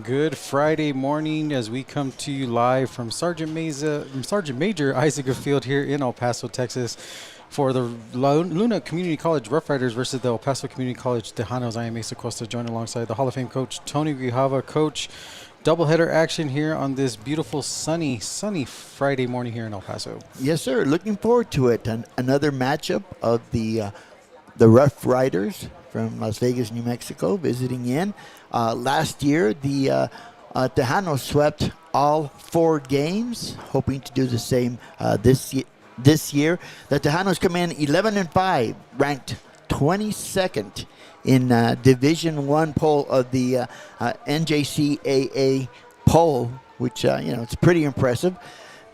Good Friday morning as we come to you live from Sergeant Major Eisnega Field here in El Paso, Texas, for the Luna Community College Rough Riders versus the El Paso Community College Tejanos. I am Mesa Costa, joined alongside the Hall of Fame coach Tony Grijalva. Coach, doubleheader action here on this beautiful sunny Friday morning here in El Paso. Yes, sir. Looking forward to it. Another matchup of the Rough Riders from Las Vegas, New Mexico, visiting in. Last year, the Tejanos swept all 4 games, hoping to do the same this year. The Tejanos come in 11-5, ranked 22nd in Division I poll of the NJCAA poll, which it's pretty impressive.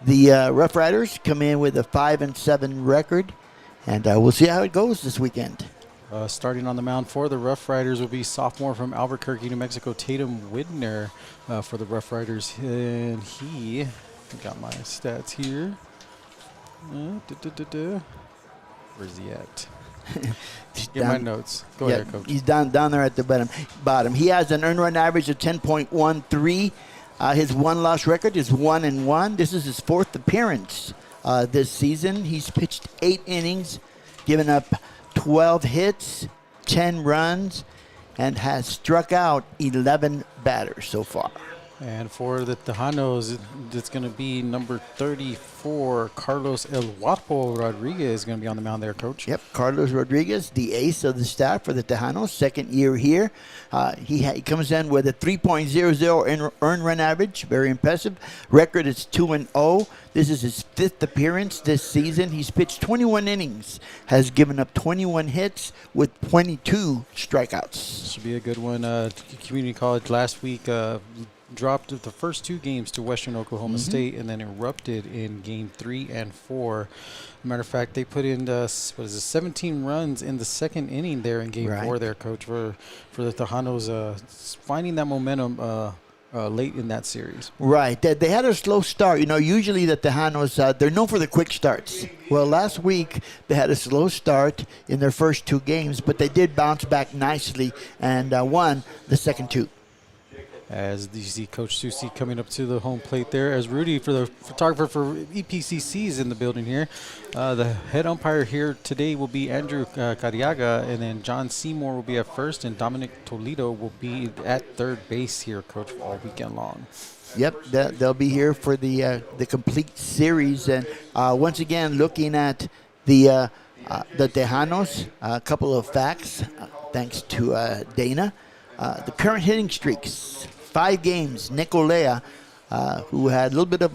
The Rough Riders come in with a 5-7 record, and we'll see how it goes this weekend. Starting on the mound for the Rough Riders will be sophomore from Albuquerque, New Mexico, Tatum Widner for the Rough Riders. And I got my stats here. Where's he at? Get my notes. Go ahead, Coach. He's down there at the bottom. He has an earned run average of 10.13. His one-loss record is 1-1. This is his 4th appearance this season. He's pitched 8 innings, given up 12 hits, 10 runs, and has struck out 11 batters so far. And for the Tejanos, it's going to be number 34, Carlos El Guapo Rodriguez is going to be on the mound there, Coach. Yep, Carlos Rodriguez, the ace of the staff for the Tejanos, second year here. He comes in with a 3.00 earned run average, very impressive. Record is 2-0. This is his 5th appearance this season. He's pitched 21 innings, has given up 21 hits with 22 strikeouts. Should be a good one. Community College last week dropped the first 2 games to Western Oklahoma State and then erupted in game 3 and 4. Matter of fact, they put in 17 runs in the second inning there in game 4 there, Coach, for the Tejanos finding that momentum late in that series. Right. They had a slow start. Usually the Tejanos, they're known for the quick starts. Well, last week they had a slow start in their first 2 games, but they did bounce back nicely and won the second 2. As you see Coach Susi coming up to the home plate there, as Rudy, for the photographer for EPCC, is in the building here. The head umpire here today will be Andrew Cariaga, and then John Seymour will be at first, and Dominic Toledo will be at third base here, Coach, all weekend long. Yep, they'll be here for the complete series. And once again, looking at the Tejanos, a couple of facts, thanks to Dana. The current hitting streaks, 5 games. Nicolea, who had a little bit of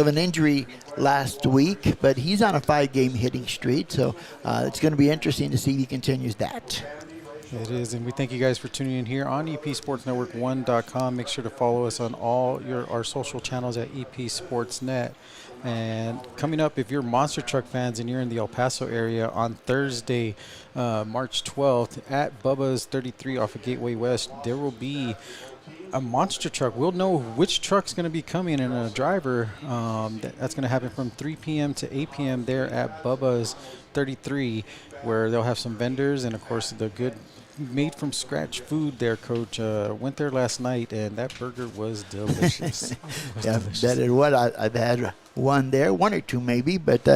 an injury last week, but he's on a 5-game hitting streak, so it's going to be interesting to see if he continues that. It is, and we thank you guys for tuning in here on EPSportsNetwork1.com. Make sure to follow us on all our social channels at EP Sports Net. And coming up, if you're monster truck fans and you're in the El Paso area on Thursday, March 12th at Bubba's 33 off of Gateway West, there will be a monster truck. We'll know which truck's going to be coming and a driver. That's going to happen from 3 p.m. to 8 p.m. there at Bubba's 33, where they'll have some vendors and, of course, the good made from scratch food there, Coach. Went there last night, and that burger was delicious. That is what I've had one or two maybe, but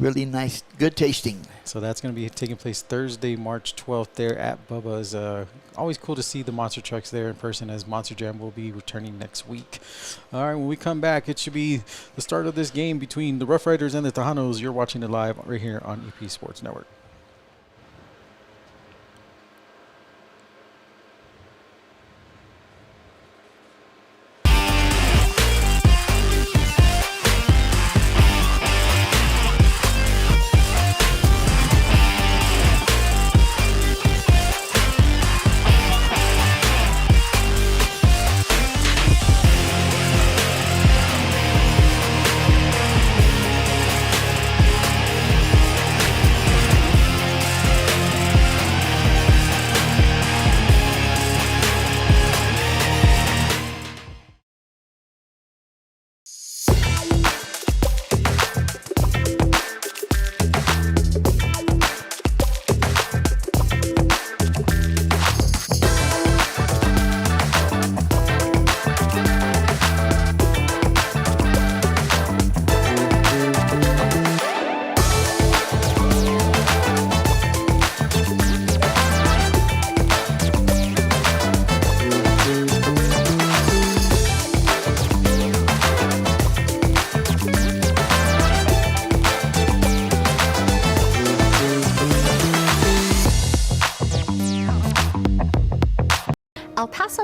really nice, good tasting. So that's going to be taking place Thursday, March 12th there at Bubba's. Always cool to see the monster trucks there in person, as Monster Jam will be returning next week. All right, when we come back, it should be the start of this game between the Rough Riders and the Tejanos. You're watching it live right here on EP Sports Network.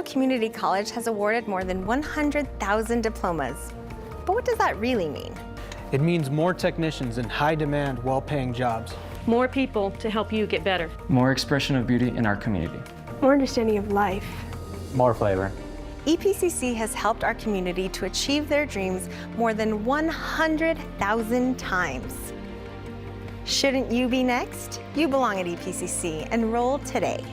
Community College has awarded more than 100,000 diplomas. But what does that really mean? It means more technicians in high-demand, well-paying jobs. More people to help you get better. More expression of beauty in our community. More understanding of life. More flavor. EPCC has helped our community to achieve their dreams more than 100,000 times. Shouldn't you be next? You belong at EPCC. Enroll today.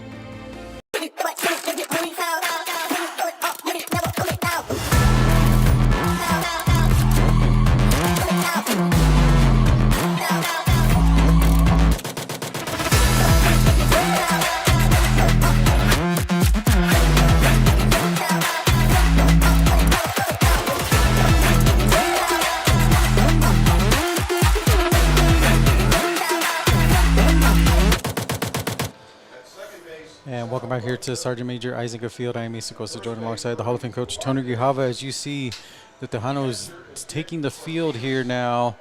And welcome back here to Sergeant Major Eisnega Field. I am Asa Costa, joined alongside the Hall of Fame coach Tony Grijalva. As you see, the Tejanos taking the field here now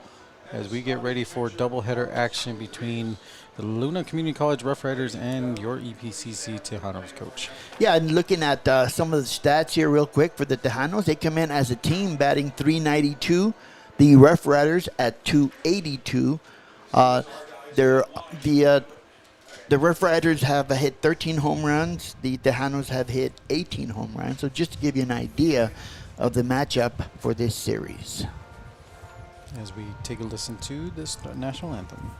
as we get ready for doubleheader action between the Luna Community College Rough Riders and your EPCC Tejanos, coach. Yeah, and looking at some of the stats here real quick for the Tejanos, they come in as a team batting .392. The Rough Riders at .282. The Rough Riders have hit 13 home runs. The Tejanos have hit 18 home runs. So just to give you an idea of the matchup for this series. As we take a listen to this national anthem.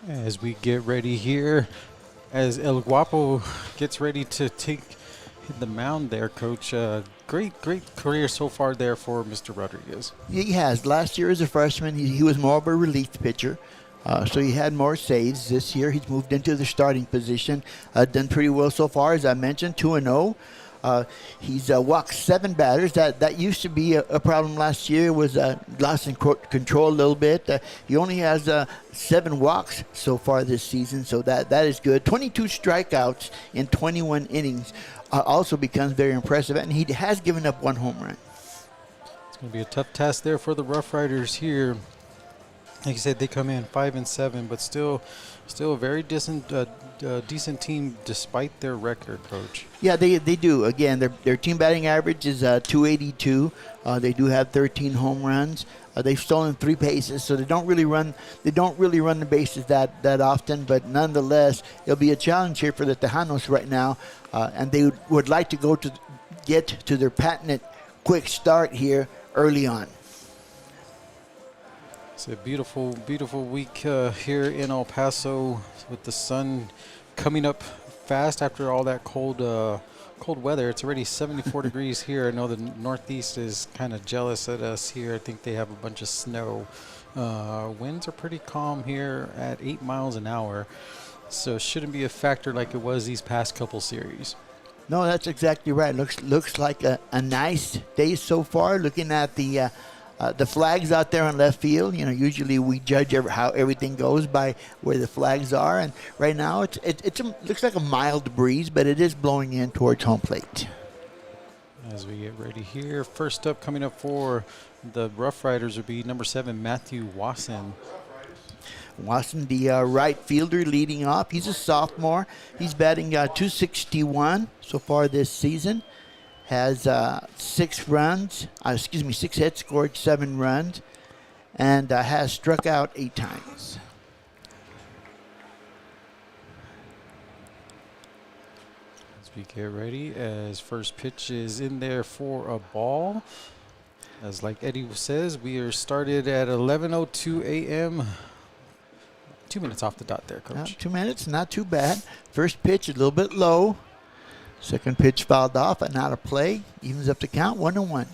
As we get ready here, as El Guapo gets ready to hit the mound there, Coach. Great career so far there for Mr. Rodriguez. He has. Last year as a freshman, he was more of a relief pitcher. So he had more saves. This year he's moved into the starting position. Done pretty well so far, as I mentioned, 2-0. He's walked 7 batters. That used to be a problem last year. Was lost in control a little bit. He only has 7 walks so far this season, so that is good. 22 strikeouts in 21 innings also becomes very impressive, and he has given up 1 home run. It's going to be a tough task there for the Rough Riders here. Like you said, they come in 5-7, but still a very decent team despite their record, Coach. Yeah, they do. Again, their team batting average is .282. They do have 13 home runs. They've stolen 3 bases, so they don't really run the bases that often. But nonetheless, it'll be a challenge here for the Tejanos right now, and they would like to get to their patented quick start here early on. It's a beautiful week here in El Paso with the sun coming up fast after all that cold weather. It's already 74 degrees here. I know the Northeast is kind of jealous at us here. I think they have a bunch of snow. Winds are pretty calm here at 8 miles an hour, so it shouldn't be a factor like it was these past couple series. No, that's exactly right. Looks like a nice day so far. Looking at the flags out there on left field, usually we judge how everything goes by where the flags are, and right now it looks like a mild breeze, but it is blowing in towards home plate. As we get ready here, first up coming up for the Rough Riders would be number 7, Matthew Wasson. Wasson, the right fielder, leading off. He's a sophomore. He's batting .261 so far this season. has 6 hits, scored 7 runs, and has struck out 8 times. As we get ready, as first pitch is in there for a ball. As like Eddie says, we are started at 11:02 a.m. 2 minutes off the dot there, Coach. 2 minutes, not too bad. First pitch a little bit low. Second pitch fouled off and out of play. Evens up the count, 1-1.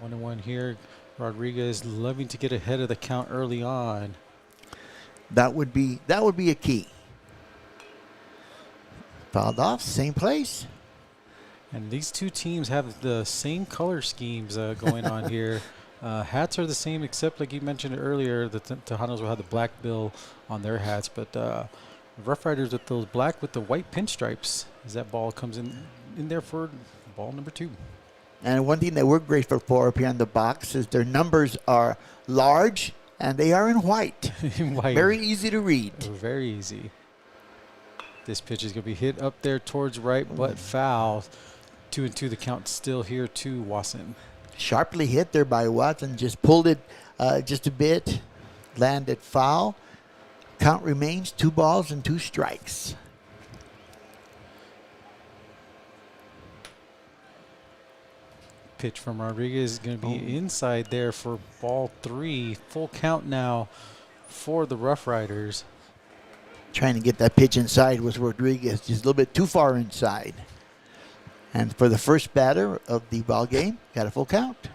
1-1 here. Rodriguez loving to get ahead of the count early on. That would be a key. Fouled off, same place. And these two teams have the same color schemes going on here. Hats are the same, except like you mentioned earlier, the Tejanos will have the black bill on their hats, but Rough Riders with those black with the white pinstripes as that ball comes in there for ball number 2. And one thing that we're grateful for up here in the box is their numbers are large and they are in white. In white. Very easy to read. Very easy. This pitch is going to be hit up there towards right, but foul. 2-2 the count still here to Wasson. Sharply hit there by Watson. Just pulled it just a bit. Landed foul. Count remains 2 balls and 2 strikes. Pitch from Rodriguez is going to be inside there for ball 3. Full count now for the Rough Riders. Trying to get that pitch inside was Rodriguez. Just a little bit too far inside. And for the first batter of the ball game, got a full count.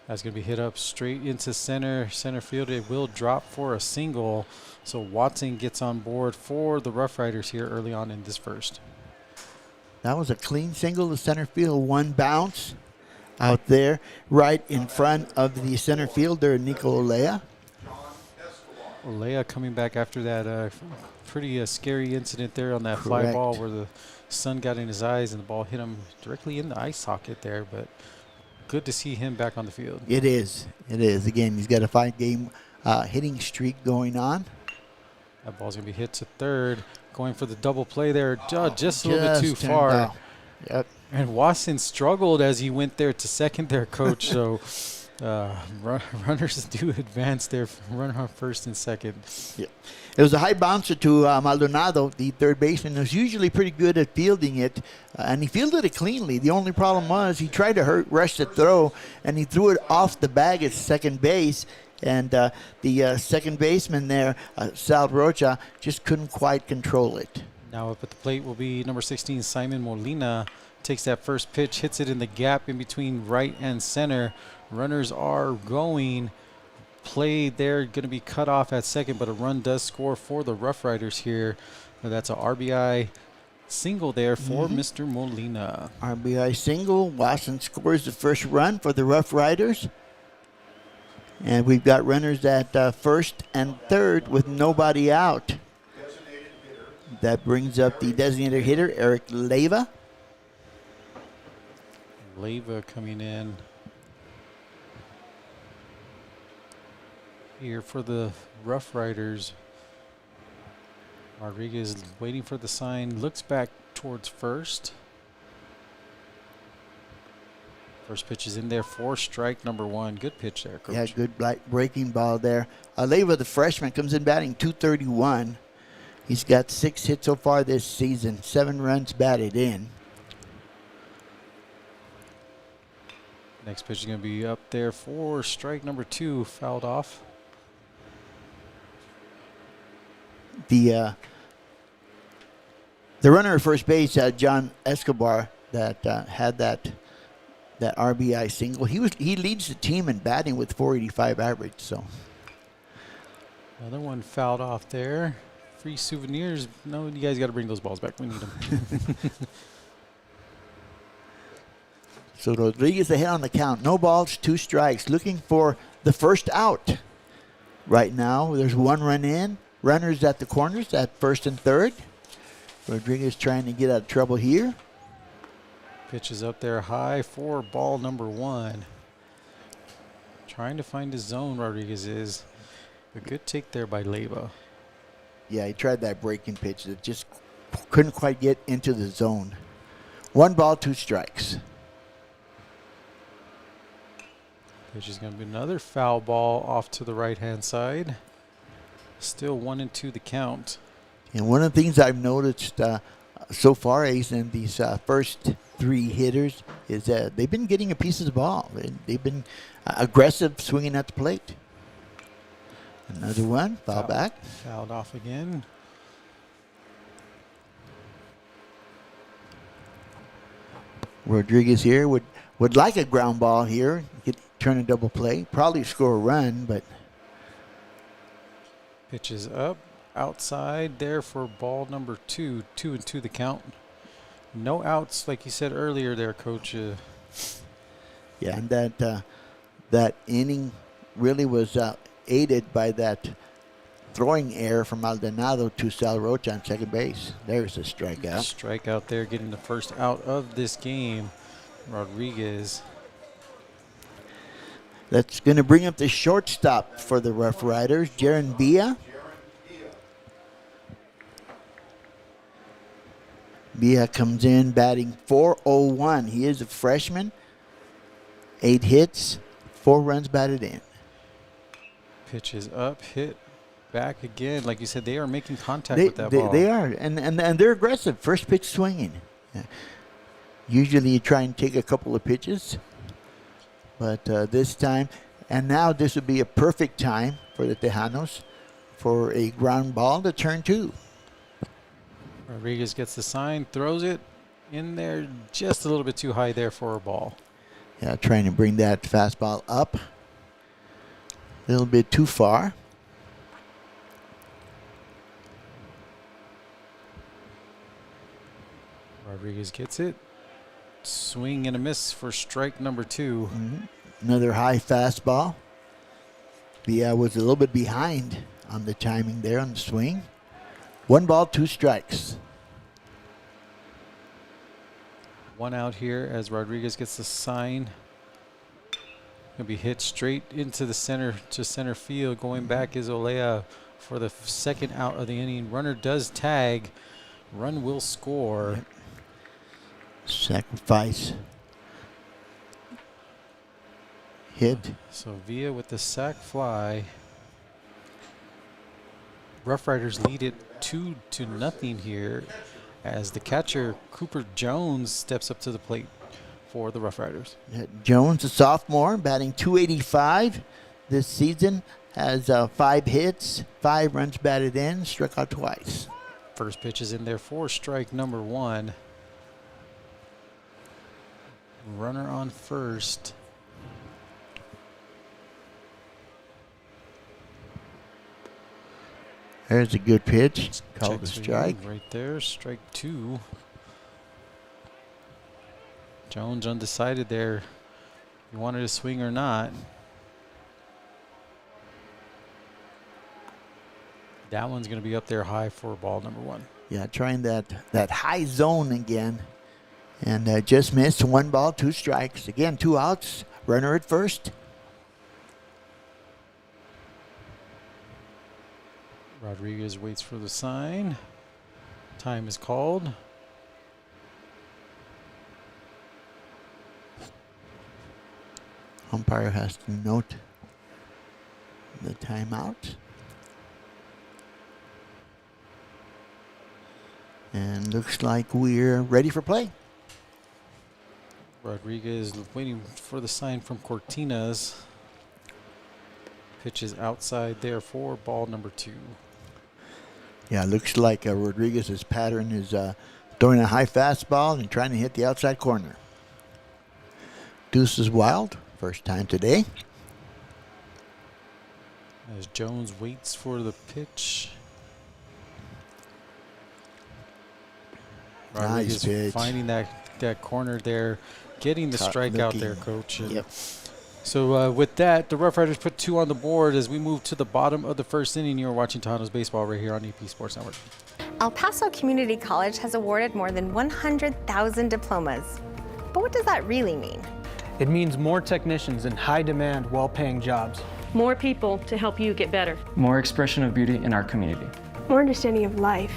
That's going to be hit up straight into center field. It will drop for a single. So Watson gets on board for the Rough Riders here early on in this first. That was a clean single to center field. 1 bounce out there right in front of the center fielder, Nico Olea. Olea coming back after that pretty scary incident there on that fly Correct. ball where the sun got in his eyes and the ball hit him directly in the eye socket there. But good to see him back on the field. It is. Again, he's got a 5-game hitting streak going on. That ball's going to be hit to third. Going for the double play there. Just a little bit too turned far. out. Yep. And Wasson struggled as he went there to second there, Coach. So runners do advance there. Run on first and second. Yeah. It was a high bouncer to Maldonado, the third baseman, who's usually pretty good at fielding it, and he fielded it cleanly. The only problem was he tried to rush the throw, and he threw it off the bag at second base, and the second baseman there, Sal Rocha, just couldn't quite control it. Now up at the plate will be number 16, Simon Molina. Takes that first pitch, hits it in the gap in between right and center. Runners are going. Play there going to be cut off at second, but a run does score for the Rough Riders here. That's a RBI single there for Mr. Molina. RBI single. Wasson scores the first run for the Rough Riders. And we've got runners at first and third with nobody out. That brings up the designated hitter, Eric Leyva. Leyva coming in here for the Rough Riders. Rodriguez waiting for the sign, looks back towards first. First pitch is in there for strike number 1. Good pitch there, Coach. Yeah, good breaking ball there. Leyva, the freshman, comes in batting .231. He's got 6 hits so far this season, 7 runs batted in. Next pitch is going to be up there for strike number 2, fouled off. The runner at first base, John Escobar, that had that RBI single. He leads the team in batting with .485 average. So Another one fouled off there. Free souvenirs. No, you guys got to bring those balls back. We need them. So Rodriguez ahead on the count. No balls, 2 strikes. Looking for the first out. Right now, there's 1 run in. Runners at the corners at first and third. Rodriguez trying to get out of trouble here. Pitch is up there high for ball number 1. Trying to find his zone, Rodriguez is. A good take there by Leyva. Yeah, he tried that breaking pitch that just couldn't quite get into the zone. 1 ball, 2 strikes. Pitch is going to be another foul ball off to the right-hand side. Still 1-2 the count. And one of the things I've noticed so far, Ace, in these first 3 hitters is that they've been getting a piece of the ball. They've been aggressive swinging at the plate. Another one, foul back. Fouled off again. Rodriguez here would like a ground ball here. Could turn a double play, probably score a run, but Pitch is up, outside there for ball number 2. 2-2 the count. No outs, like you said earlier there, Coach. yeah, and that inning really was aided by that throwing error from Maldonado to Sal Rocha on second base. There's a strikeout. Strikeout there, getting the first out of this game. Rodriguez. That's going to bring up the shortstop for the Rough Riders, Jaron Villa. Villa comes in batting .401. He is a freshman. 8 hits, 4 runs batted in. Pitch is up, hit back again. Like you said, they are making contact with that ball. They are, and they're aggressive. First pitch swinging. Yeah. Usually you try and take a couple of pitches. But this time, and now this would be a perfect time for the Tejanos for a ground ball to turn 2. Rodriguez gets the sign, throws it in there just a little bit too high there for a ball. Yeah, trying to bring that fastball up a little bit too far. Rodriguez gets it. Swing and a miss for strike number 2. Another high fastball. Villa was a little bit behind on the timing there on the swing. 1 ball, 2 strikes. 1 out here as Rodriguez gets the sign. Gonna be hit straight into the center field. Going back is Olea for the second out of the inning. Runner does tag. Run will score. Yep. Sacrifice. Hit. So Villa with the sac fly. Rough Riders lead it 2-0 here as the catcher Cooper Jones steps up to the plate for the Rough Riders. Jones, a sophomore, batting .285 this season, has 5 hits, 5 runs batted in, struck out twice. First pitch is in there for strike number 1. Runner on first. There's a good pitch. Called a Check swing strike. right there, strike 2. Jones undecided there. He wanted to swing or not. That one's going to be up there high for ball number 1. Yeah, trying that high zone again. And just missed. 1 ball, 2 strikes. Again, 2 outs. Runner at first. Rodriguez waits for the sign. Time is called. Umpire has to note the timeout. And looks like we're ready for play. Rodriguez waiting for the sign from Cortinas. Pitch is outside there for ball number 2. Yeah, looks like Rodriguez's pattern is throwing a high fastball and trying to hit the outside corner. Deuce is wild, first time today. As Jones waits for the pitch. Rodriguez pitch. finding that corner there, getting the strikeout there, Coach. Yep. So with that, the Rough Riders put 2 on the board as we move to the bottom of the first inning. You're watching Tejanos Baseball right here on EP Sports Network. El Paso Community College has awarded more than 100,000 diplomas. But what does that really mean? It means more technicians in high-demand, well-paying jobs. More people to help you get better. More expression of beauty in our community. More understanding of life.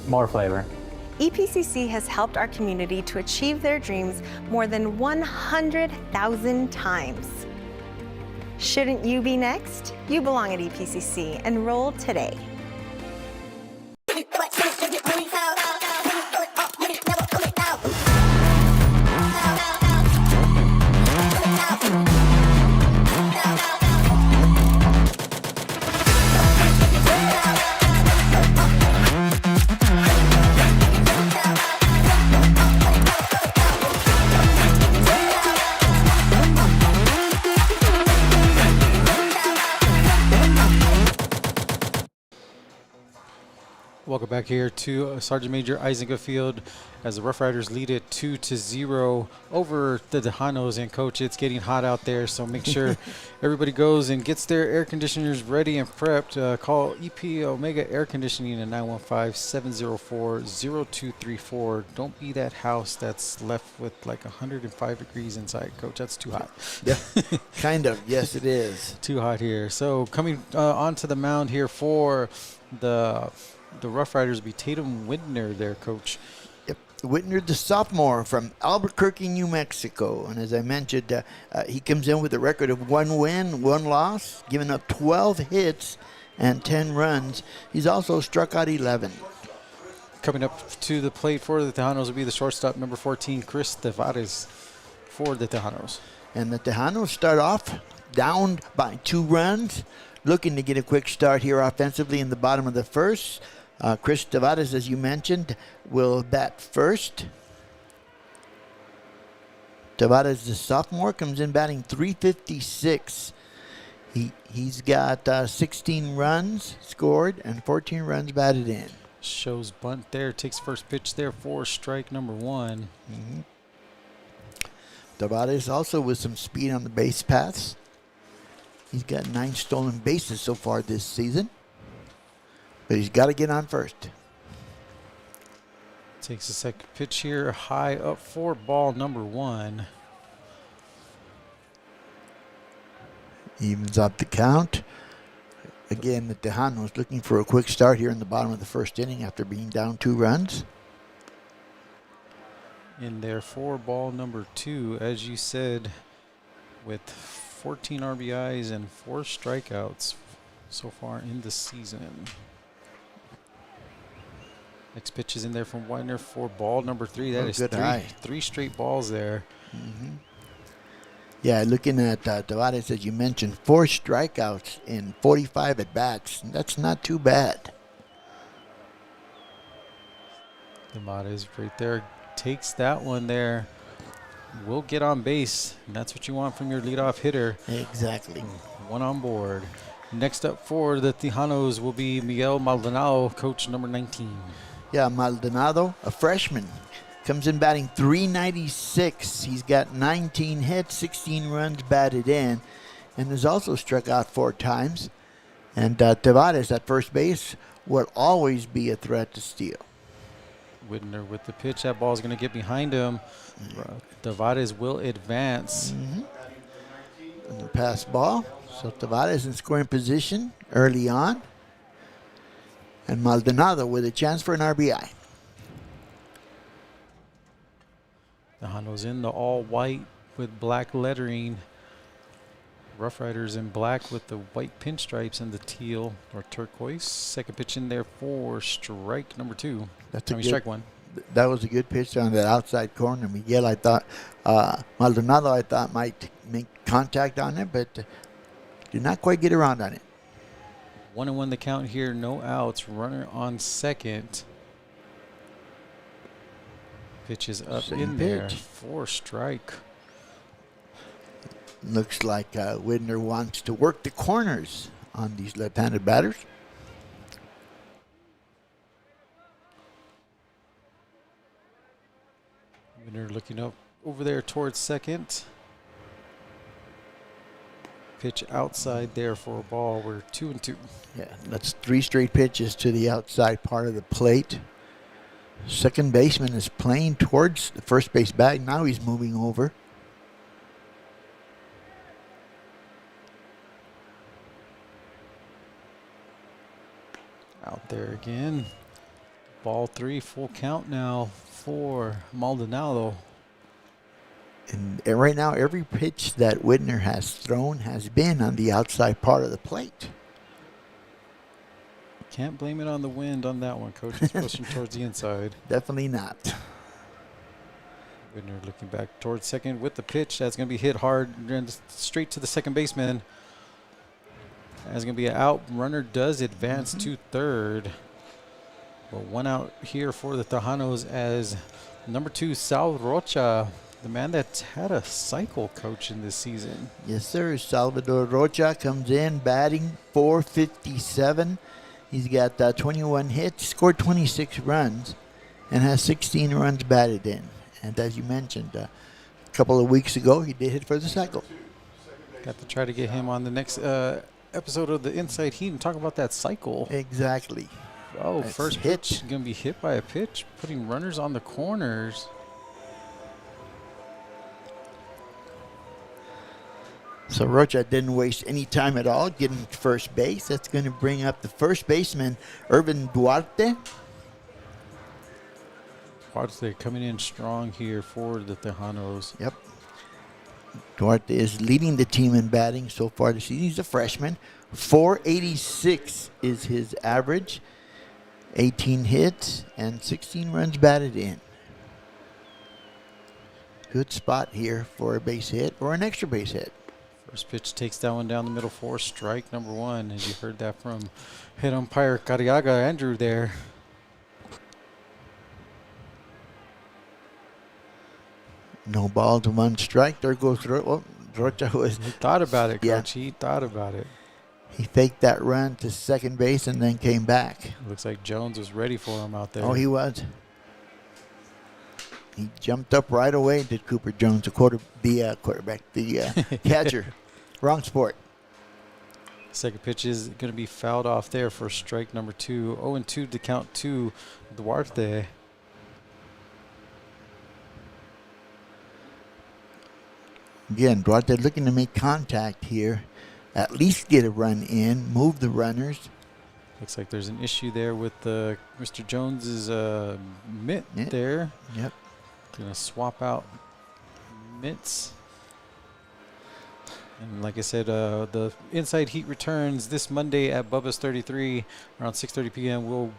More flavor. EPCC has helped our community to achieve their dreams more than 100,000 times. Shouldn't you be next? You belong at EPCC. Enroll today. Welcome back here to Sergeant Major Eisnega Field as the Rough Riders lead it 2-0 over the Tejanos. And Coach, it's getting hot out there, so make sure everybody goes and gets their air conditioners ready and prepped. Call EP Omega Air Conditioning at 915-704-0234. Don't be that house that's left with like 105 degrees inside, Coach. That's too hot. Yeah, kind of. Yes, it is. Too hot here. So coming onto the mound here for the Rough Riders be Tatum Widner there, Coach. Yep, Widner, the sophomore from Albuquerque, New Mexico. And as I mentioned, he comes in with a record of 1 win, 1 loss, giving up 12 hits and 10 runs. He's also struck out 11. Coming up to the plate for the Tejanos will be the shortstop, number 14, Chris Tavares for the Tejanos. And the Tejanos start off down by 2 runs, looking to get a quick start here offensively in the bottom of the first. Chris Tavares, as you mentioned, will bat first. Tavares, the sophomore, comes in batting .356. He's got 16 runs scored and 14 runs batted in. Shows bunt there, takes first pitch there for strike number 1. Mm-hmm. Tavares also with some speed on the base paths. He's got 9 stolen bases so far this season. But he's got to get on first. Takes a second pitch here, high up for ball number 1. Evens up the count. Again, the Tejanos looking for a quick start here in the bottom of the first inning after being down 2 runs. In there for ball number 2, as you said, with 14 RBIs and 4 strikeouts so far in the season. Next pitch is in there from Widner for ball number 3. That is three straight balls there. Mm-hmm. Yeah, looking at Tavares, as you mentioned, 4 strikeouts in 45 at-bats. That's not too bad. Tavares right there takes that one there. Will get on base. And that's what you want from your leadoff hitter. Exactly. 1 on board. Next up for the Tejanos will be Miguel Maldonado, coach number 19. Yeah, Maldonado, a freshman, comes in batting .396. He's got 19 hits, 16 runs batted in, and has also struck out 4 times. And Tavares at first base will always be a threat to steal. Widner with the pitch. That ball is going to get behind him. Tavares will advance. Mm-hmm. And the pass ball. So Tavares in scoring position early on. And Maldonado with a chance for an RBI. Tejanos in the all white with black lettering. Rough Riders in black with the white pinstripes and the teal or turquoise. Second pitch in there for strike number 2. Strike 1. That was a good pitch on that outside corner. Miguel, I thought, Maldonado, I thought might make contact on it, but did not quite get around on it. 1-1 the count here, no outs. Runner on second. Pitch is up in there for strike. Looks like Widner wants to work the corners on these left-handed batters. Widner looking up over there towards second. Pitch outside there for a ball. We're 2-2. Yeah, that's 3 straight pitches to the outside part of the plate. Second baseman is playing towards the first base bag. Now he's moving over. Out there again. Ball 3, full count now for Maldonado. And right now, every pitch that Widner has thrown has been on the outside part of the plate. Can't blame it on the wind on that one, Coach. It's pushing towards the inside. Definitely not. Widner looking back towards second with the pitch. That's going to be hit hard and straight to the second baseman. That's going to be an out. Runner does advance to third. But one out here for the Tejanos as number 2, Sal Rocha, the man that's had a cycle, Coach, in this season. Yes, sir. Salvador Rocha comes in batting .457. He's got 21 hits, scored 26 runs, and has 16 runs batted in. And as you mentioned, a couple of weeks ago, he did hit for the cycle. Got to try to get him on the next episode of the Inside Heat and talk about that cycle. Exactly. Oh, That's first hit. pitch going to be hit by a pitch, putting runners on the corners. So Rocha didn't waste any time at all getting to first base. That's going to bring up the first baseman, Irvin Duarte. Duarte coming in strong here for the Tejanos. Yep. Duarte is leading the team in batting so far this season. He's a freshman. .486 is his average. 18 hits and 16 runs batted in. Good spot here for a base hit or an extra base hit. First pitch takes that one down the middle for strike number 1. As you heard that from head umpire Cariaga Andrew there. No ball to 1 strike. There goes Rocha. He thought about it, Yeah. Coach. He thought about it. He faked that run to second base and then came back. Looks like Jones was ready for him out there. Oh, he was. He jumped up right away, did Cooper Jones, the catcher. Wrong sport. Second pitch is going to be fouled off there for strike number 2. 0-2 to count to Duarte. Again, Duarte looking to make contact here. At least get a run in, move the runners. Looks like there's an issue there with Mr. Jones's mitt there. Yep. Gonna swap out mitts. And like I said, the Inside Heat returns this Monday at Bubba's 33 around 6:30 p.m. We'll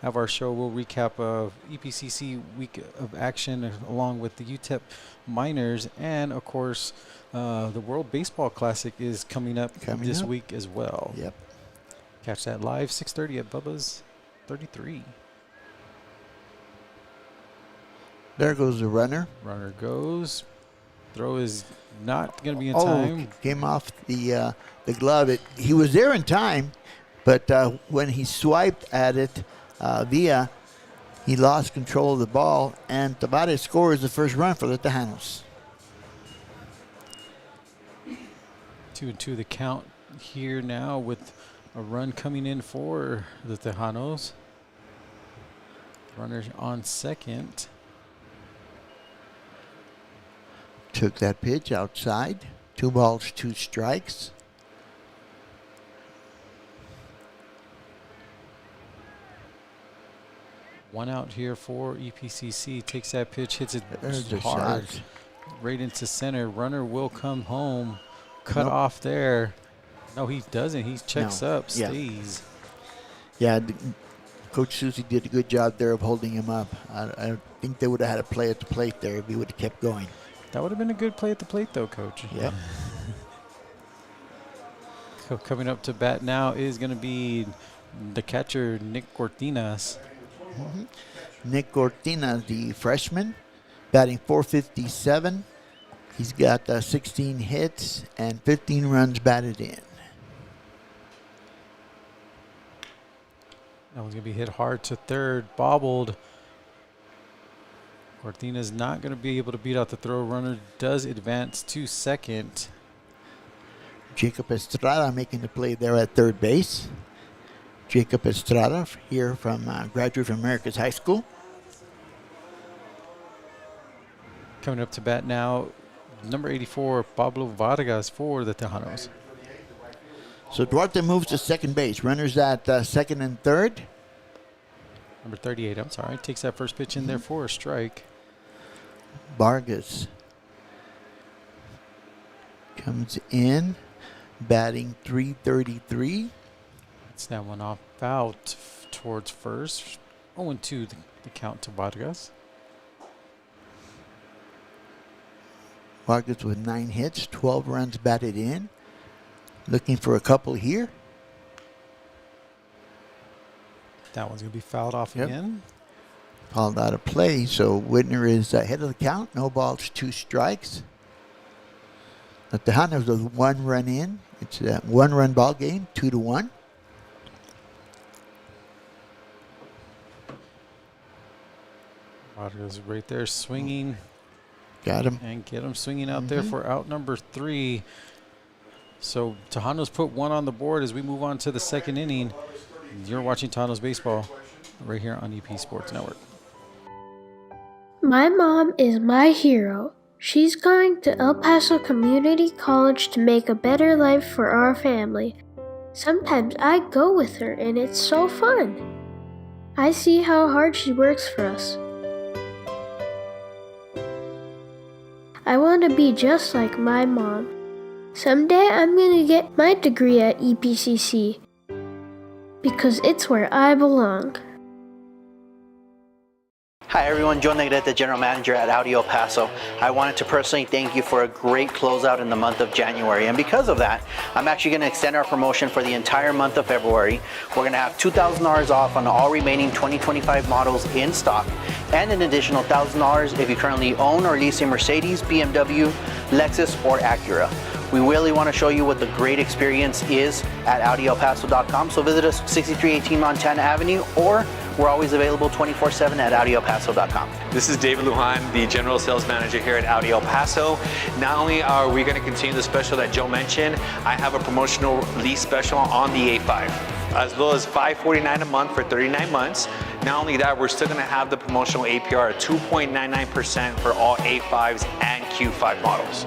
have our show. We'll recap of EPCC week of action along with the UTEP minors, and of course, the World Baseball Classic is coming up this week as well. Yep. Catch that live 6:30 at Bubba's 33. There goes the runner. Runner goes. Throw is not going to be in time. Came off the glove. He was there in time, but when he swiped at it, he lost control of the ball, and Tavares scores the first run for the Tejanos. 2-2 the count here now with a run coming in for the Tejanos. Runner on second. Took that pitch outside. 2 balls, 2 strikes. One out here for EPCC. Takes that pitch, hits it There's the hard, shot. right into center. Runner will come home. Cut off there. No, he doesn't. He checks up, stays. Yeah, Coach Susie did a good job there of holding him up. I think they would have had a play at the plate there if he would have kept going. That would have been a good play at the plate, though, Coach. Yep. So coming up to bat now is going to be the catcher, Nick Cortinas. Nick Cortinas, the freshman, batting .457. He's got 16 hits and 15 runs batted in. That one's going to be hit hard to third, bobbled. Cortinas not going to be able to beat out the throw. Runner does advance to second. Jacob Estrada making the play there at third base. Jacob Estrada here from graduate from Americas High School. Coming up to bat now, number 84, Pablo Vargas for the Tejanos. So Duarte moves to second base. Runners at second and third. Number 38, I'm sorry. Takes that first pitch in there for a strike. Vargas comes in, batting .333. It's that one off out towards first. 0-2 the count to Vargas. Vargas with 9 hits, 12 runs batted in. Looking for a couple here. That one's going to be fouled off again. Called out of play, so Whitner is ahead of the count. No balls, 2 strikes. The Tejanos with 1 run in. It's a 1-run ball game, 2-1. Vargas right there swinging. Got him. And get him swinging out there for out number 3. So Tejanos put 1 on the board as we move on to the second inning. You're watching Tejanos baseball right here on EP Sports Network. My mom is my hero. She's going to El Paso Community College to make a better life for our family. Sometimes I go with her and it's so fun. I see how hard she works for us. I want to be just like my mom. Someday I'm going to get my degree at EPCC because it's where I belong. Hi everyone, Joe Negrete, General Manager at Audi El Paso. I wanted to personally thank you for a great closeout in the month of January, and because of that, I'm actually going to extend our promotion for the entire month of February. We're going to have $2,000 off on all remaining 2025 models in stock, and an additional $1,000 if you currently own or lease a Mercedes, BMW, Lexus, or Acura. We really want to show you what the great experience is at AudiElPaso.com, so visit us 6318 Montana Avenue, or we're always available 24/7 at AudiElPaso.com. This is David Lujan, the General Sales Manager here at Audi El Paso. Not only are we going to continue the special that Joe mentioned, I have a promotional lease special on the A5, as low as $549 a month for 39 months. Not only that, we're still going to have the promotional APR at 2.99% for all A5s and Q5 models.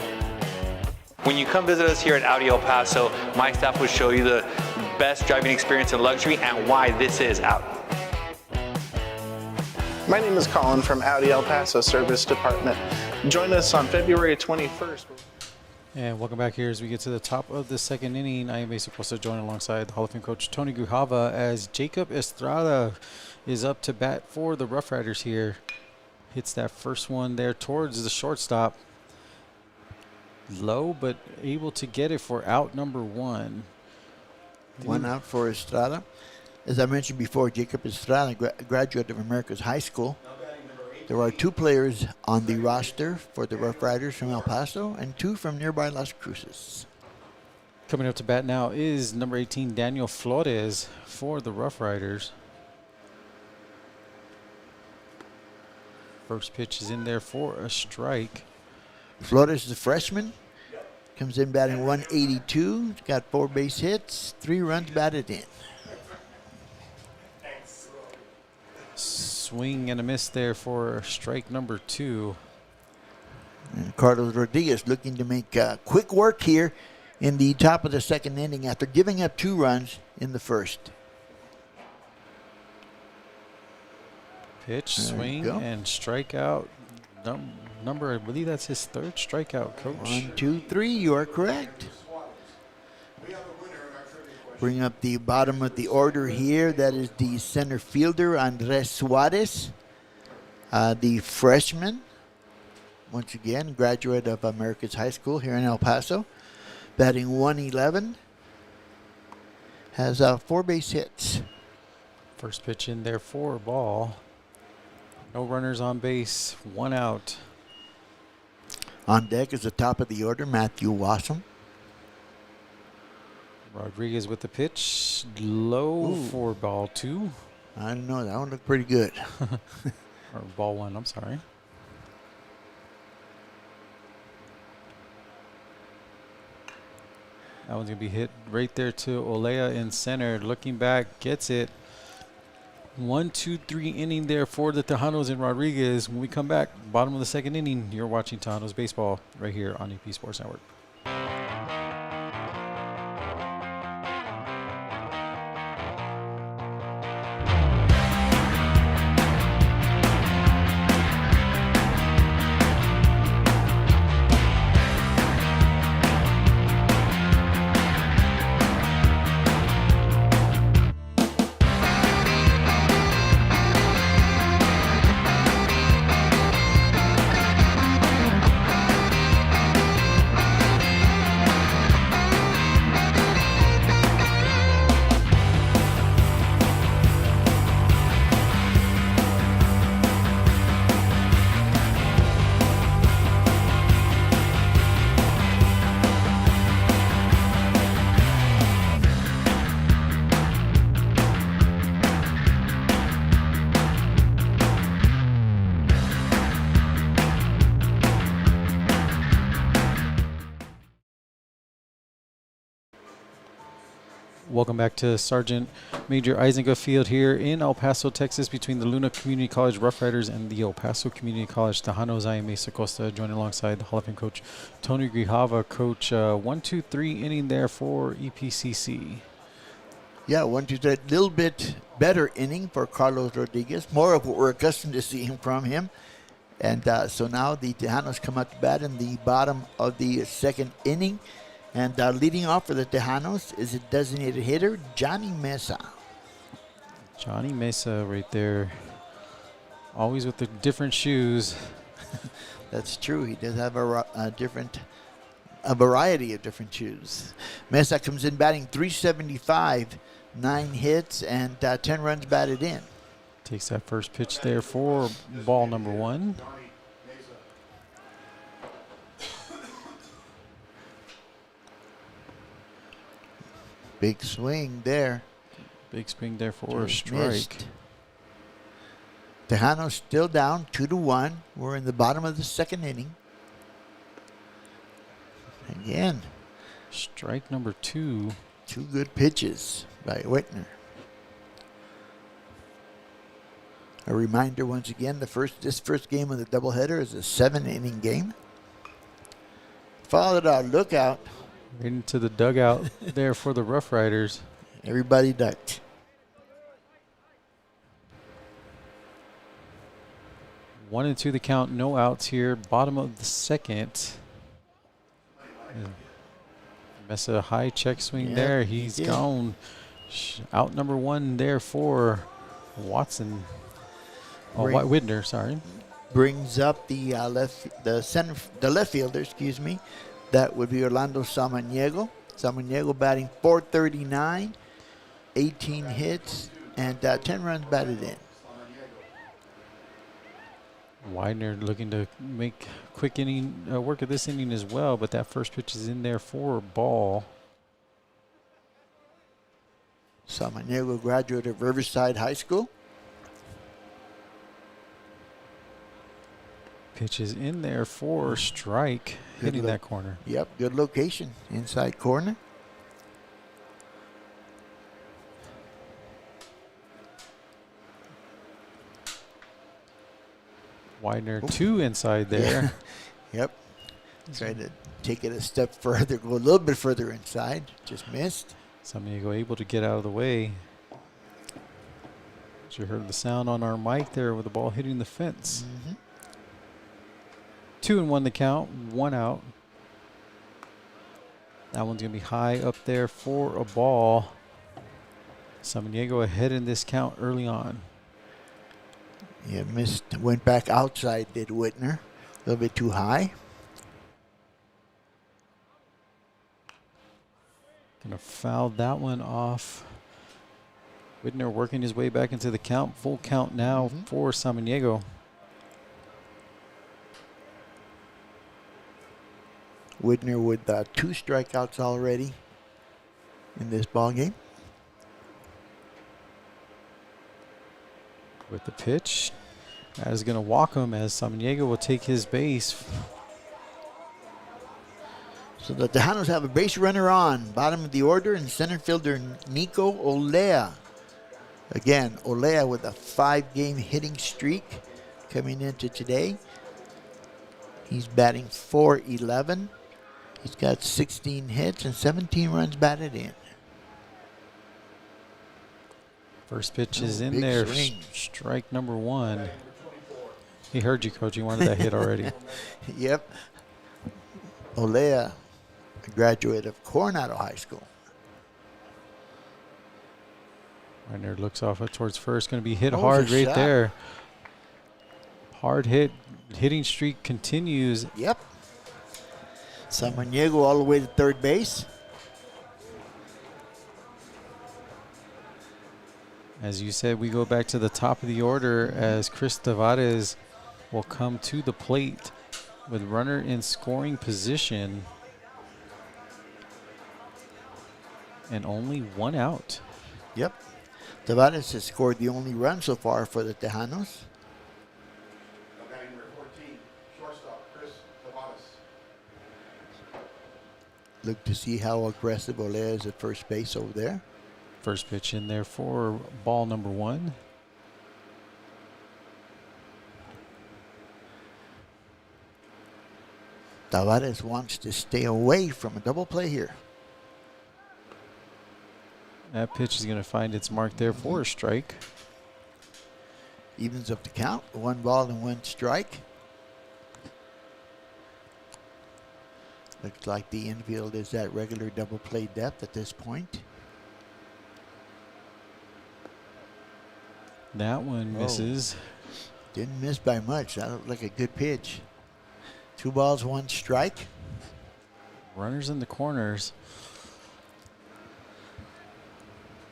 When you come visit us here at Audi El Paso, my staff will show you the best driving experience in luxury and why this is Audi. My name is Colin from Audi El Paso Service Department. Join us on February 21st. And welcome back here as we get to the top of the second inning. I am basically supposed to join alongside the Hall of Fame coach Tony Grijalva as Jacob Estrada is up to bat for the Rough Riders here. Hits that first one there towards the shortstop. Low, but able to get it for out number 1. 1 out for Estrada. As I mentioned before, Jacob Estrada, graduate of America's High School. There are 2 players on the roster for the Rough Riders from El Paso and 2 from nearby Las Cruces. Coming up to bat now is number 18, Daniel Flores for the Rough Riders. First pitch is in there for a strike. Flores is a freshman. Comes in batting 182. Got 4 base hits, 3 runs batted in. Swing and a miss there for strike number 2. And Carlos Rodriguez looking to make quick work here in the top of the second inning after giving up 2 runs in the first. Pitch, swing, and strikeout. Number, I believe that's his 3rd strikeout, Coach. 1, 2, 3, you are correct. Bring up the bottom of the order here. That is the center fielder, Andres Suarez, the freshman. Once again, graduate of America's High School here in El Paso. Batting 111. Has 4 base hits. First pitch in there for a ball. No runners on base, 1 out. On deck is the top of the order, Matthew Wassam. Rodriguez with the pitch, low for ball 2. I don't know, that one looked pretty good. Or ball 1, I'm sorry. That one's going to be hit right there to Olea in center. Looking back, gets it. 1, 2, 3 inning there for the Tejanos and Rodriguez. When we come back, bottom of the second inning, you're watching Tejanos baseball right here on EP Sports Network. Welcome back to Sergeant Major Eisnega Field here in El Paso, Texas, between the Luna Community College Rough Riders and the El Paso Community College Tejanos. I am Mesa Costa, joined alongside the Hall of Fame coach Tony Grijalva. Coach, 1-2-3 inning there for EPCC. Yeah, 1-2-3, a little bit better inning for Carlos Rodriguez, more of what we're accustomed to seeing from him. And so now the Tejanos come out to bat in the bottom of the second inning. And leading off for the Tejanos is a designated hitter, Johnny Mesa. Johnny Mesa right there. Always with the different shoes. That's true. He does have a variety of different shoes. Mesa comes in batting .375, 9 hits, and 10 runs batted in. Takes that first pitch there for ball number 1. Big swing there. Big swing there for a strike. Missed. Tejanos still down 2-1. We're in the bottom of the second inning. Again. Strike number 2. 2 good pitches by Whitner. A reminder once again, this first game of the doubleheader is a 7-inning game. Followed our lookout. Right into the dugout there for the Rough Riders. Everybody ducked. 1-2 the count, no outs here. Bottom of the second. And Mesa high check swing there. He's gone. Out number 1 there for Watson. Widner, sorry. Brings up the left fielder, excuse me. That would be Orlando Samaniego. Samaniego batting .439, 18 hits, and 10 runs batted in. Widener looking to make quick inning work of this inning as well, but that first pitch is in there for a ball. Samaniego, graduate of Riverside High School. Pitch is in there for a strike, hitting that corner. Yep, good location, inside corner. Widener 2 inside there. Yep. Tried to take it a step further, go a little bit further inside. Just missed. Samaniego able to get out of the way. As you heard the sound on our mic there with the ball hitting the fence. 2-1 the count, 1 out. That one's going to be high up there for a ball. Samaniego ahead in this count early on. Yeah, missed. Went back outside, did Whitner. A little bit too high. Gonna foul that one off. Whitner working his way back into the count. Full count now for Samaniego. Whitner with 2 strikeouts already in this ball game. With the pitch, that is going to walk him as Samaniego will take his base. So the Tejanos have a base runner on, bottom of the order, and center fielder Nico Olea. Again, Olea with a 5-game hitting streak coming into today. He's batting .411. He's got 16 hits and 17 runs batted in. First pitch is in there. Strike number 1. He heard you, Coach. He wanted that hit already. Yep. Olea, a graduate of Coronado High School. Reiner looks off towards first. Going to be hit hard right there. Hard hit. Hitting streak continues. Yep. Samaniego all the way to third base. As you said, we go back to the top of the order as Chris Tavares will come to the plate with runner in scoring position and only 1 out. Yep. Tavares has scored the only run so far for the Tejanos. Look to see how aggressive Olea is at first base over there. First pitch in there for ball number 1. Tavares wants to stay away from a double play here. That pitch is going to find its mark there for a strike. Evens up the count. 1 ball and 1 strike. Looks like the infield is at regular double play depth at this point. That one misses. Didn't miss by much. That looked like a good pitch. 2 balls, 1 strike. Runners in the corners.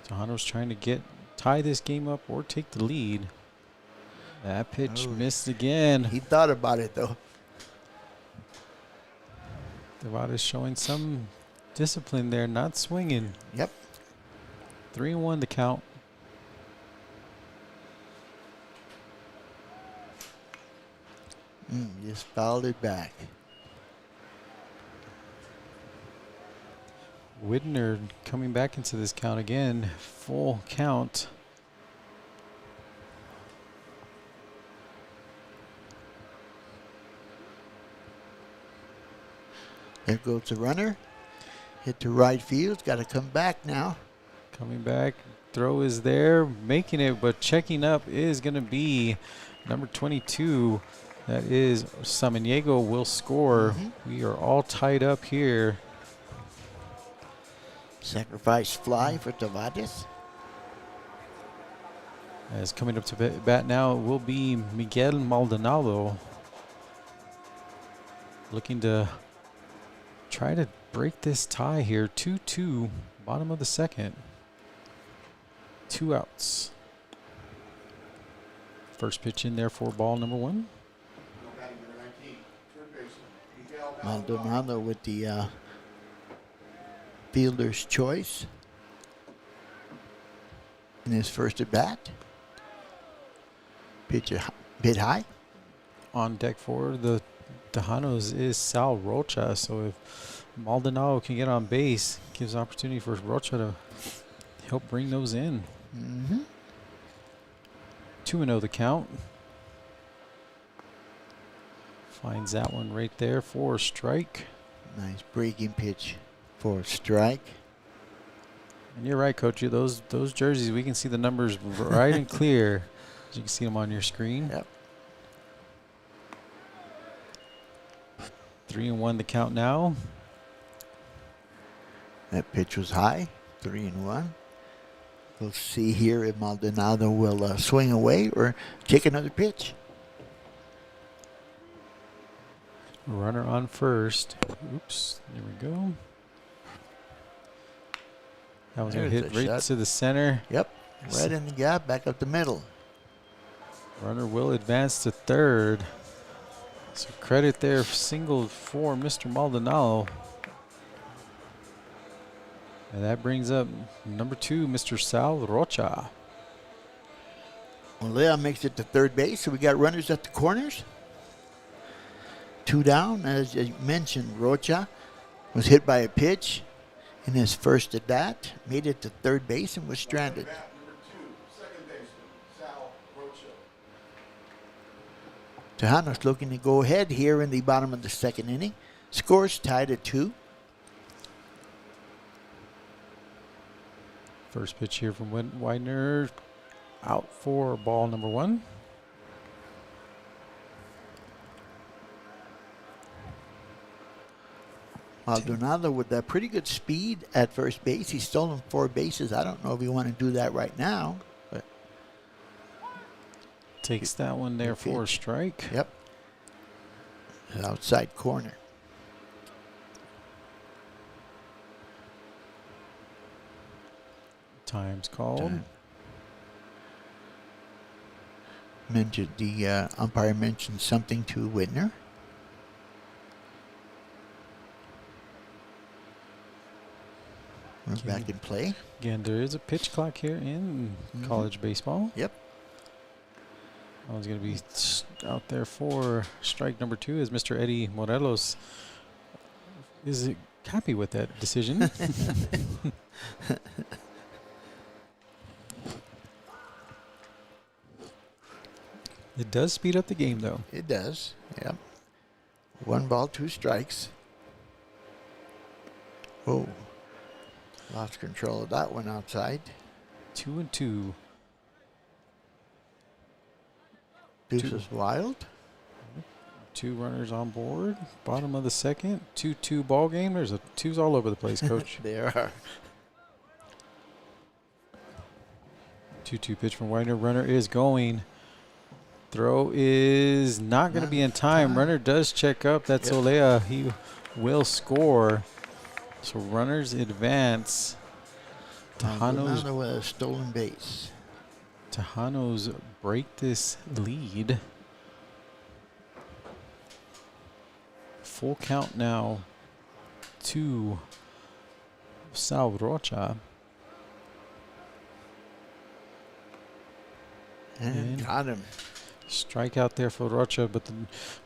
Tejanos trying to tie this game up or take the lead. That pitch missed again. He thought about it though. Tavares showing some discipline there, not swinging. Yep. 3-1 the count. Just fouled it back. Widner coming back into this count again. Full count. There goes the runner. Hit to right field. Got to come back now. Coming back. Throw is there. Making it, but checking up is going to be number 22. That is Samaniego will score. We are all tied up here. Sacrifice fly for Tavares. As coming up to bat now will be Miguel Maldonado. Looking to try to break this tie here. 2-2, bottom of the second. 2 outs. First pitch in there for ball number 1. Maldonado with the fielder's choice in his first at bat. Pitch a bit high. On deck for the Tejanos is Sal Rocha. So if Maldonado can get on base, gives opportunity for Rocha to help bring those in. 2-0 the count. Finds that one right there for a strike. Nice breaking pitch for a strike. And you're right, Coach. Those jerseys, we can see the numbers right and clear. As you can see them on your screen. Yep. 3-1 the count now. That pitch was high. 3-1. We'll see here if Maldonado will swing away or take another pitch. Runner on first. Oops, there we go. That was going to hit right to the center. Yep, right in the gap, back up the middle. Runner will advance to third. So credit there, single for Mr. Maldonado. And that brings up number 2, Mr. Sal Rocha. Well, Leon makes it to third base, so we got runners at the corners. 2 down, as you mentioned, Rocha was hit by a pitch in his first at bat, made it to third base and was stranded. Tejanos looking to go ahead here in the bottom of the second inning. Scores tied at 2. First pitch here from Widener. Out for ball number 1. Maldonado with that pretty good speed at first base. He's stolen 4 bases. I don't know if you want to do that right now. But takes that one there for a strike. Yep. Outside corner. Time's called. Time. Mentioned the umpire mentioned something to Widner. We're back in play. Again, there is a pitch clock here in college baseball. Yep. That one's going to be out there for strike number 2 as Mr. Eddie Morelos is happy with that decision. It does speed up the game, though. It does. Yep. 1 ball, 2 strikes. Oh. Lost control of that one outside. 2-2. Deuces wild. 2 runners on board. Bottom of the second. 2-2 ball game. There's a 2s all over the place, Coach. There are. 2-2 pitch from Widener. Runner is going. Throw is not going to be in time. Runner does check up. That's Olea. He will score. So runners advance. Tejanos with a stolen base. Tejanos break this lead. Full count now to Sal Rocha. And got him. Strikeout there for Rocha, but the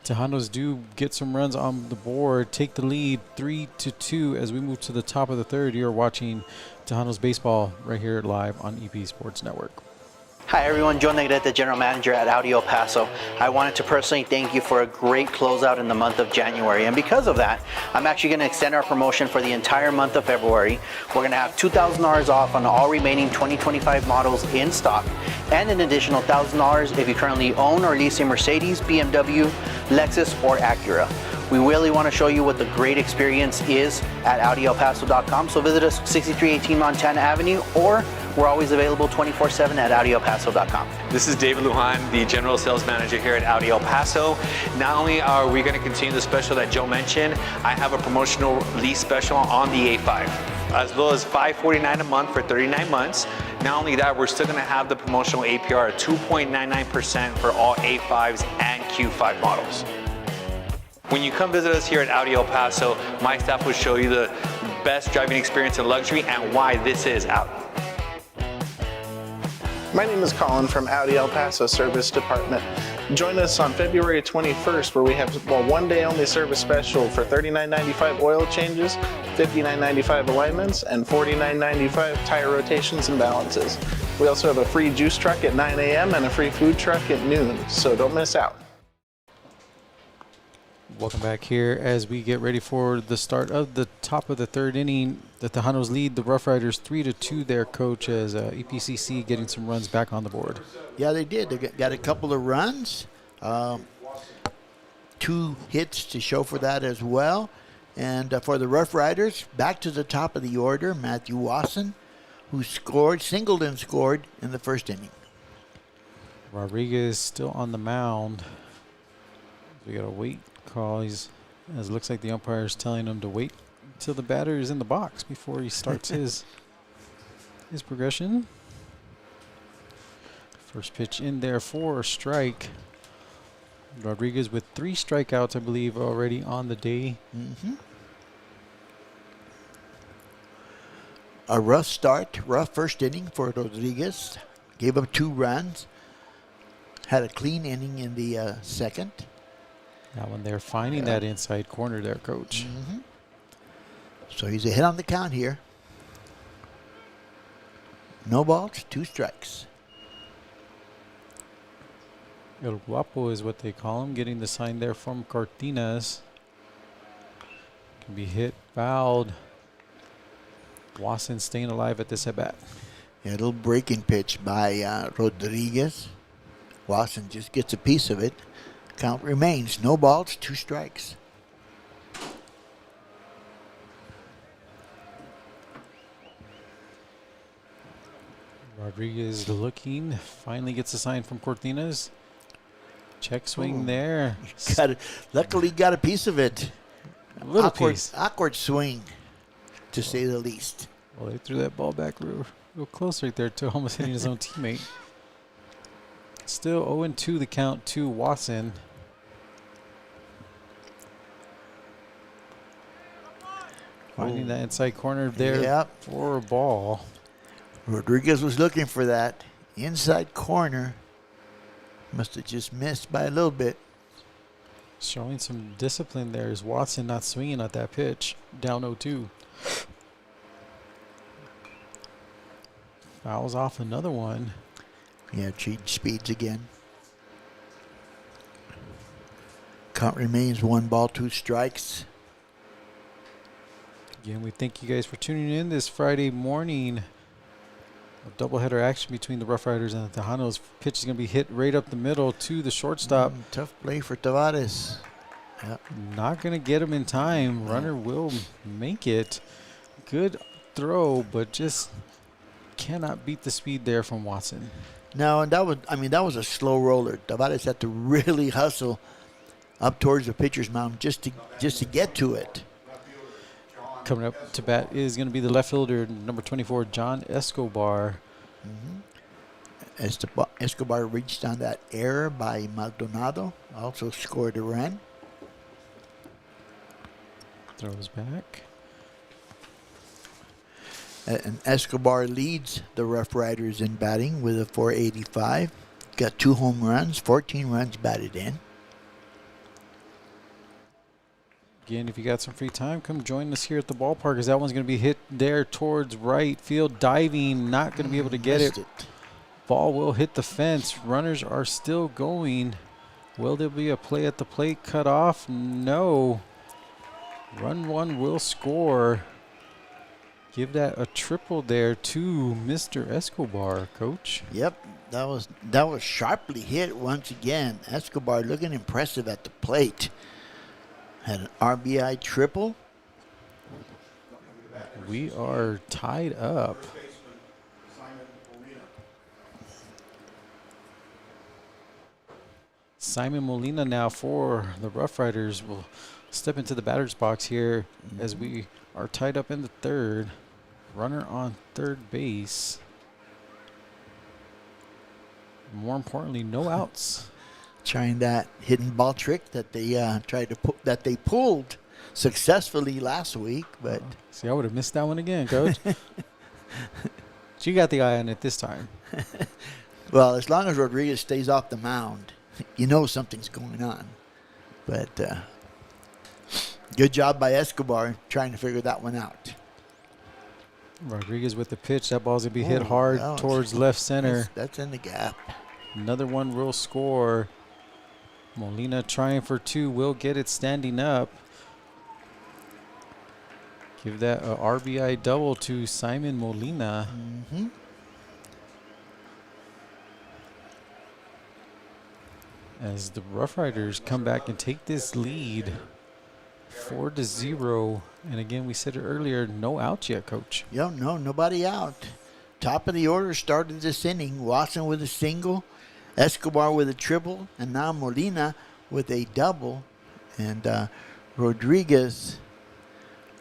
Tejanos do get some runs on the board, take the lead 3-2 as we move to the top of the third. You're watching Tejanos baseball right here live on EP Sports Network. Hi everyone, Joe Negrete, General Manager at Audi El Paso. I wanted to personally thank you for a great closeout in the month of January, and because of that, I'm actually going to extend our promotion for the entire month of February. We're going to have $2,000 off on all remaining 2025 models in stock, and an additional $1,000 if you currently own or lease a Mercedes, BMW, Lexus, or Acura. We really want to show you what the great experience is at AudiElPaso.com, so visit us 6318 Montana Avenue, or we're always available 24/7 at AudiElPaso.com. This is David Lujan, the General Sales Manager here at Audi El Paso. Not only are we going to continue the special that Joe mentioned, I have a promotional lease special on the A5, as low as $549 a month for 39 months. Not only that, we're still going to have the promotional APR at 2.99% for all A5s and Q5 models. When you come visit us here at Audi El Paso, my staff will show you the best driving experience in luxury and why this is Audi. My name is Colin from Audi El Paso Service Department. Join us on February 21st where we have a one-day only service special for $39.95 oil changes, $59.95 alignments, and $49.95 tire rotations and balances. We also have a free juice truck at 9 a.m. and a free food truck at noon, so don't miss out. Welcome back here as we get ready for the start of the top of the third inning. The Tejanos lead the Rough Riders 3-2 there, Coach, as EPCC getting some runs back on the board. Yeah, they did. They got a couple of runs, 2 hits to show for that as well. And for the Rough Riders, back to the top of the order, Matthew Wasson, who singled and scored in the first inning. Rodriguez still on the mound. We got a wait call. As it looks like the umpire is telling him to wait until the batter is in the box before he starts his progression. First pitch in there for a strike. Rodriguez with 3 strikeouts, I believe, already on the day. Mm-hmm. A rough first inning for Rodriguez. Gave up 2 runs. Had a clean inning in the second. Now when they're finding that inside corner there, Coach. Mm-hmm. So he's ahead on the count here. No balls, 2 strikes. El Guapo is what they call him, getting the sign there from Cortinas. Can be hit, fouled. Wasson staying alive at this at-bat. Yeah, a little breaking pitch by Rodriguez. Wasson just gets a piece of it. Count remains, no balls, 2 strikes. Rodriguez looking, finally gets a sign from Cortinas. Check swing there. Luckily got a piece of it. A little piece. Awkward swing, to say the least. Well, they threw that ball back real close right there to almost hitting his own teammate. Still 0-2 the count to Wasson. Finding that inside corner there for a ball. Rodriguez was looking for that inside corner. Must have just missed by a little bit. Showing some discipline there is Watson not swinging at that pitch. Down 0-2. Fouls off another one. Yeah, cheating speeds again. Count remains 1 ball, 2 strikes. Again, we thank you guys for tuning in this Friday morning. A doubleheader action between the Rough Riders and the Tejanos. Pitch is going to be hit right up the middle to the shortstop. Tough play for Tavares. Yep. Not going to get him in time. Runner will make it. Good throw, but just cannot beat the speed there from Watson. No, and that was a slow roller. Tavares had to really hustle up towards the pitcher's mound just to get to it. Coming up to bat is going to be the left fielder, number 24, John Escobar. Escobar reached on that error by Maldonado. Also scored a run. Throws back. And Escobar leads the Rough Riders in batting with a .485. Got 2 home runs, 14 runs batted in. Again, if you got some free time, come join us here at the ballpark, as that one's going to be hit there towards right field. Diving, not going to be able to get it. Ball will hit the fence. Runners are still going. Will there be a play at the plate cut off? No. Run 1 will score. Give that a triple there to Mr. Escobar, Coach. Yep, that was sharply hit once again. Escobar looking impressive at the plate. Had an RBI triple. We are tied up. Simon Molina now for the Rough Riders will step into the batter's box here as we are tied up in the 3rd. Runner on 3rd base. More importantly, no outs. Trying that hidden ball trick that they pulled successfully last week, but see, I would have missed that one again, Coach. You got the eye on it this time. Well, as long as Rodriguez stays off the mound, you know something's going on. But good job by Escobar trying to figure that one out. Rodriguez with the pitch. That ball's going to be hit hard towards left center. That's in the gap. Another one will score. Molina trying for 2. Will get it standing up. Give that a RBI double to Simon Molina. As the Rough Riders come back and take this lead 4-0. And again, we said it earlier, no outs yet, Coach. Yeah, no, nobody out. Top of the order started this inning. Watson with a single, Escobar with a triple, and now Molina with a double. And Rodriguez,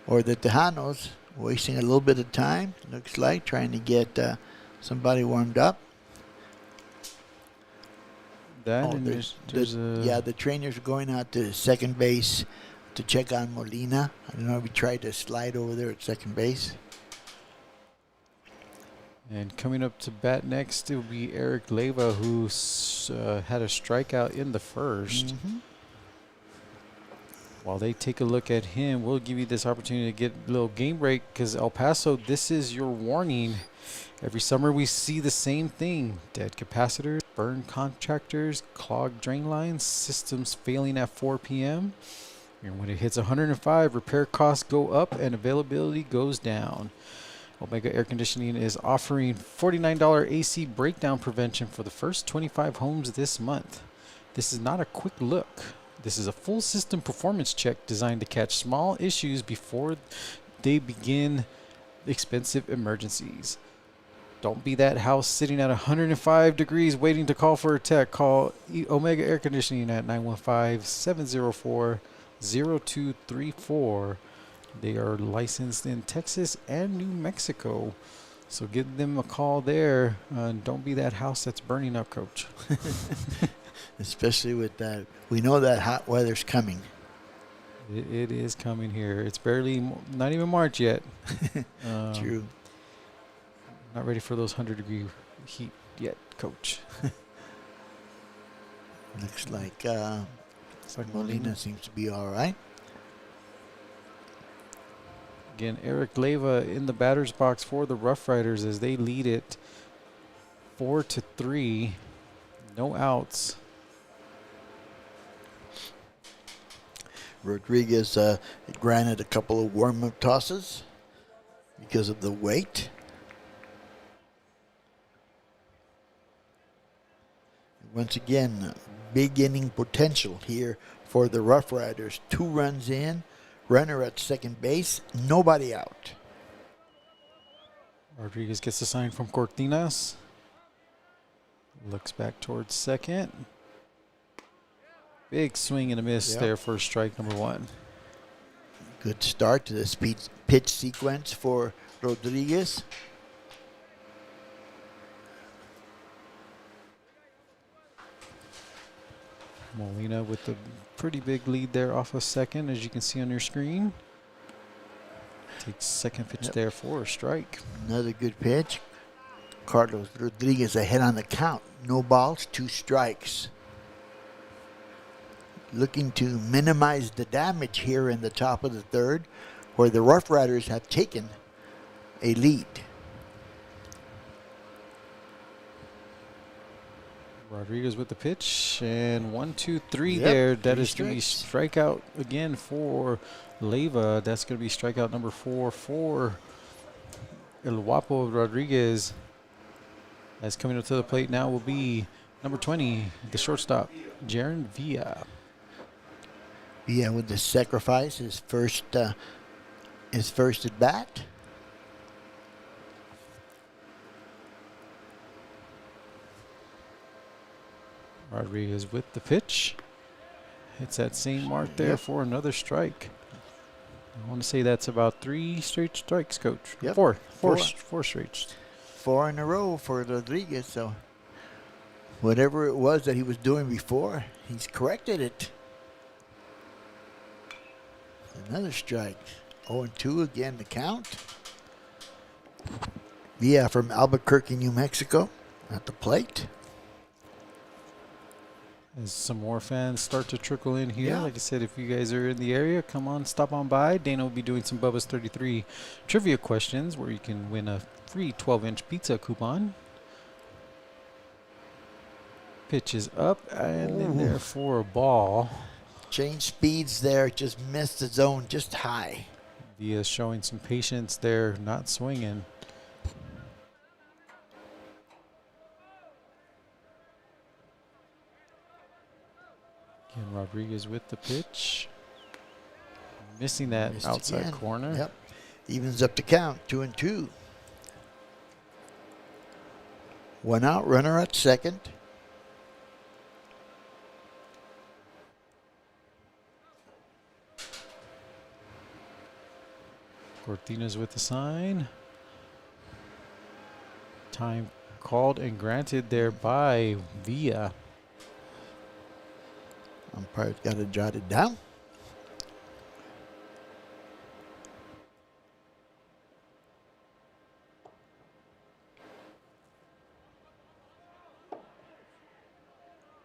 or the Tejanos, wasting a little bit of time, looks like, trying to get somebody warmed up. The trainers are going out to second base to check on Molina. I don't know if he tried to slide over there at second base. And coming up to bat next, it will be Eric Leyva, who had a strikeout in the 1st. While they take a look at him, we'll give you this opportunity to get a little game break, because El Paso, this is your warning. Every summer we see the same thing. Dead capacitors, burned contractors, clogged drain lines, systems failing at 4 p.m. And when it hits 105, repair costs go up and availability goes down. Omega Air Conditioning is offering $49 AC breakdown prevention for the first 25 homes this month. This is not a quick look. This is a full system performance check designed to catch small issues before they begin expensive emergencies. Don't be that house sitting at 105 degrees waiting to call for a tech. Call Omega Air Conditioning at 915-704-0234. They are licensed in Texas and New Mexico. So give them a call there. Don't be that house that's burning up, Coach. Especially with that. We know that hot weather's coming. It is coming here. It's barely, not even March yet. True. Not ready for those 100-degree heat yet, Coach. Looks like Molina seems to be all right. Again, Eric Leyva in the batter's box for the Rough Riders as they lead it 4-3. No outs. Rodriguez granted a couple of warm-up tosses because of the weight. Once again, big inning potential here for the Rough Riders. 2 runs in, runner at second base, nobody out. Rodriguez gets a sign from Cortinas. Looks back towards second. Big swing and a miss there for strike number 1. Good start to the pitch sequence for Rodriguez. Molina with a pretty big lead there off of second, as you can see on your screen. Takes second pitch there for a strike. Another good pitch. Carlos Rodriguez ahead on the count. No balls, 2 strikes. Looking to minimize the damage here in the top of the third, where the Rough Riders have taken a lead. Rodriguez with the pitch, and 1, 2, 3 there. That 3 is going to be strikes. strikeout again for Leyva. That's going to be strikeout number 4 for El Guapo Rodriguez. As coming up to the plate now will be number 20, the shortstop, Jaron Villa. Villa with the sacrifice, his first at bat. Rodriguez with the pitch. Hits that same mark there for another strike. I want to say that's about 3 straight strikes, Coach. Yep. Four straight. 4 in a row for Rodriguez. So whatever it was that he was doing before, he's corrected it. Another strike. 0-2 again the count. Villa from Albuquerque, New Mexico at the plate. As some more fans start to trickle in here, Yeah. like I said, if you guys are in the area, come on, stop on by. Dana will be doing some Bubba's 33 trivia questions where you can win a free 12-inch pizza coupon. Pitch is up and in there for a ball. Change speeds there, just missed the zone just high. Villa showing some patience there, not swinging. Again, Rodriguez with the pitch. Missing that Missed outside again. corner. Yep. Evens up the count, 2-2. 1 out, runner at second. Cortinas with the sign. Time called and granted there by Villa. Umpire's got to jot it down.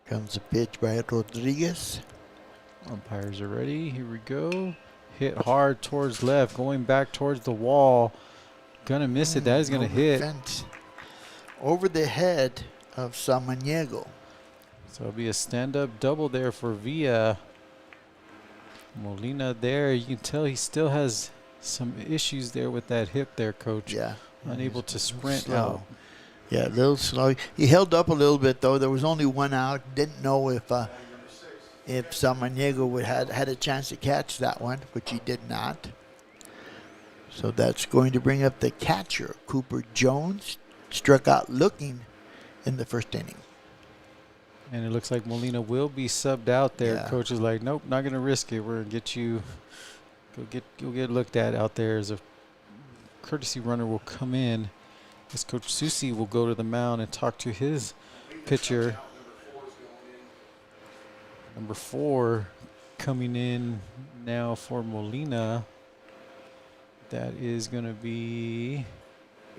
Comes a pitch by Rodriguez. Umpires are ready. Here we go. Hit hard towards left, going back towards the wall. Gonna miss it. That is gonna hit. Fence. Over the head of Samaniego. So it'll be a stand-up double there for Villa. Molina there. You can tell he still has some issues there with that hip there, Coach. Yeah. Unable to sprint slow. out. Yeah, a little slow. He held up a little bit, though. There was only 1 out. Didn't know if Samaniego would had a chance to catch that one, which he did not. So that's going to bring up the catcher, Cooper Jones. Struck out looking in the first inning. And it looks like Molina will be subbed out there. Yeah. Coach is like, nope, not going to risk it. We're going to get you, go get looked at out there. As a courtesy runner will come in. As Coach Susi will go to the mound and talk to his pitcher. Number 4 coming in now for Molina. That is going to be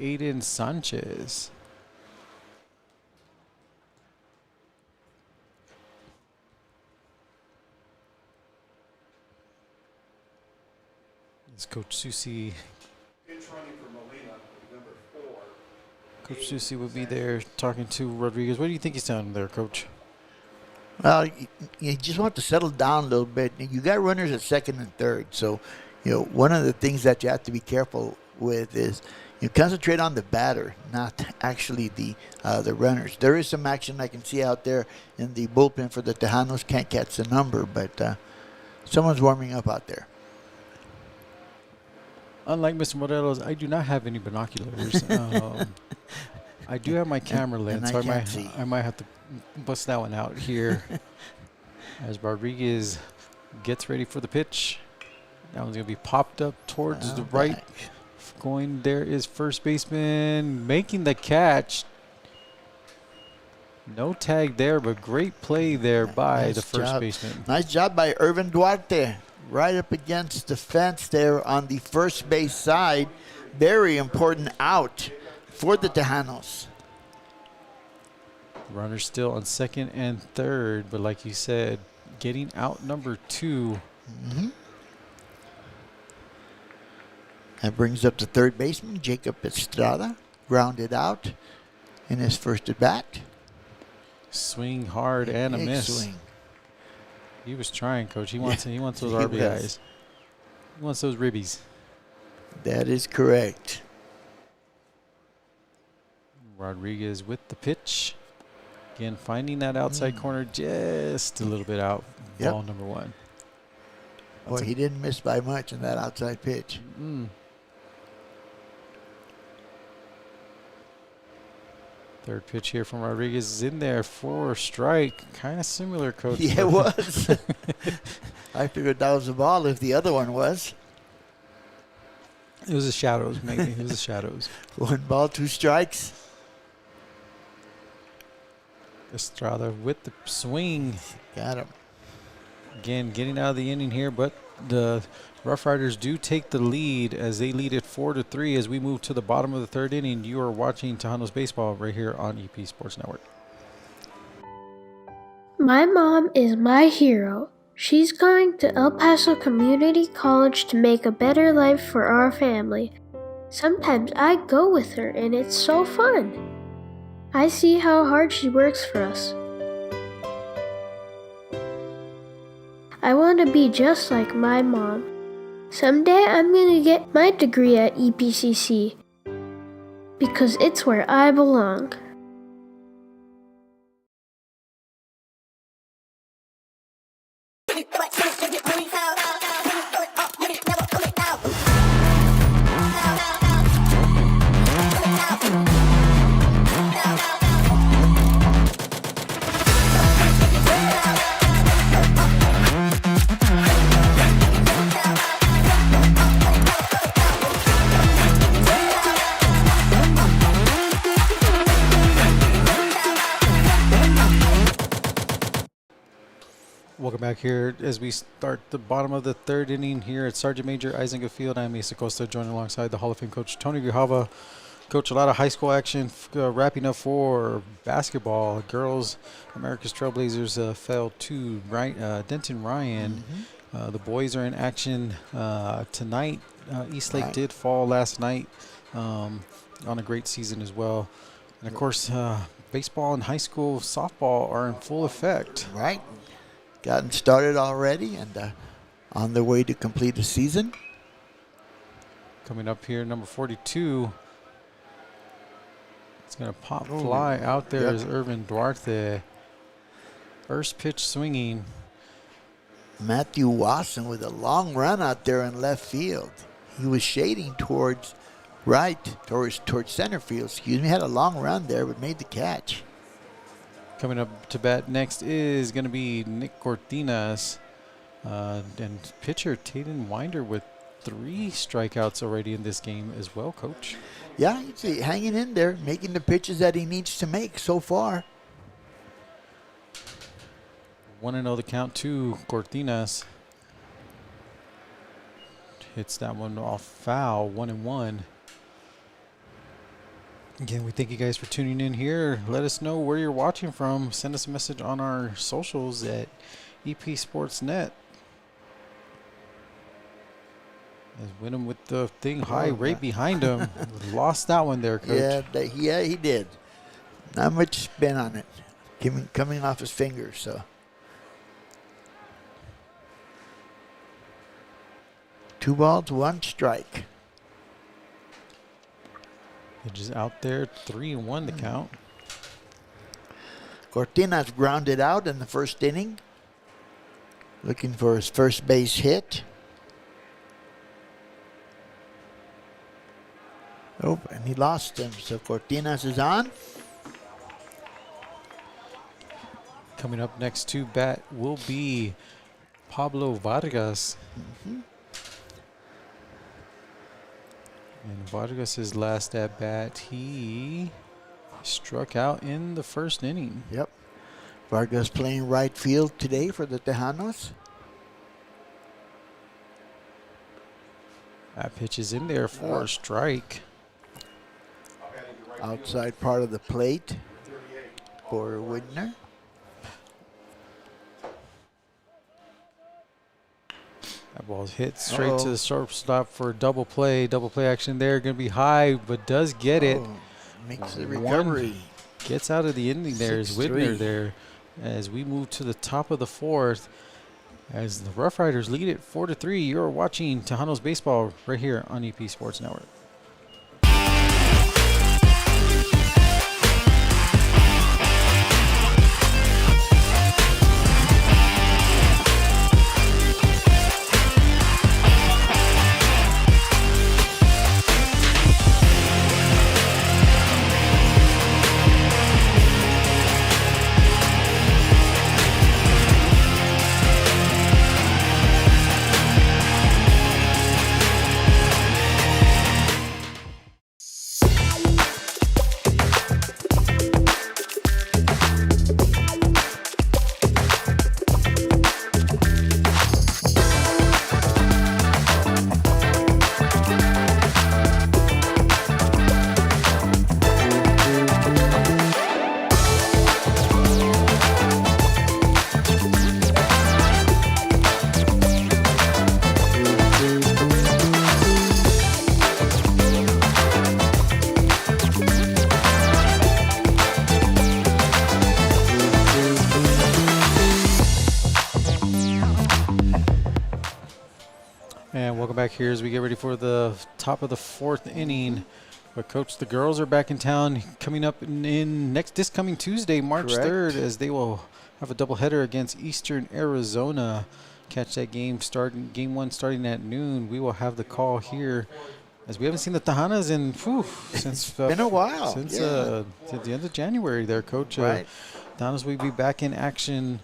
Aiden Sanchez. As Coach Susi. Coach Susi will be there talking to Rodriguez. What do you think he's doing there, Coach? Well, you just want to settle down a little bit. You got runners at second and third, so one of the things that you have to be careful with is you concentrate on the batter, not actually the runners. There is some action I can see out there in the bullpen for the Tejanos. Can't catch the number, but someone's warming up out there. Unlike Mr. Morelos, I do not have any binoculars. I do have my camera lens, so I might have to bust that one out here as Rodriguez gets ready for the pitch. That one's going to be popped up towards the right. Going there is first baseman making the catch. No tag there, but great play there by the first baseman. Nice job by Irvin Duarte. Right up against the fence there on the first base side. Very important out for the Tejanos. Runner still on second and third, but like you said, getting out number 2. Mm-hmm. That brings up the third baseman, Jacob Estrada, grounded out in his first at bat. Swing hard and a miss. Swing. He was trying, Coach. He wants those RBIs. He wants those ribbies. That is correct. Rodriguez with the pitch. Again, finding that outside corner just a little bit out. Ball number 1. Boy, he didn't miss by much in that outside pitch. Third pitch here from Rodriguez is in there for strike. Kind of similar, Coach. Yeah, it was. I figured that was a ball if the other one was. It was the shadows, maybe. It was the shadows. 1 ball, 2 strikes. Estrada with the swing. Got him. Again, getting out of the inning here, but the Rough Riders do take the lead as they lead it 4-3 as we move to the bottom of the 3rd inning. You are watching Tejanos Baseball right here on EP Sports Network. My mom is my hero. She's going to El Paso Community College to make a better life for our family. Sometimes I go with her and it's so fun. I see how hard she works for us. I want to be just like my mom. Someday I'm going to get my degree at EPCC because it's where I belong. Welcome back here as we start the bottom of the 3rd inning here at Sergeant Major Eisnega Field. I'm Asa Costa, joined alongside the Hall of Fame coach Tony Grijalva. Coach, a lot of high school action wrapping up for basketball. Girls, America's Trailblazers fell to Denton Ryan. The boys are in action tonight. Eastlake did fall last night on a great season as well. And, of course, baseball and high school softball are in full effect. Right. Gotten started already and on their way to complete the season. Coming up here, number 42. It's going to pop fly out there is Irvin Duarte. First pitch swinging. Matthew Wasson with a long run out there in left field. He was shading towards center field. Had a long run there, but made the catch. Coming up to bat next is going to be Nick Cortinas. And pitcher Tayden Winder with 3 strikeouts already in this game as well, Coach. Yeah, he's hanging in there, making the pitches that he needs to make so far. 1-0 the count to Cortinas. Hits that one off foul, 1-1. Again, we thank you guys for tuning in here. Let us know where you're watching from. Send us a message on our socials at EP Sports Net. As Wyndham with the thing high right behind him. Lost that one there, Coach. Yeah, he did. Not much spin on it. Coming off his fingers, so. 2 balls, 1 strike. Pitches out there, 3-1 the count. Cortina's grounded out in the first inning, looking for his first base hit. Oh, and he lost him, so Cortinas is on. Coming up next to bat will be Pablo Vargas. And Vargas' last at bat, he struck out in the first inning. Yep. Vargas playing right field today for the Tejanos. That pitch is in there for a strike. Outside part of the plate for Widner. That ball's hit straight to the shortstop for a double play. Double play action there. Going to be high, but does get it. Makes the recovery. Gets out of the inning there is Widner there as we move to the top of the fourth. As the Rough Riders lead it 4-3. You're watching Tejanos baseball right here on EP Sports Network. And welcome back here as we get ready for the top of the fourth inning. But Coach, the girls are back in town coming up in this coming Tuesday, March 3rd, as they will have a doubleheader against Eastern Arizona. Catch that game game one starting at noon. We will have the call here as we haven't seen the Tejanos in since been a while. Since the end of January there, Coach. Right. Tejanos will be back in action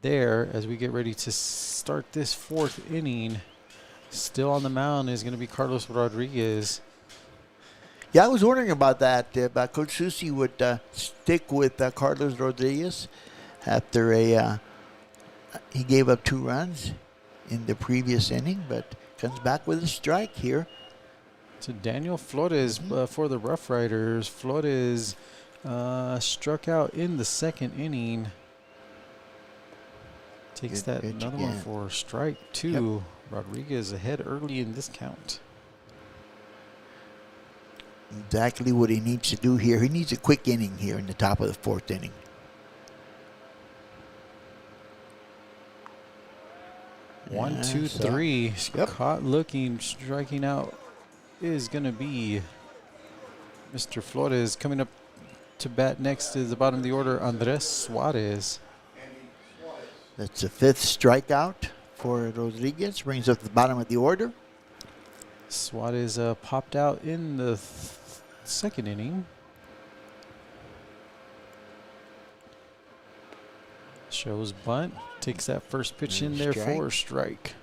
there as we get ready to start this fourth inning. Still on the mound is going to be Carlos Rodriguez. Yeah, I was wondering about that. About Coach Susi would stick with Carlos Rodriguez after he gave up 2 runs in the previous inning, but comes back with a strike here. To Daniel Flores for the Rough Riders. Flores struck out in the second inning. Takes another one for strike 2. Yep. Rodriguez ahead early in this count. Exactly what he needs to do here. He needs a quick inning here in the top of the fourth inning. One, two, three. Caught looking, striking out is going to be Mr. Flores. Coming up to bat next is the bottom of the order, Andres Suarez. That's the 5th strikeout for Rodriguez. Brings up the bottom of the order. Suarez popped out in the second inning. Shows bunt. Takes that first pitch in there for a strike.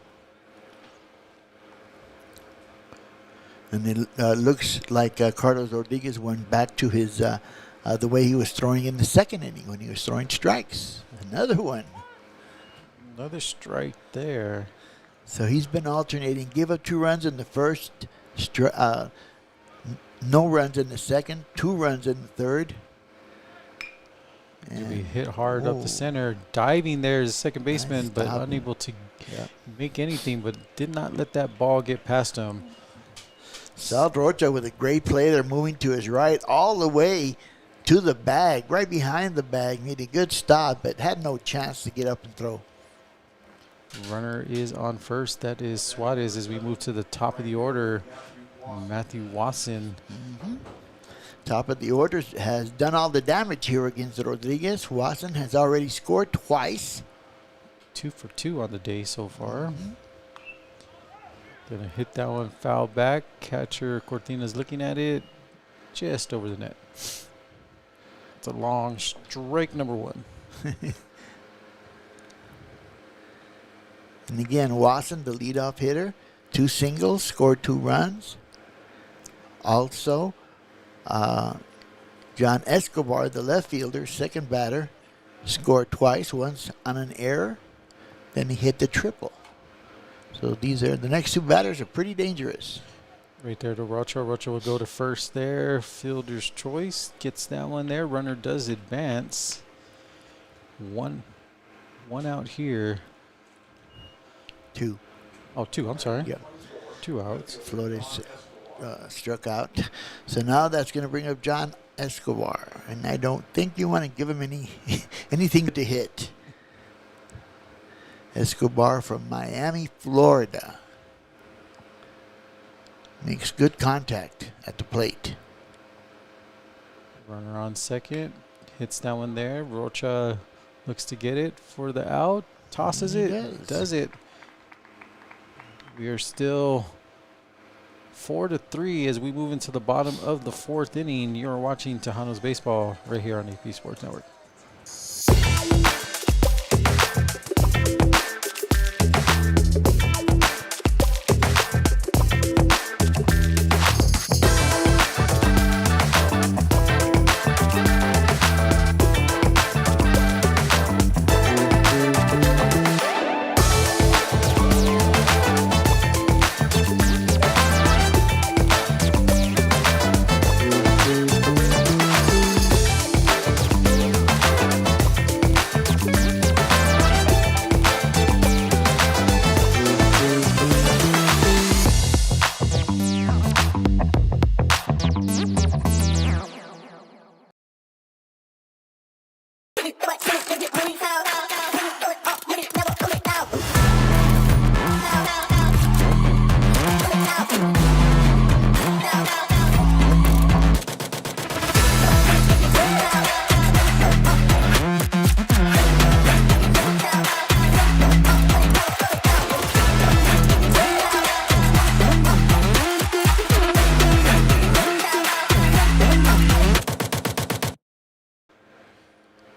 And it looks like Carlos Rodriguez went back to his the way he was throwing in the second inning when he was throwing strikes. Another one. Another strike there. So he's been alternating. Give up 2 runs in the first, no runs in the second, 2 runs in the third. And he hit hard up the center. Diving there is second baseman, but unable to make anything, but did not let that ball get past him. Sal Rocha with a great play. They're moving to his right all the way to the bag, right behind the bag. Made a good stop, but had no chance to get up and throw. Runner is on first. That is Suarez as we move to the top of the order. Matthew Wasson. Top of the order has done all the damage here against Rodriguez. Wasson has already scored twice. 2 for 2 on the day so far. Gonna hit that one foul back. Catcher Cortina's looking at it. Just over the net. It's a long strike number 1. And again, Wasson, the leadoff hitter, 2 singles, scored 2 runs. Also, John Escobar, the left fielder, second batter, scored twice, once on an error. Then he hit the triple. So the next 2 batters are pretty dangerous. Right there to Rocha. Rocha will go to first there. Fielder's choice. Gets that one there. Runner does advance. One out here. 2. Oh, 2. I'm sorry. Yeah. 2 outs. Flores struck out. So now that's going to bring up John Escobar. And I don't think you want to give him anything to hit. Escobar from Miami, Florida. Makes good contact at the plate. Runner on second. Hits that one there. Rocha looks to get it for the out. Tosses it. Does it. We are still 4-3 as we move into the bottom of the 4th inning. You're watching Tejanos Baseball right here on EP Sports Network.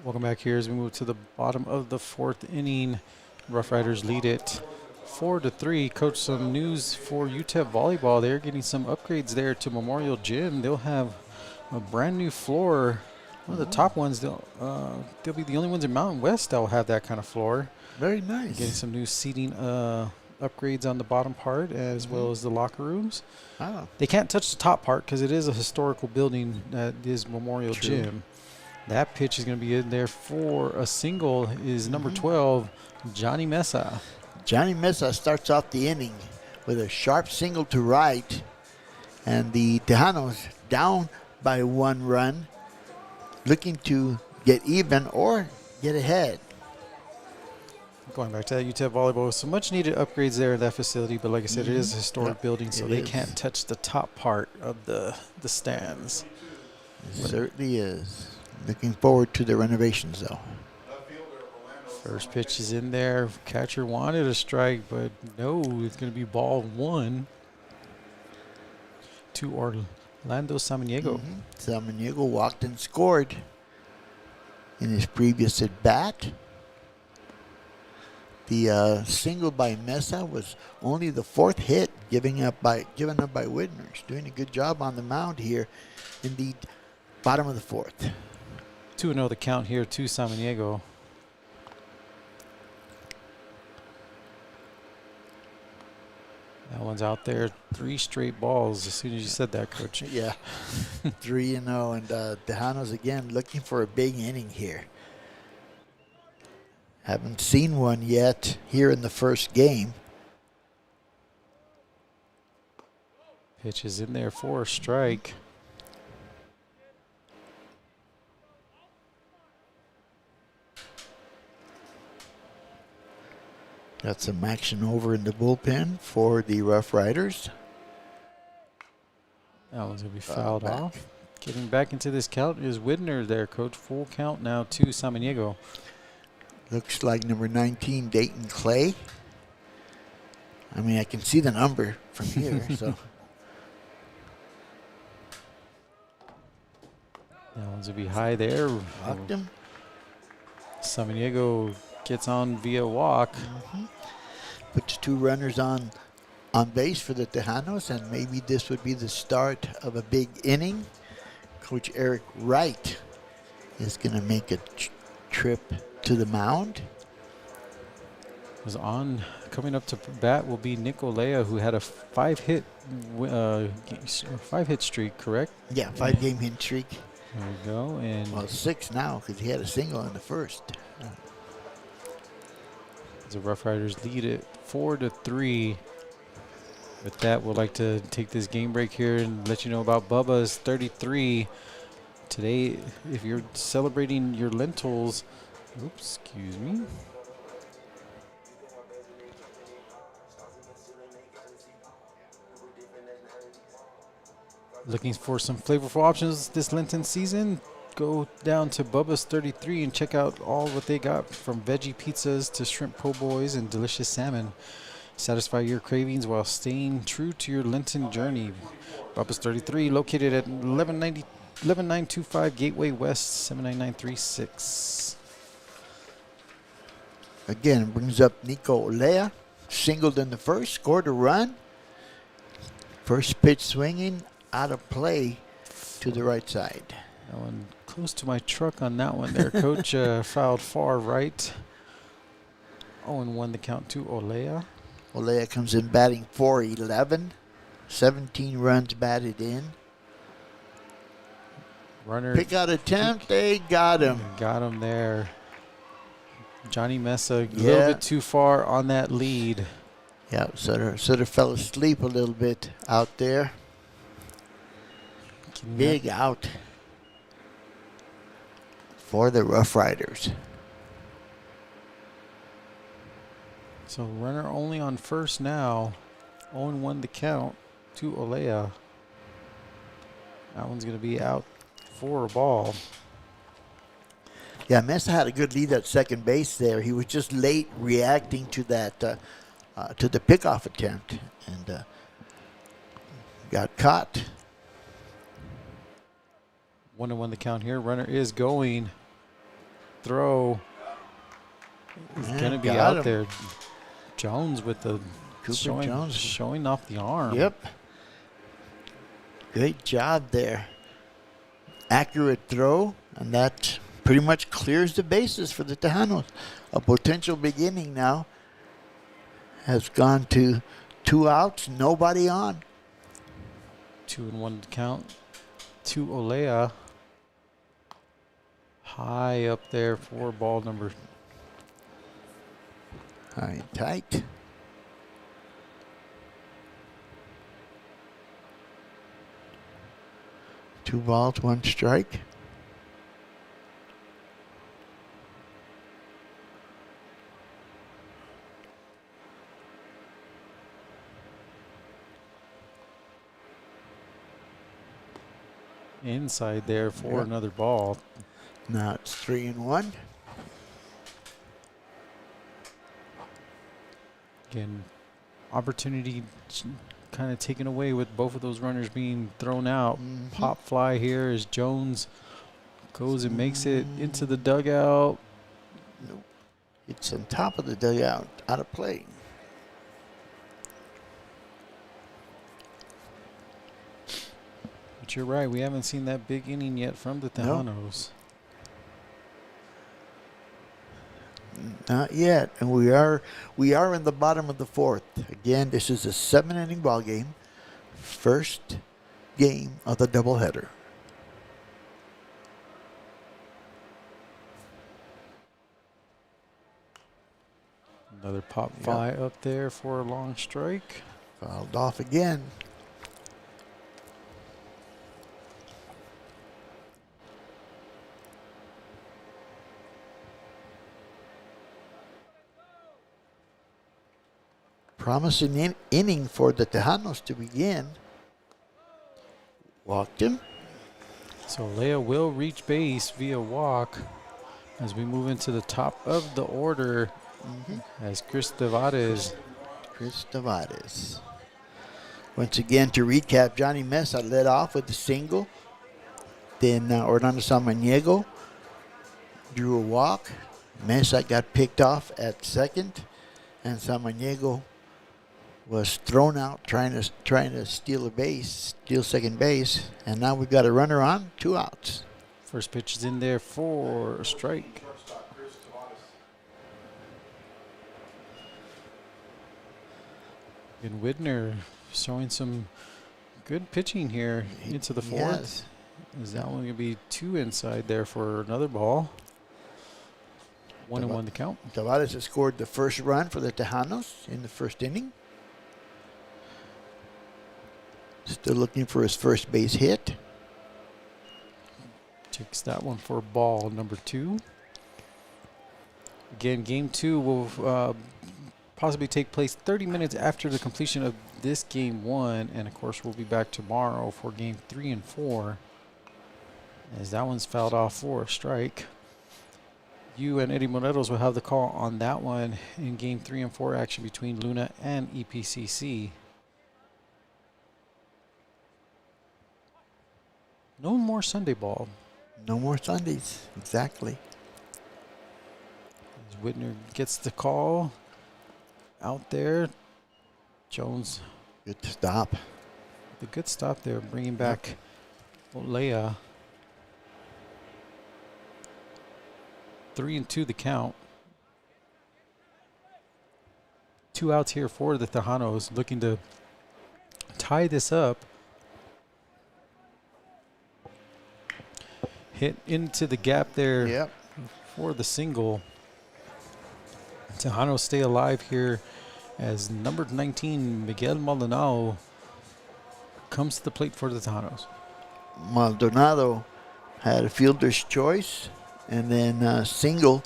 Welcome back here as we move to the bottom of the 4th inning. Rough Riders lead it 4-3. Coach, some news for UTEP volleyball. They're getting some upgrades there to Memorial Gym. They'll have a brand new floor. One of the top ones. They'll be the only ones in Mountain West that will have that kind of floor. Very nice. Getting some new seating upgrades on the bottom part as well as the locker rooms. Oh. They can't touch the top part because it is a historical building that is Memorial Gym. That pitch is going to be in there for a single is number 12, Johnny Mesa. Johnny Mesa starts off the inning with a sharp single to right. And the Tejanos down by 1 run, looking to get even or get ahead. Going back to that UTEP volleyball, so much needed upgrades there at that facility, but like I said, it is a historic building, so they can't touch the top part of the stands. It certainly is. Looking forward to the renovations, though. First pitch is in there. Catcher wanted a strike, but no, it's going to be ball 1 to Orlando Samaniego. Samaniego walked and scored in his previous at bat. The single by Mesa was only the 4th hit given up by Widmers. Doing a good job on the mound here in the bottom of the 4th. 2-0 the count here to Samaniego. That one's out there. 3 straight balls as soon as you said that, Coach. Yeah. 3-0. And Tejanos again looking for a big inning here. Haven't seen one yet here in the first game. Pitch is in there for a strike. Got some action over in the bullpen for the Rough Riders. That one's going to be fouled back. off. Getting back into this count is Widner there, Coach. Full count now to Samaniego. Looks like number 19, Dayton Clay. I mean, I can see the number from here, so. That one's going to be high there. Walked him. Samaniego gets on via walk. Puts 2 runners on base for the Tejanos, and maybe this would be the start of a big inning. Coach Eric Wright is going to make a trip to the mound. Coming up to bat will be Nick Olea, who had a 5-hit streak, correct? Yeah, 5-game hit streak. There we go. And Well, 6 now because he had a single in the first. the Rough Riders lead it 4-3. With that, we'd like to take this game break here and let you know about Bubba's 33. Today, if you're celebrating your lentils, oops, excuse me. Looking for some flavorful options this Lenten season? Go down to Bubba's 33 and check out all what they got, from veggie pizzas to shrimp po' boys and delicious salmon. Satisfy your cravings while staying true to your Lenten journey. Bubba's 33, located at 11925 Gateway West, 79936. Again, brings up Nico Olea. Singled in the first, scored a run. First pitch swinging, out of play to the right side. That one close to my truck on that one there. Coach fouled far right. 0-1 the count to Olea. Olea comes in batting .411. 17 runs batted in. Runner. Pick out attempt, they got him. Got him there. Johnny Mesa a little bit too far on that lead. Yeah, sort of fell asleep a little bit out there. Big out for the Rough Riders. So runner only on first now. 0-1 the count to Olea. That one's going to be out for a ball. Yeah, Mesa had a good lead at second base there. He was just late reacting to that, to the pickoff attempt, and got caught. 1-1 the count here. Runner is going. Throw is going to be out there. Jones with the showing off the arm. Yep. Great job there. Accurate throw, and that pretty much clears the bases for the Tejanos. A potential beginning now has gone to 2 outs, nobody on. 2-1 to count to Olea. High up there for ball number. High and tight. Two balls, 1 strike. Inside there for another ball. Now it's 3-1. Again, opportunity kind of taken away with both of those runners being thrown out. Pop fly here as Jones goes and makes it into the dugout. Nope. It's on top of the dugout, out of play. But you're right, we haven't seen that big inning yet from the Tejanos. Not yet, and we are in the bottom of the 4th. Again, this is a 7-inning ball game. First game of the doubleheader. Another pop fly up there for a long strike. Fouled off again. Promising inning for the Tejanos to begin. Walked him. So Leah will reach base via walk as we move into the top of the order as Chris Tavares. Once again, to recap, Johnny Mesa led off with a single. Then Orlando Samaniego drew a walk. Mesa got picked off at second, and Samaniego was thrown out trying to steal second base, and now we've got a runner on, 2 outs. First pitch is in there for a strike. And Widner showing some good pitching here into the fourth. Yes. Is that one going to be 2 inside there for another ball? 1-1 to count. Tavares has scored the first run for the Tejanos in the first inning. Still looking for his first base hit. Takes that one for ball number 2. Again, game 2 will possibly take place 30 minutes after the completion of this game 1. And of course, we'll be back tomorrow for game 3 and 4. As that one's fouled off for a strike. You and Eddie Morelos will have the call on that one in game 3 and 4 action between Luna and EPCC. No more Sunday ball. No more Sundays, exactly. As Widner gets the call out there. Jones. Good stop. The good stop there, bringing back Olea. 3-2 the count. 2 outs here for the Tejanos, looking to tie this up. Hit into the gap there for the single. Tejanos stay alive here as number 19, Miguel Maldonado, comes to the plate for the Tejanos. Maldonado had a fielder's choice and then single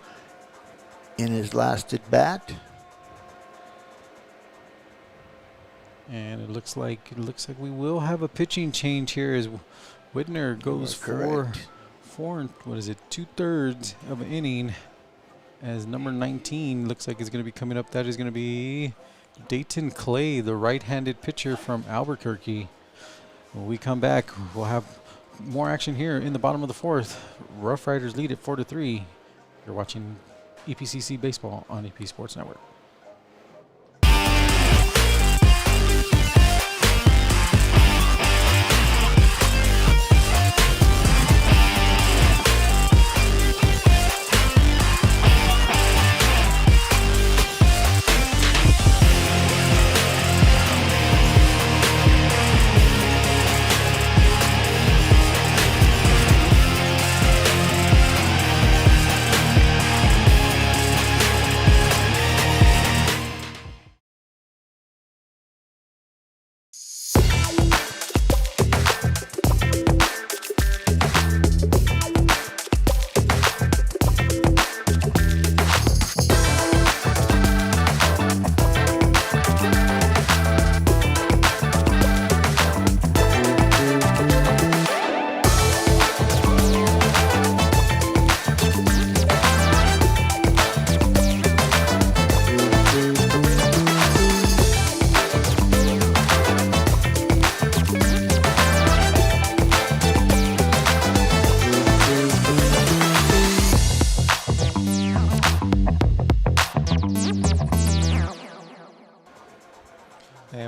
in his last at bat. And it looks like we will have a pitching change here as Widner goes for 2/3 of an inning, as number 19 looks like is going to be coming up. That is going to be Dayton Clay, the right-handed pitcher from Albuquerque. When we come back, we'll have more action here in the bottom of the 4th. Rough Riders lead at 4-3. You're watching EPCC Baseball on EP Sports Network.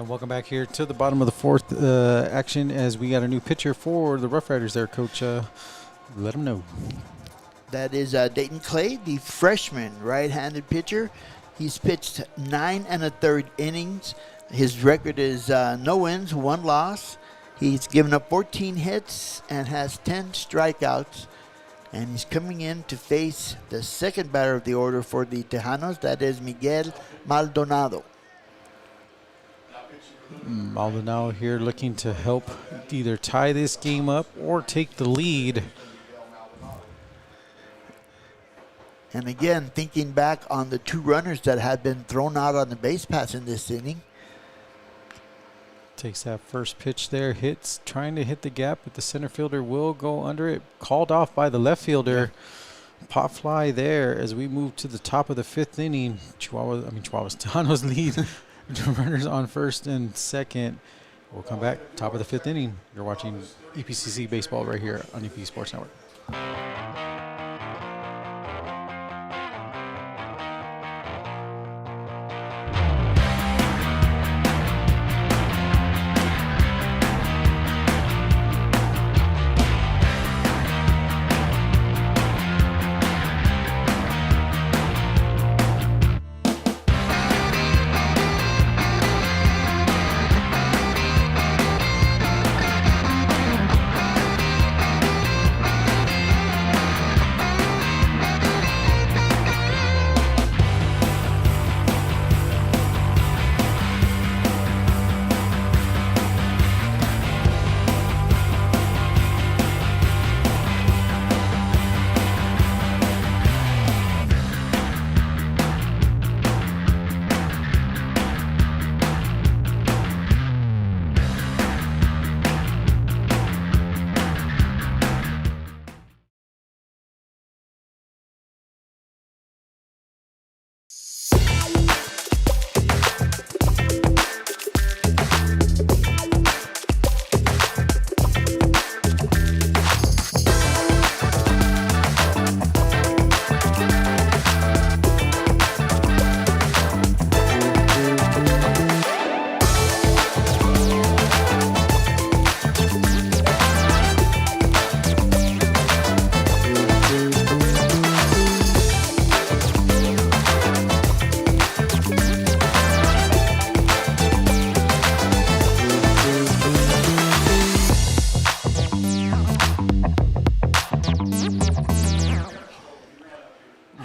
Welcome back here to the bottom of the 4th action as we got a new pitcher for the Rough Riders there, Coach. Let them know. That is Dayton Clay, the freshman right-handed pitcher. He's pitched 9 1/3 innings. His record is no wins, 1 loss. He's given up 14 hits and has 10 strikeouts. And he's coming in to face the second batter of the order for the Tejanos. That is Miguel Maldonado. Maldonado here looking to help either tie this game up or take the lead. And again, thinking back on the 2 runners that had been thrown out on the base paths in this inning. Takes that first pitch there, trying to hit the gap, but the center fielder will go under it. Called off by the left fielder. Pop fly there as we move to the top of the 5th inning. Tejanos lead. Runners on first and second. We'll come back, top of the 5th inning. You're watching EPCC Baseball right here on EP Sports Network.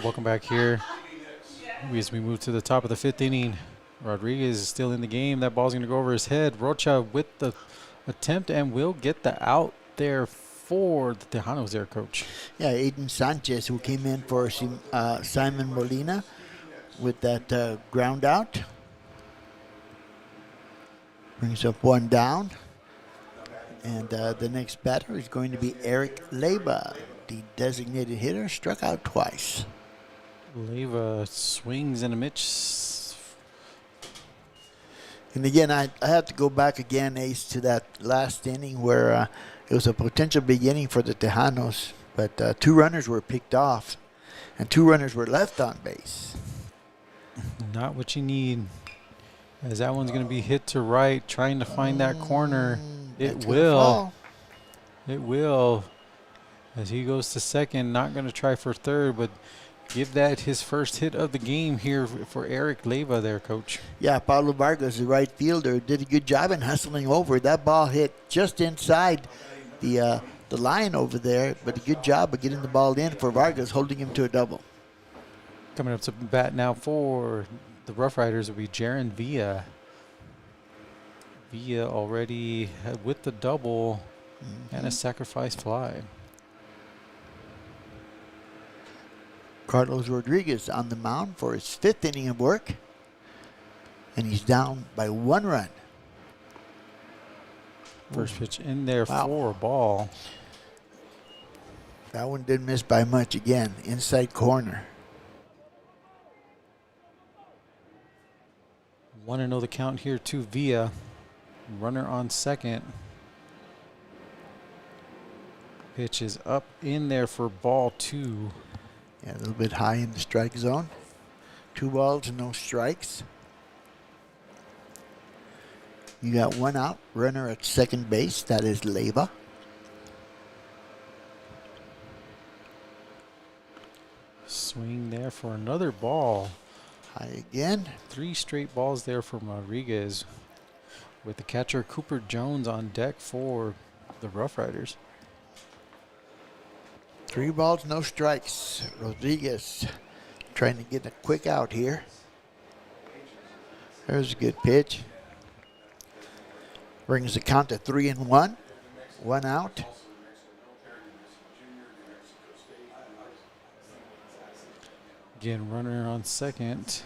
Welcome back here. As we move to the top of the 5th inning, Rodriguez is still in the game. That ball's going to go over his head. Rocha with the attempt and will get the out there for the Tejanos there, Coach. Yeah, Aiden Sanchez, who came in for Simon Molina with that ground out. Brings up 1 down. And the next batter is going to be Eric Leyva, the designated hitter, struck out twice. Leyva swings and a miss. And again, I have to go back again, Ace, to that last inning where it was a potential beginning for the Tejanos, but 2 runners were picked off and 2 runners were left on base. Not what you need, as that one's going to be hit to right, trying to find that corner. It will. It will. As he goes to second, not going to try for third, but give that his first hit of the game here for Eric Leyva there, Coach. Yeah, Pablo Vargas, the right fielder, did a good job in hustling over. That ball hit just inside the line over there, but a good job of getting the ball in for Vargas, holding him to a double. Coming up to bat now for the Rough Riders will be Jaron Villa. Villa already with the double and a sacrifice fly. Carlos Rodriguez on the mound for his 5th inning of work, and he's down by 1 run. First pitch in there for a ball. That one didn't miss by much again, inside corner. 1-0 the count here to Villa. Runner on second. Pitch is up in there for ball 2. Yeah, a little bit high in the strike zone. 2 balls, no strikes. You got 1 out, runner at second base. That is Leyva. Swing there for another ball. High again. 3 straight balls there for Rodriguez, with the catcher Cooper Jones on deck for the Rough Riders. 3 balls, no strikes. Rodriguez trying to get a quick out here. There's a good pitch. Brings the count to 3-1. 1 out. Again, runner on second.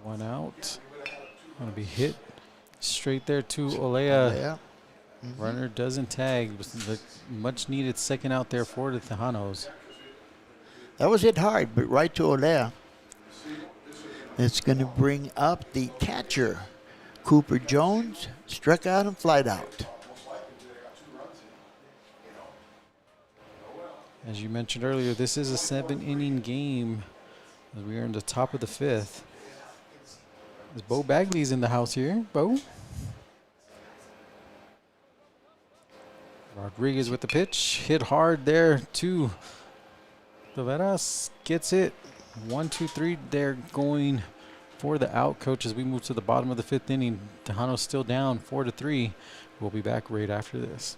One out. Going to be hit straight there to Olea. Yeah. Runner doesn't tag. Was the much needed second out there for the Tejanos. That was hit hard, but right to Olea. It's going to bring up the catcher, Cooper Jones. Struck out and flied out. As you mentioned earlier, this is a 7-inning game. As we are in the top of the 5th. As Bo Bagley's in the house here. Bo. Rodriguez with the pitch. Hit hard there to Taveras. Gets it. 1, 2, 3. They're going for the out, coach, as we move to the bottom of the 5th inning. Tejanos still down 4-3. We'll be back right after this.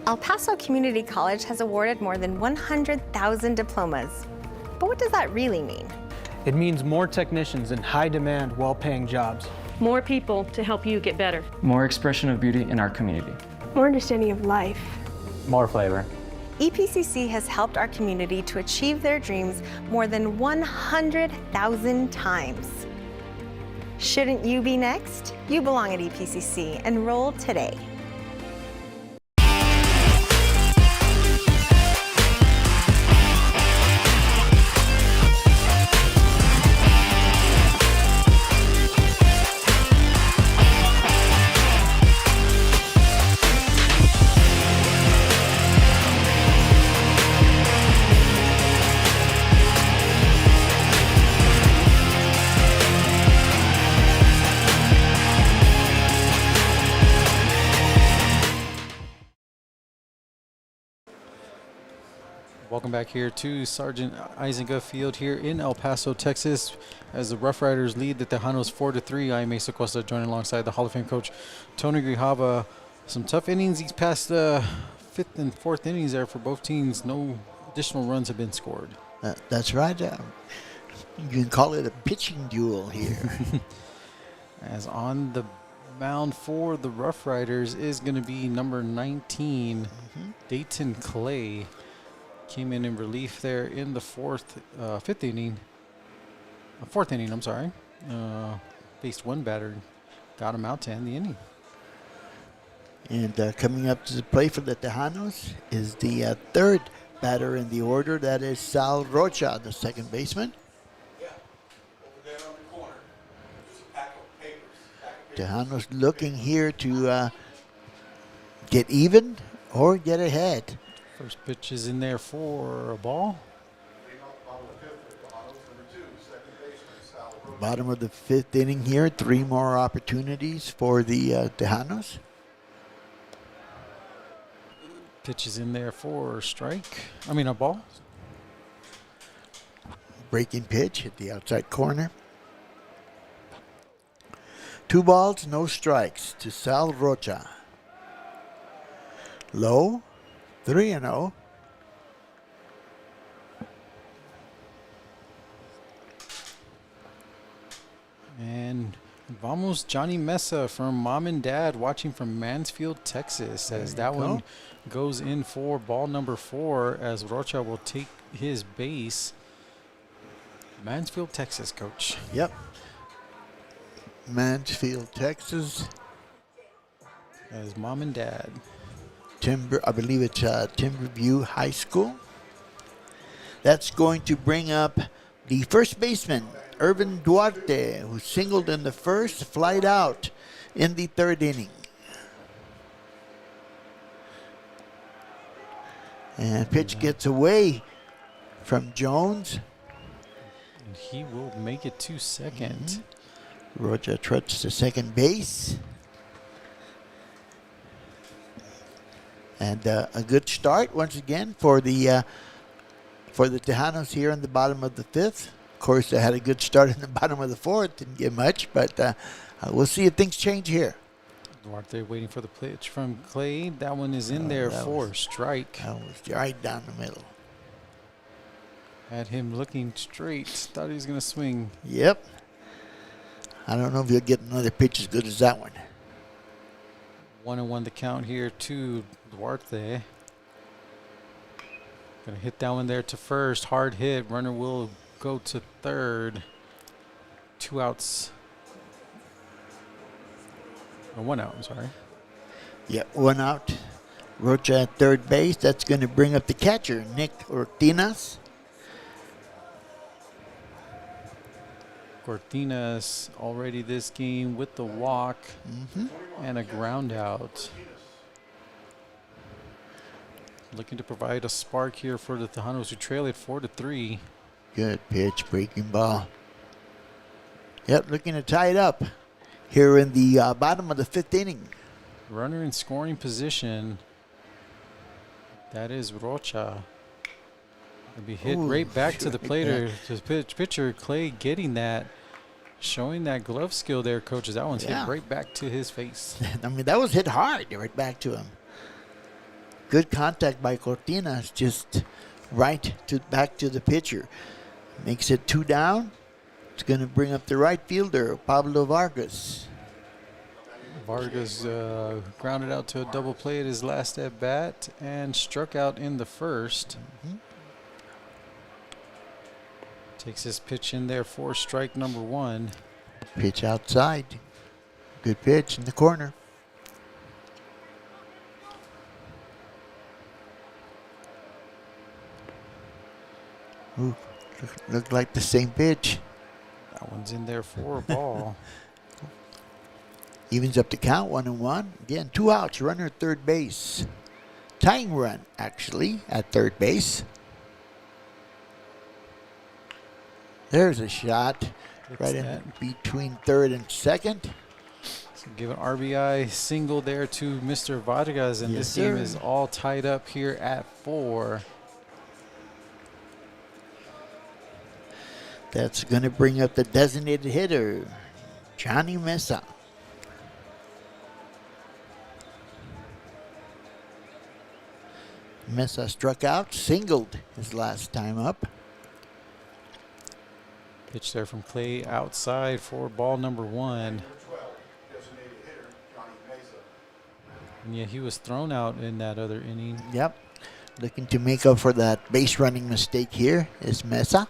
El Paso Community College has awarded more than 100,000 diplomas. But what does that really mean? It means more technicians in high-demand, well-paying jobs. More people to help you get better. More expression of beauty in our community. More understanding of life. More flavor. EPCC has helped our community to achieve their dreams more than 100,000 times. Shouldn't you be next? You belong at EPCC. Enroll today. Welcome back here to Sergeant Eisnega Field here in El Paso, Texas, as the Rough Riders lead the Tejanos 4-3. I am Mesa Costa, joining alongside the Hall of Fame coach Tony Grijalva. Some tough innings these past 5th and 4th innings there for both teams. No additional runs have been scored. That's right. You can call it a pitching duel here. As on the mound for the Rough Riders is going to be number 19, Dayton Clay. Came in relief there in the 4th inning. 4th inning, I'm sorry. Faced one batter, got him out to end the inning. And coming up to the plate for the Tejanos is the 3rd batter in the order. That is Sal Rocha, the second baseman. Tejanos looking here to get even or get ahead. First pitch is in there for a ball. Bottom of the 5th inning here. 3 more opportunities for the Tejanos. Pitch is in there for a ball. Breaking pitch at the outside corner. 2 balls, no strikes to Sal Rocha. Low. 3-0. And vamos Johnny Mesa from Mom and Dad, watching from Mansfield, Texas, as that one goes in for ball number 4, as Rocha will take his base. Mansfield, Texas, coach. Yep. Mansfield, Texas. As Mom and Dad. I believe it's Timberview High School. That's going to bring up the first baseman, Irvin Duarte, who singled in the 1st, flied out in the 3rd inning. And pitch gets away from Jones. And he will make it to second. Rocha trots to second base. And a good start once again for the Tejanos here in the bottom of the 5th. Of course, they had a good start in the bottom of the 4th. Didn't get much, but we'll see if things change here. Duarte waiting for the pitch from Clay. That one is in there for strike. That was right down the middle. Had him looking straight. Thought he was going to swing. Yep. I don't know if he'll get another pitch as good as that one. 1-1 the count here to Duarte. Gonna hit that one there to first. Hard hit. Runner will go to third. 2 outs. Or 1 out, I'm sorry. Yep, 1 out. Rocha at third base. That's going to bring up the catcher, Nick Ortinas. Cortinas already this game with the walk and a ground out. Looking to provide a spark here for the Tejanos, who trail it 4-3. Good pitch, breaking ball. Yep, looking to tie it up here in the bottom of the 5th inning. Runner in scoring position. That is Rocha. It'll be hit right back to the plate. Pitcher Clay getting that, showing that glove skill there, coaches. That one's hit right back to his face. I mean, that was hit hard right back to him. Good contact by Cortinas, just back to the pitcher. Makes it 2 down. It's going to bring up the right fielder, Pablo Vargas. Vargas grounded out to a double play at his last at bat and struck out in the first. Takes his pitch in there for strike number 1. Pitch outside. Good pitch in the corner. Ooh, looked like the same pitch. That one's in there for a ball. Evens up the count, 1-1. Again, 2 outs, runner at third base. Tying run, actually, at third base. There's a shot right in between third and second. So give an RBI single there to Mr. Vargas, and this game is all tied up here at 4. That's going to bring up the designated hitter, Johnny Mesa. Mesa struck out, singled his last time up. Pitch there from Clay outside for ball number 1. And yeah, he was thrown out in that other inning. Yep. Looking to make up for that base running mistake here is Mesa.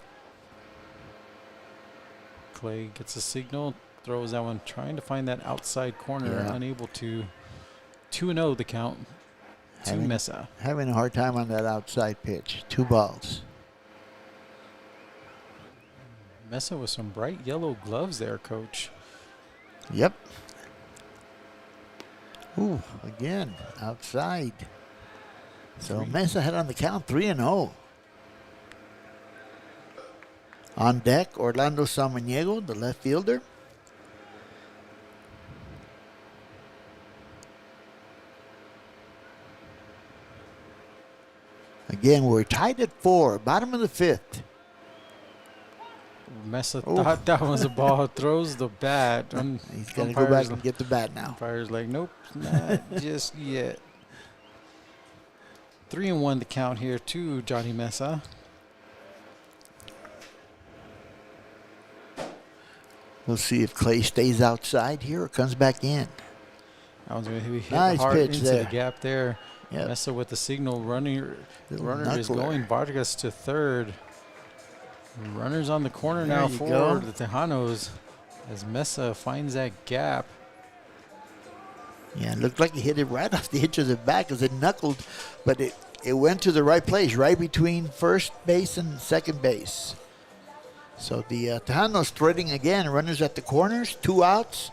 Clay gets a signal, throws that one, trying to find that outside corner, unable to. 2-0 the count to Mesa. Having a hard time on that outside pitch. 2 balls. Mesa with some bright yellow gloves there, Coach. Yep. Ooh, again, outside. So Mesa had on the count 3-0. On deck, Orlando Samaniego, the left fielder. Again, we're tied at 4, bottom of the 5th. Mesa thought that was a ball, throws the bat. He's going to go back and get the bat now. Umpire's like, nope, not just yet. 3-1 the count here to Johnny Mesa. We'll see if Clay stays outside here or comes back in. That one's going to be hit Nice hard pitch into there. the gap there. Yep. Mesa with the signal. Runner is knuckler. going. Vargas to third. Runners on the corner There now you for go. the Tejanos as Mesa finds that gap. Yeah, it looked like he hit it right off the edge of the back as it knuckled, but it went to the right place, right between first base and second base. So the Tejanos threading again, runners at the corners, 2 outs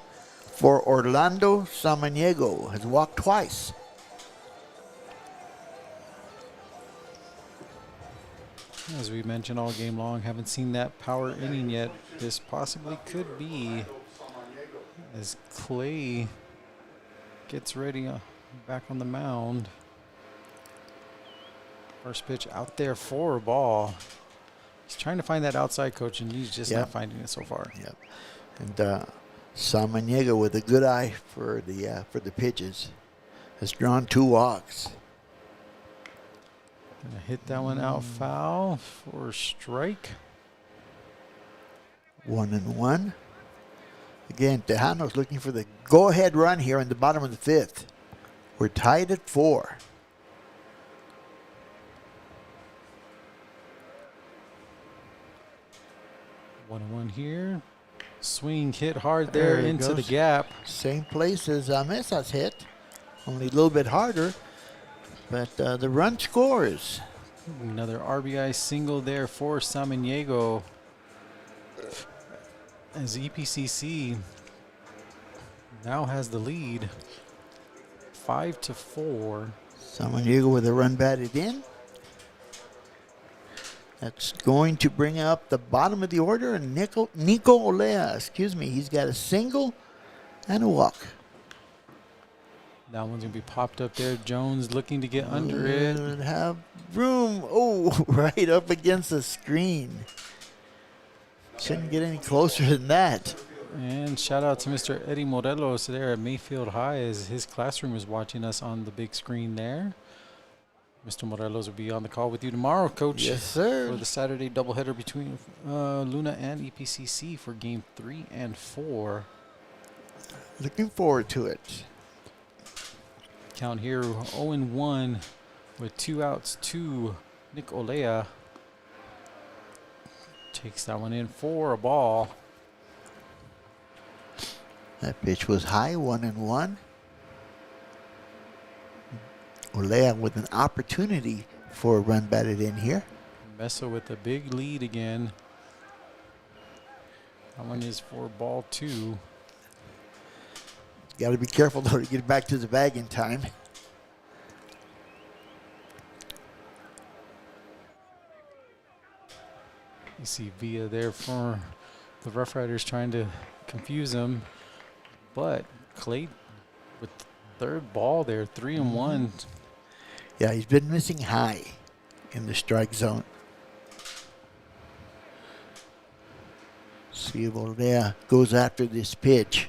for Orlando Samaniego, has walked twice. As we mentioned all game long, haven't seen that power inning yet. This possibly could be as Clay gets ready back on the mound. First pitch out there for a ball. He's trying to find that outside, coach, and he's just not finding it so far. Yep. And Samaniego with a good eye for the pitches has drawn 2 walks. Gonna hit that one out foul for a strike. 1-1. Again, Tejanos looking for the go-ahead run here in the bottom of the 5th. We're tied at 4. 1-1 here. Swing hit hard there it into the goes. gap. Same place as Mesa's hit, only a little bit harder, but the run scores. Another RBI single there for Samaniego. As EPCC now has the lead, 5-4. Samaniego with a run batted in. That's going to bring up the bottom of the order, and Nico Olea, he's got a single and a walk. That one's going to be popped up there. Jones looking to get under it. Have room. Oh, right up against the screen. Shouldn't get any closer than that. And shout out to Mr. Eddie Morelos there at Mayfield High, as his classroom is watching us on the big screen there. Mr. Morelos will be on the call with you tomorrow, Coach. Yes, sir. For the Saturday doubleheader between Luna and EPCC for Game 3 and 4. Looking forward to it. Count here 0-1 with 2 outs to Nick Olea. Takes that one in for a ball. That pitch was high, 1-1. Olea with an opportunity for a run batted in here. Mesa with a big lead again. That one is for ball 2. Got to be careful though to get back to the bag in time. You see Villa there for the Rough Riders trying to confuse him. But Clay with the third ball there, 3-1. Yeah, he's been missing high in the strike zone. See if Olea goes after this pitch.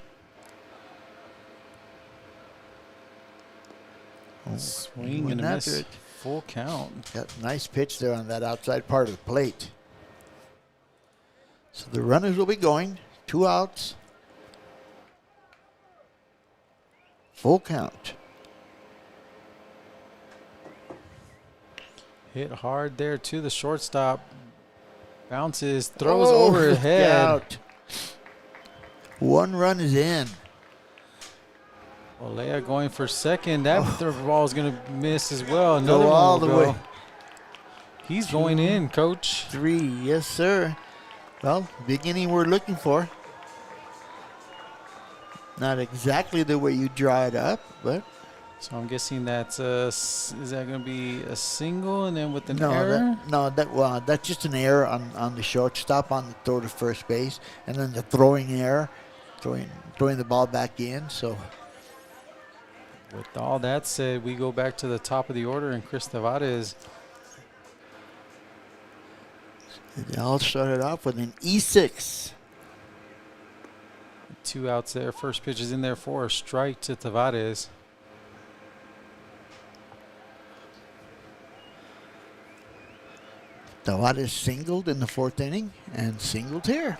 Swing and a miss. Full count. Got a nice pitch there on that outside part of the plate. So the runners will be going. 2 outs. Full count. Hit hard there to the shortstop. Bounces, throws over his head. Out. 1 run is in. Olea going for second. That ball is going to miss as well. Another Go one all will the go. way. He's going in, Coach. 3, yes, sir. Well, beginning we're looking for. Not exactly the way you draw it up, but. So I'm guessing that's is that going to be a single and then with an error? That's just an error on the shortstop on the throw to first base, and then the throwing error, throwing the ball back in. So. With all that said, we go back to the top of the order, and Chris Tavares. They all started off with an E6. 2 outs there. First pitch is in there for a strike to Tavares. Tavares singled in the 4th inning and singled here.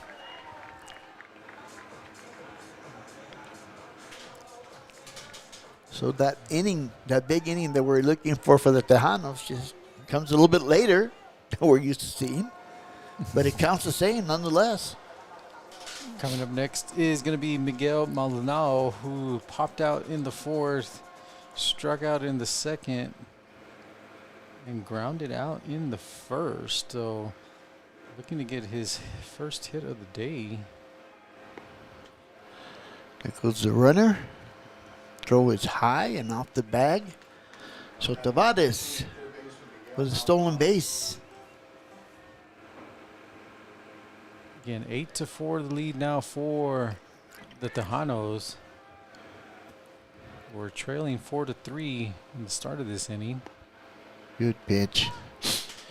So that inning, that big inning that we're looking for the Tejanos just comes a little bit later than we're used to seeing. But it counts the same nonetheless. Coming up next is going to be Miguel Maldonado, who popped out in the 4th, struck out in the 2nd, and grounded out in the 1st. So looking to get his first hit of the day. There goes the runner. Throw is high and off the bag. So Tavares with a stolen base. Again, 8-4 the lead now for the Tejanos. We're trailing 4-3 in the start of this inning. Good pitch.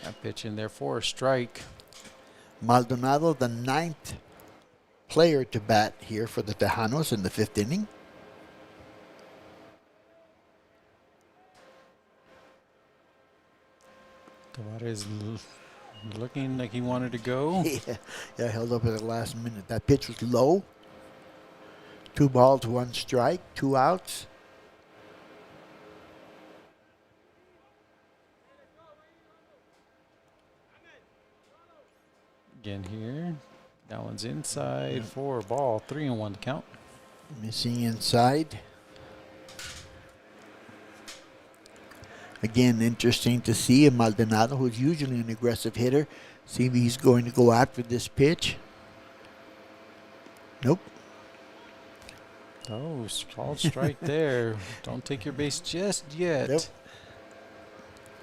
That pitch in there for a strike. Maldonado, the 9th player to bat here for the Tejanos in the 5th inning. Tavares looking like he wanted to go. Yeah, held up at the last minute. That pitch was low. 2 balls, 1 strike, 2 outs. Again here, That one's inside for a ball. 3-1 to count. Missing inside. Again, interesting to see Maldonado, who's usually an aggressive hitter. See if he's going to go after this pitch. Nope. Oh, called strike there. Don't take your base just yet. Nope.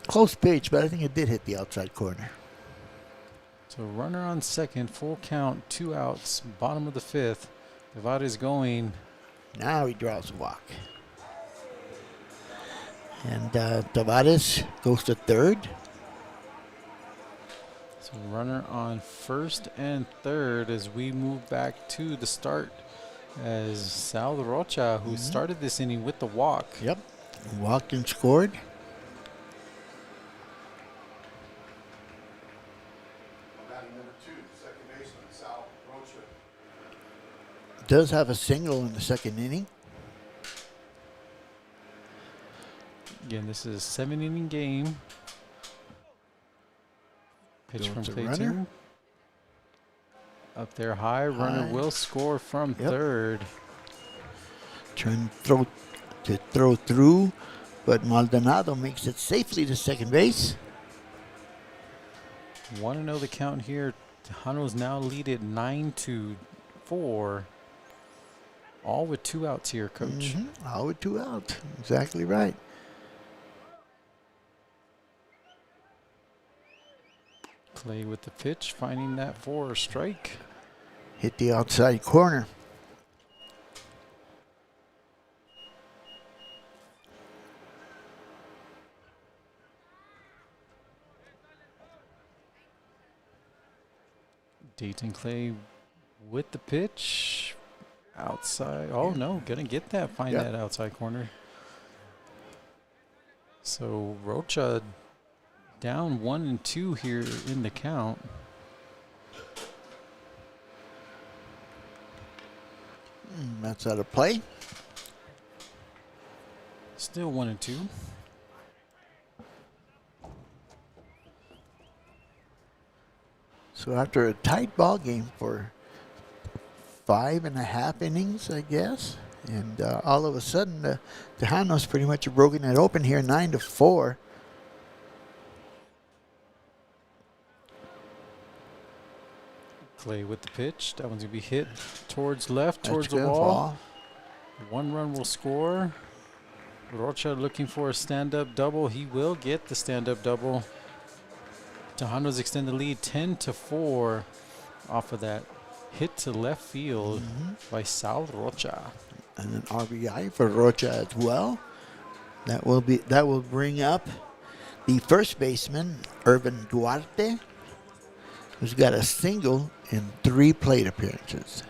Close pitch, but I think it did hit the outside corner. So runner on second, full count, 2 outs, bottom of the 5th. Tavares going. Now he draws a walk. And Tavares goes to third. So runner on first and third as we move back to the start as Sal Rocha, who started this inning with the walk. Yep. Walked and scored. Does have a single in the second inning. Again, this is a 7-inning game. Pitch from Goes to play runner. 2. Up there high. Runner will score from third. Trying to throw through, but Maldonado makes it safely to second base. 1-0 the count here. Tejanos now lead it 9-4. All with 2 outs here, Coach. All with 2 outs. Exactly right. Clay with the pitch, finding that for a strike. Hit the outside corner. Dayton Clay with the pitch. Outside. Oh, no. Going to get that. Find that outside corner. So Rocha down 1-2 here in the count. That's out of play. Still 1-2. So after a tight ball game for 5.5 innings, I guess, and all of a sudden the Tejanos pretty much have broken it open here, 9-4. Clay with the pitch. That one's going to be hit towards left, towards the That's gonna wall. fall. 1 run will score. Rocha looking for a stand-up double. He will get the stand-up double. Tejanos extend the lead 10-4 off of that hit to left field by Sal Rocha. And an RBI for Rocha as well. That will bring up the first baseman, Irvin Duarte, who's got a single in 3 plate appearances.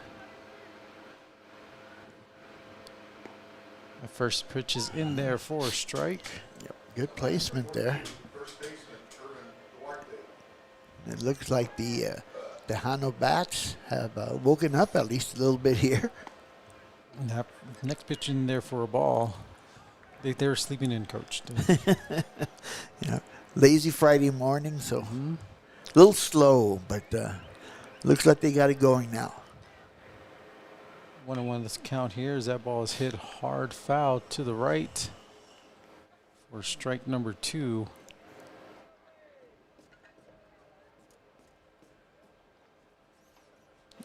The first pitch is in there for a strike. Yep, good placement there. It looks like the Tejano bats have woken up at least a little bit here. And that next pitch in there for a ball. They're sleeping in, Coach. Lazy Friday morning, so a little slow, but looks like they got it going now. 1-1 this count here as that ball is hit hard foul to the right for strike number 2.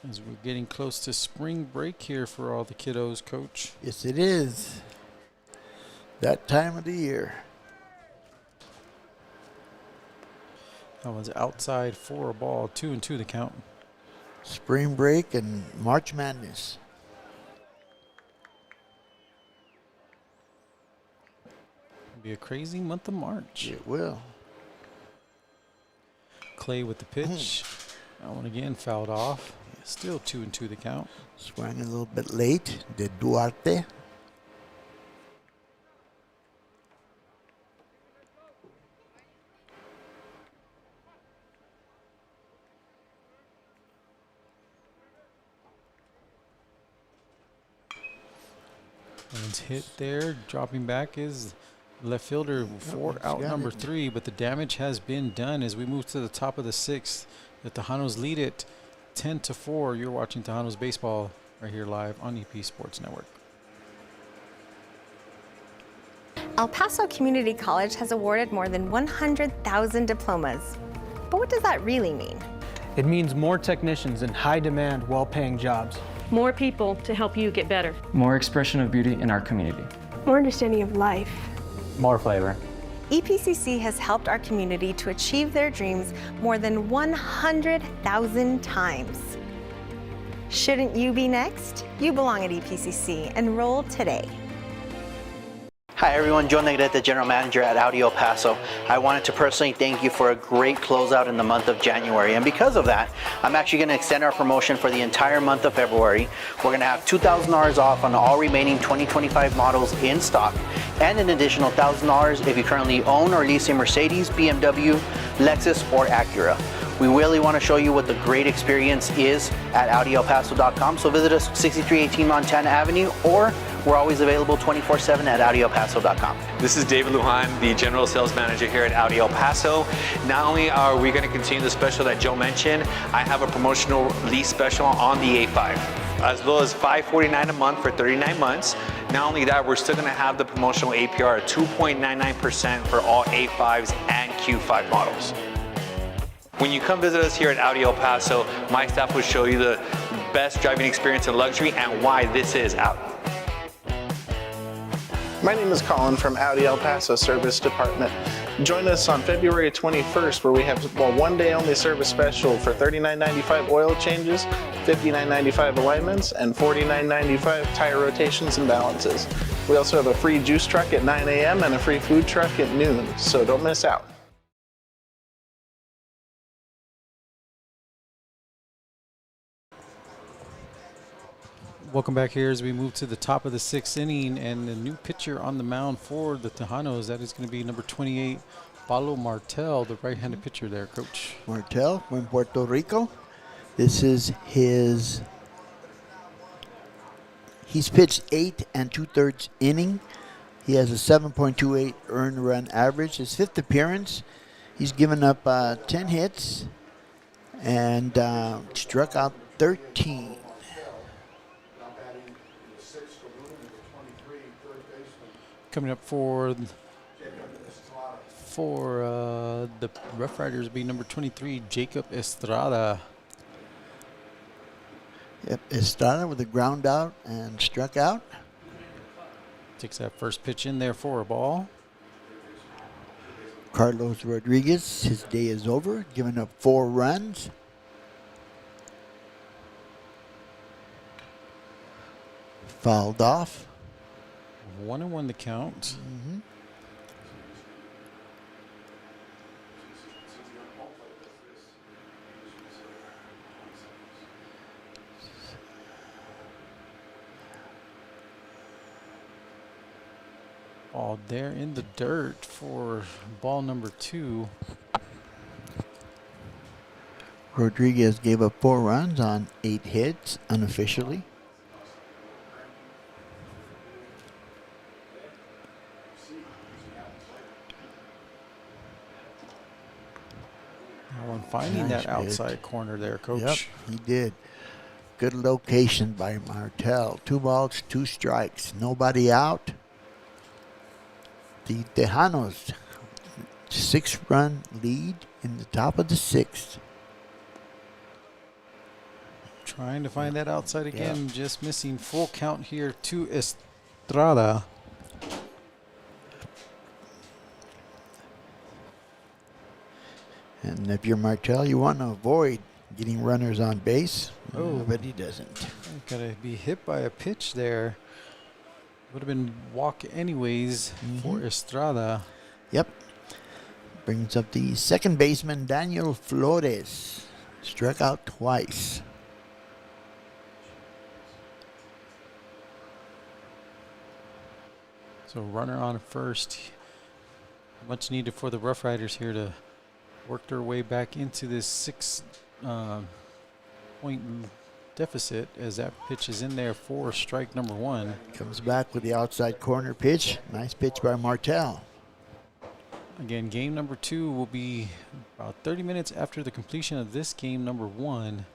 As we're getting close to spring break here for all the kiddos, Coach. Yes, it is. That time of the year. That one's outside for a ball. 2-2 the count. Spring break and March Madness. It'll be a crazy month of March. It will. Clay with the pitch. That one again fouled off. Still 2-2 the count. Swung a little bit late. Did Duarte. One's hit there. Dropping back is left fielder for out number 3, but the damage has been done as we move to the top of the 6th. The Tejanos lead it 10-4. You're watching Tejanos baseball right here live on EP Sports Network. El Paso Community College has awarded more than 100,000 diplomas. But what does that really mean? It means more technicians in high-demand, well-paying jobs. More people to help you get better. More expression of beauty in our community. More understanding of life. More flavor. EPCC has helped our community to achieve their dreams more than 100,000 times. Shouldn't you be next? You belong at EPCC. Enroll today. Hi everyone, Joe Negrete, General Manager at Audi El Paso. I wanted to personally thank you for a great closeout in the month of January, and because of that, I'm actually going to extend our promotion for the entire month of February. We're going to have $2,000 off on all remaining 2025 models in stock, and an additional $1,000 if you currently own or lease a Mercedes, BMW, Lexus, or Acura. We really want to show you what the great experience is at AudiElPaso.com, so visit us 6318 Montana Avenue, or we're always available 24/7 at AudiElPaso.com. This is David Lujan, the General Sales Manager here at Audi El Paso. Not only are we going to continue the special that Joe mentioned, I have a promotional lease special on the A5, as low as $549 a month for 39 months. Not only that, we're still going to have the promotional APR at 2.99% for all A5s and Q5 models. When you come visit us here at Audi El Paso, my staff will show you the best driving experience in luxury and why this is Audi. My name is Colin from Audi El Paso Service Department. Join us on February 21st where we have one day only service special for $39.95 oil changes, $59.95 alignments, and $49.95 tire rotations and balances. We also have a free juice truck at 9 a.m. and a free food truck at noon, so don't miss out. Welcome back here as we move to the top of the 6th inning, and the new pitcher on the mound for the Tejanos, that is going to be number 28, Paulo Martel, the right-handed pitcher there, Coach. Martel from Puerto Rico. This is his, he's pitched 8 2/3 inning. He has a 7.28 earned run average. His 5th appearance, he's given up 10 hits and struck out 13. Coming up for the Rough Riders be number 23, Jacob Estrada. Yep, Estrada with a ground out and struck out. Takes that first pitch in there for a ball. Carlos Rodriguez, his day is over, giving up 4 runs. Fouled off. 1-1 the count. Ball there in the dirt for ball number 2. Rodriguez gave up 4 runs on 8 hits unofficially. Finding Nice that outside pitch. corner there, Coach. Yep, he did. Good location by Martel. 2 balls, 2 strikes. Nobody out. The Tejanos, 6-run lead in the top of the 6th. Trying to find that outside again, just missing. Full count here to Estrada. And if you're Martel, you want to avoid getting runners on base. Oh, but he doesn't. Gotta be hit by a pitch there. Would have been walk anyways for Estrada. Yep. Brings up the second baseman, Daniel Flores. Struck out twice. So runner on first. Much needed for the Rough Riders here to work their way back into this 6-point deficit, as that pitch is in there for strike number 1. Comes back with the outside corner pitch. Nice pitch by Martel. Again, game number 2 will be about 30 minutes after the completion of this game number 1.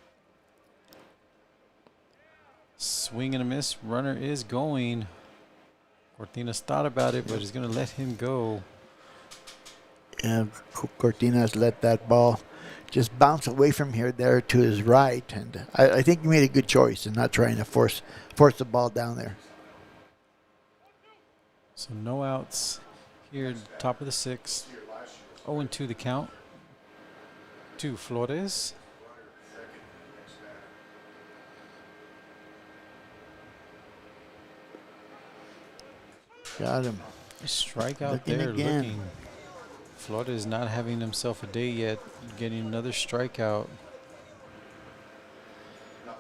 Swing and a miss. Runner is going. Cortinas thought about it, but he's going to let him go. And Cortinas let that ball just bounce away from here there to his right. And I think he made a good choice in not trying to force the ball down there. So no outs here at the top of the sixth. 0-2 the count to Flores. Got him. Strikeout Looking there. again. Looking. Flores not having himself a day yet. Getting another strikeout.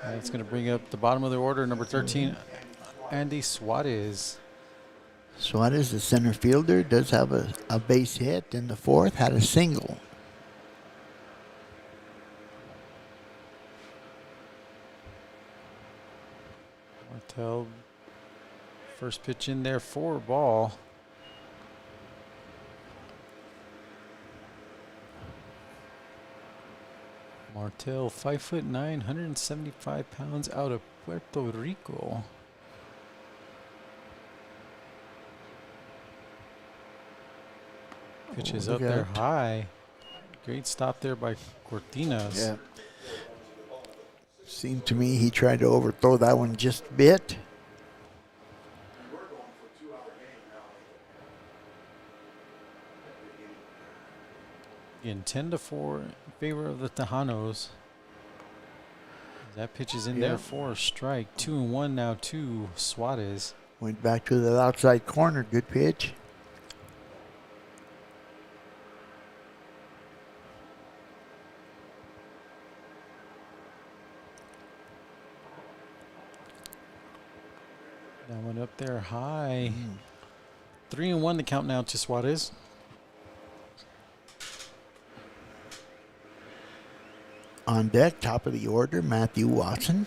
That's going to bring up the bottom of the order. Number 13, Andy Suarez. Suarez, the center fielder, does have a base hit in the fourth, had a single. Martel, first pitch in there for a ball. Martel, 5'9", 175 pounds, out of Puerto Rico. Pitch is up there high. Great stop there by Cortinas. Yeah. Seemed to me he tried to overthrow that one just a bit. In 10-4 in favor of the Tejanos. That pitch is in there for a strike. 2-1 now to Suarez. Went back to the outside corner. Good pitch. That one up there high. 3-1 the count now to Suarez. On deck, top of the order, Matthew Watson.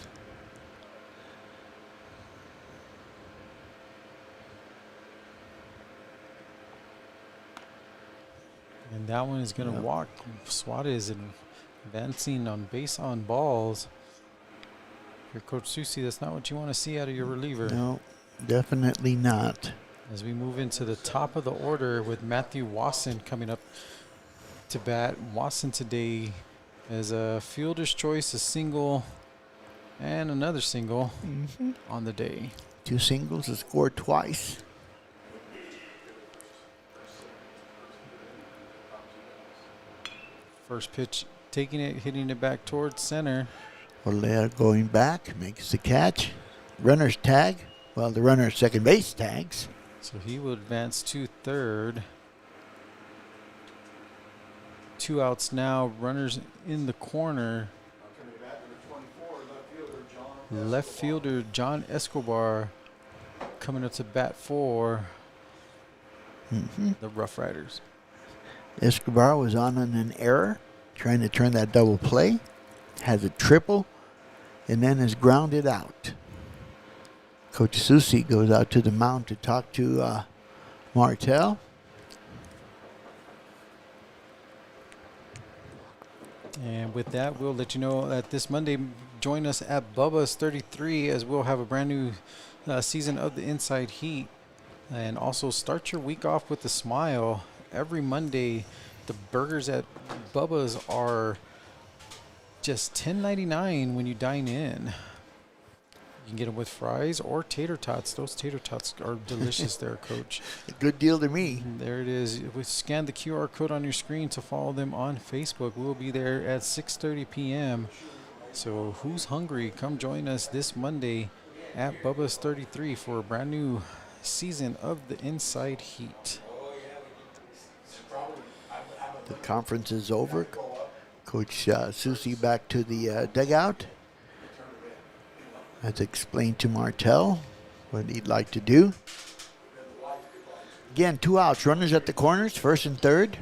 And that one is going to walk. Suarez advancing on base on balls. If you're Coach Susi, that's not what you want to see out of your reliever. No, definitely not. As we move into the top of the order with Matthew Watson coming up to bat. Watson today as a fielder's choice, a single, and another single on the day. 2 singles, has scored twice. First pitch, taking it, hitting it back towards center. Olea going back, makes the catch. Runner's tag. Well, the runner second base tags. So he will advance to third. 2 outs now. Runners in the corner. Left fielder John Escobar coming up to bat for the Rough Riders. Escobar was on an error, trying to turn that double play. Has a triple, and then is grounded out. Coach Susi goes out to the mound to talk to Martel. And with that, we'll let you know that this Monday, join us at Bubba's 33 as we'll have a brand new season of the Inside Heat. And also start your week off with a smile. Every Monday, the burgers at Bubba's are just $10.99 when you dine in. You can get them with fries or tater tots. Those tater tots are delicious there, Coach. A good deal to me. There it is. Scan the QR code on your screen to follow them on Facebook. We'll be there at 6:30 p.m. So who's hungry? Come join us this Monday at Bubba's 33 for a brand new season of the Inside Heat. The conference is over. Coach Susi back to the dugout. Has explained to Martel what he'd like to do. Again, 2 outs. Runners at the corners, first and third.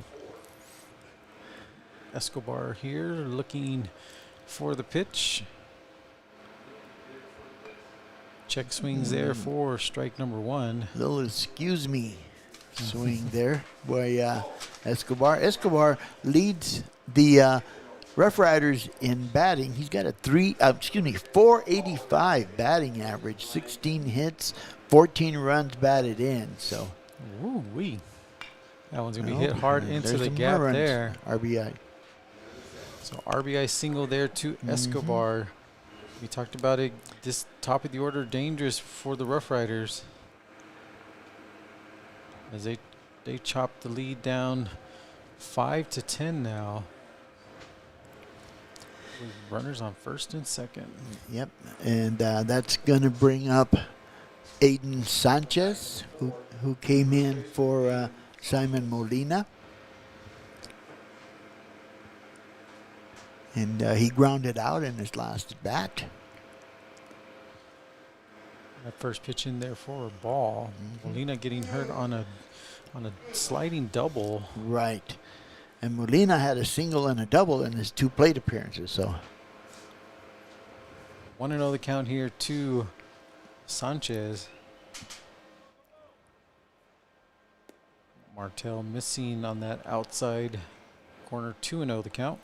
Escobar here looking for the pitch. Check swings there for strike number 1. Little excuse me swing there by Escobar. Escobar leads the Rough Riders in batting, he's got a 485 batting average, 16 hits, 14 runs batted in. So, Ooh-wee. That one's going to be hit hard into the some gap runs. there. RBI. So RBI single there to Escobar. We talked about it. This top of the order dangerous for the Rough Riders, as they chop the lead down 5-10 now. With runners on first and second. Yep, and that's going to bring up Aiden Sanchez, who came in for Simon Molina. And he grounded out in his last at bat. That first pitch in there for a ball. Molina getting hurt on a sliding double. Right. And Molina had a single and a double in his 2 plate appearances. So 1-0 the count here to Sanchez. Martel missing on that outside corner. 2-0 the count.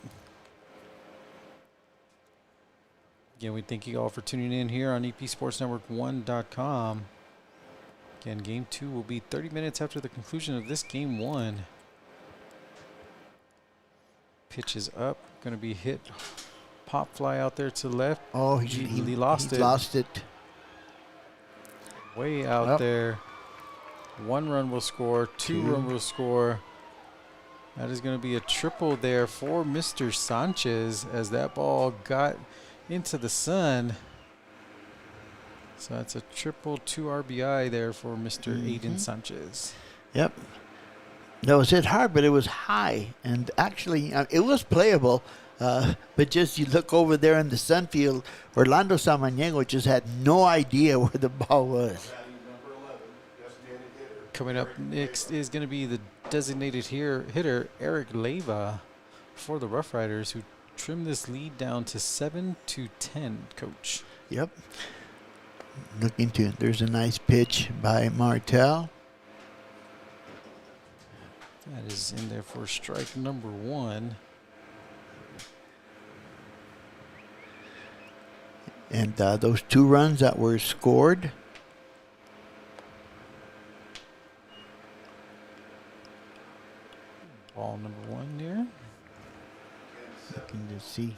Again, we thank you all for tuning in here on EPSportsNetwork1.com. Again, game 2 will be 30 minutes after the conclusion of this game 1. Pitch is up, going to be hit. Pop fly out there to the left. Oh, he lost it. Lost it. Way out there. 1 run will score, 2 run will score. That is going to be a triple there for Mr. Sanchez, as that ball got into the sun. So that's a triple, 2 RBI there for Mr. Aiden Sanchez. Yep. That was hit hard, but it was high. And actually, it was playable. But just you look over there in the sun field, Orlando Samaniego just had no idea where the ball was. Coming up next is going to be the designated hitter, Eric Leyva, for the Rough Riders, who trimmed this lead down to 7-10, Coach. Yep. Looking to, there's a nice pitch by Martel. That is in there for strike number 1. And those 2 runs that were scored. Ball number 1 there. Looking to see.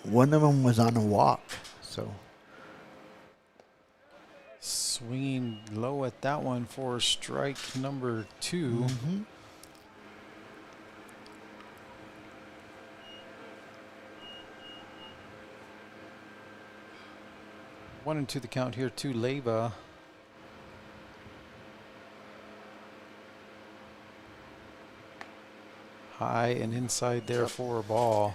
One of them was on a walk, so. Swinging low at that one for strike number 2. 1-2 the count here to Leyva. High and inside there for a ball.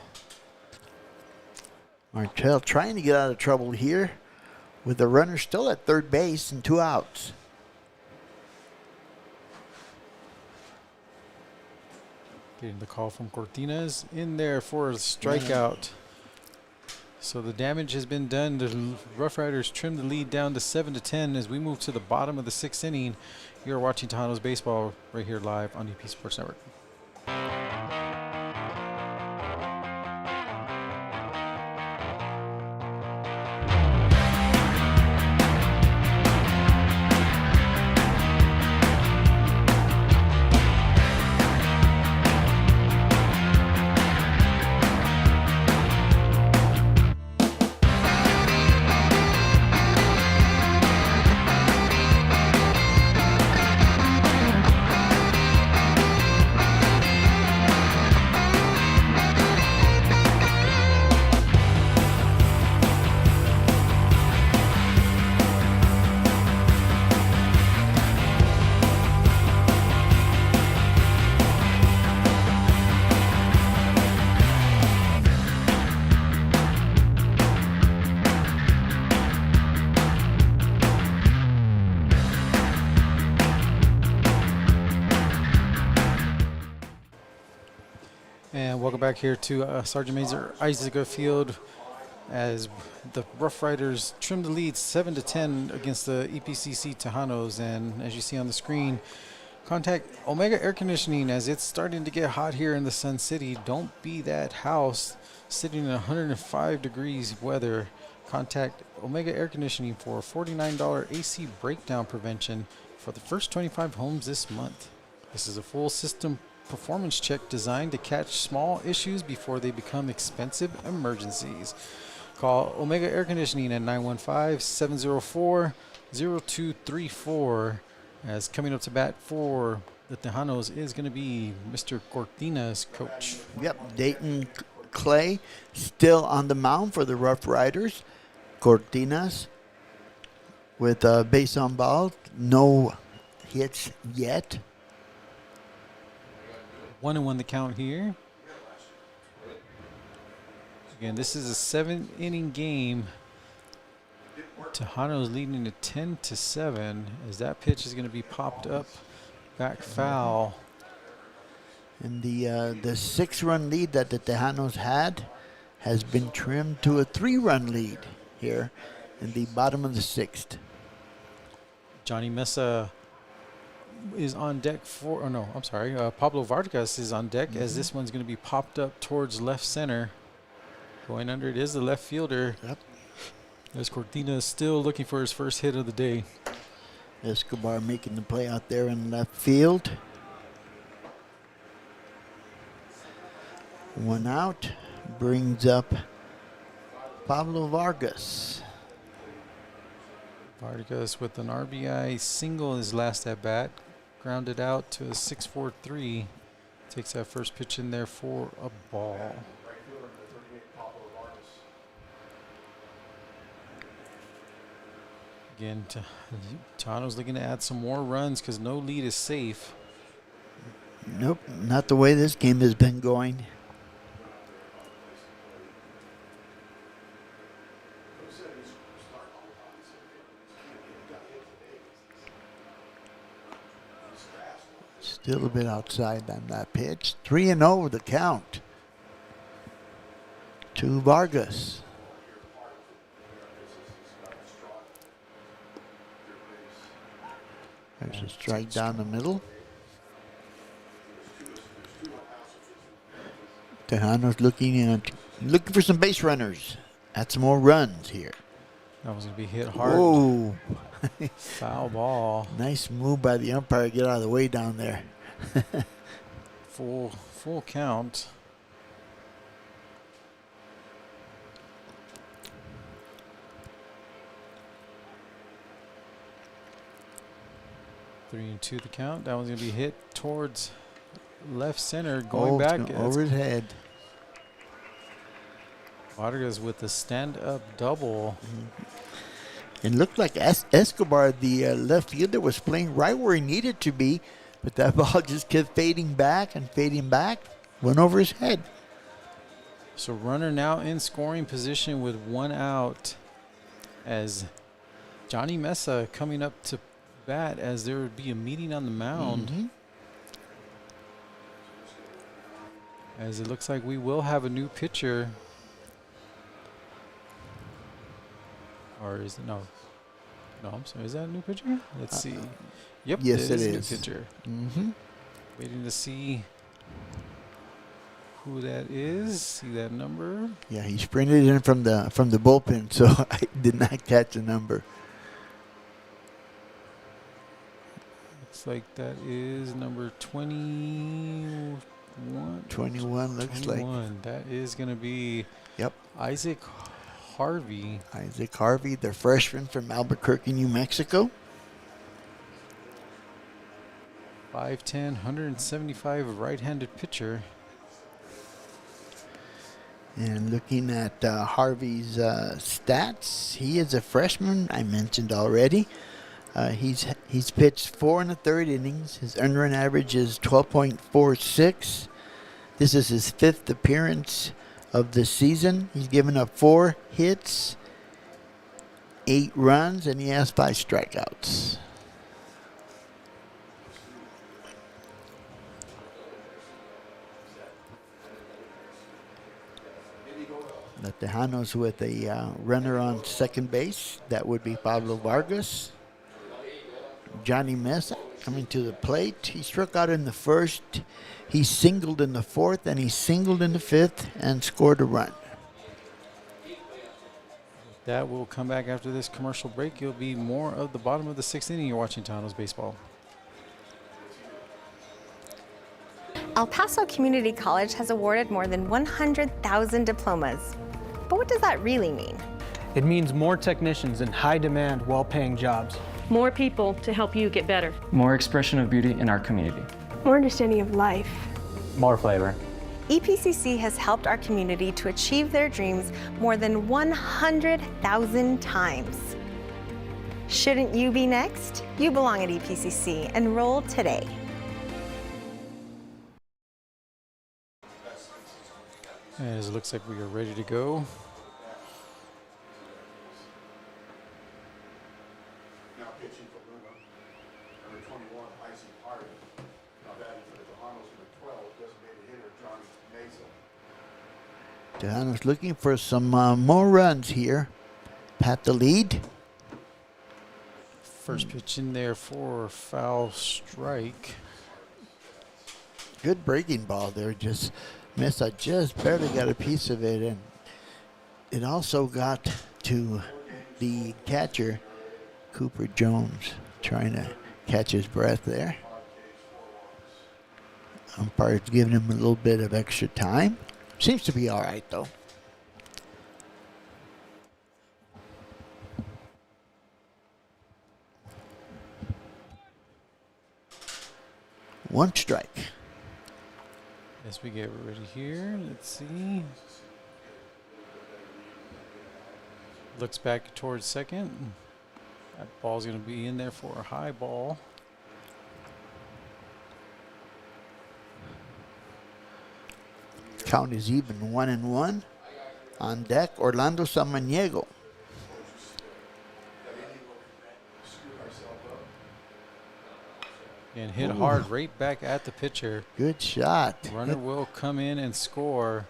Martel trying to get out of trouble here with the runner still at third base and 2 outs. Getting the call from Cortinas in there for a strikeout. So the damage has been done. The Rough Riders trim the lead down to 7-10 as we move to the bottom of the 6th inning. You're watching Tejanos baseball right here live on EP Sports Network. And welcome back here to Sergeant Major Eisnega Field as the Rough Riders trim the lead 7-10 against the EPCC Tejanos. And as you see on the screen, Contact Omega Air Conditioning as it's starting to get hot here in the Sun City. Don't be that house sitting in 105 degrees weather. Contact Omega Air Conditioning for $49 AC breakdown prevention for the first 25 homes this month. This is a full system performance check designed to catch small issues before they become expensive emergencies. Call Omega Air Conditioning at 915-704-0234. As coming up to bat for the Tejanos is going to be Mr. Cortina's coach. Yep, Dayton Clay still on the mound for the Rough Riders. Cortinas with a base on ball, no hits yet. 1-1 the count here. Again, this is a 7-inning game. Tejanos leading to 10-7 as that pitch is going to be popped up back foul. And the 6-run lead that the Tejanos had has been trimmed to a 3-run lead here in the bottom of the 6th. Johnny Mesa is on deck for, oh no, I'm sorry, Pablo Vargas is on deck as this one's going to be popped up towards left center. Going under it is the left fielder. Yep. As Cortina is still looking for his first hit of the day. Escobar making the play out there in left field. 1 out, brings up Pablo Vargas. Vargas with an RBI single in his last at bat. Grounded out to a 6-4-3. Takes that first pitch in there for a ball. Again, Tejanos looking to add some more runs because no lead is safe. Nope, not the way this game has been going. Still a bit outside on that pitch. 3-0 the count to Vargas. There's a strike down the middle. Tejanos looking for some base runners. Add some more runs here. That was going to be hit hard. Whoa. Foul ball. Nice move by the umpire to get out of the way down there. Full count. Three and 2 the count. That one's going to be hit towards left center. Going back. Over his head. Vargas with the stand-up double. It looked like Escobar, the left fielder, was playing right where he needed to be, but that ball just kept fading back and fading back. Went over his head. So runner now in scoring position with 1 out as Johnny Mesa coming up to bat as there would be a meeting on the mound. As it looks like we will have a new pitcher. Or is it no, I'm sorry. Is that a new pitcher? Let's see. Yep. Yes, it is. A is. new pitcher. Waiting to see who that is. See that number. Yeah, he sprinted in from the bullpen, so I did not catch the number. Looks like that is number 21. 21 looks 21. like. That is going to be Isaac Harvey. Isaac Harvey, the freshman from Albuquerque, New Mexico. 5'10", 175 right-handed pitcher. And looking at Harvey's stats, he is a freshman, I mentioned already. He's pitched 4 1/3 innings. His earned run average is 12.46. This is his 5th appearance of the season. He's given up 4 hits, 8 runs, and he has 5 strikeouts. The Tejanos with a runner on second base. That would be Pablo Vargas. Johnny Mesa coming to the plate. He struck out in the first. He singled in the fourth, and he singled in the fifth and scored a run. That will come back after this commercial break. You'll be more of the bottom of the sixth inning. You're watching Tejanos baseball. El Paso Community College has awarded more than 100,000 diplomas. But what does that really mean? It means more technicians in high-demand, well-paying jobs. More people to help you get better. More expression of beauty in our community. More understanding of life. More flavor. EPCC has helped our community to achieve their dreams more than 100,000 times. Shouldn't you be next? You belong at EPCC. Enroll today. As it looks like we are ready to go. Now pitching for Luna, number 21, Icy Party. Now batting for the Tejanos, number 12, designated hitter Johnny Mesa. Tejanos looking for some more runs here. Pat the lead. First pitch in there for a foul strike. Good breaking ball there. Just Mesa just barely got a piece of it, and it also got to the catcher, Cooper Jones, trying to catch his breath there. Umpire's giving him a little bit of extra time. Seems to be all right, though. One strike. As we get ready here, let's see. Looks back towards second. That ball's going to be in there for a high ball. Count is even, 1-1. On deck, Orlando Samaniego. And hit hard right back at the pitcher. Good shot. Runner will come in and score.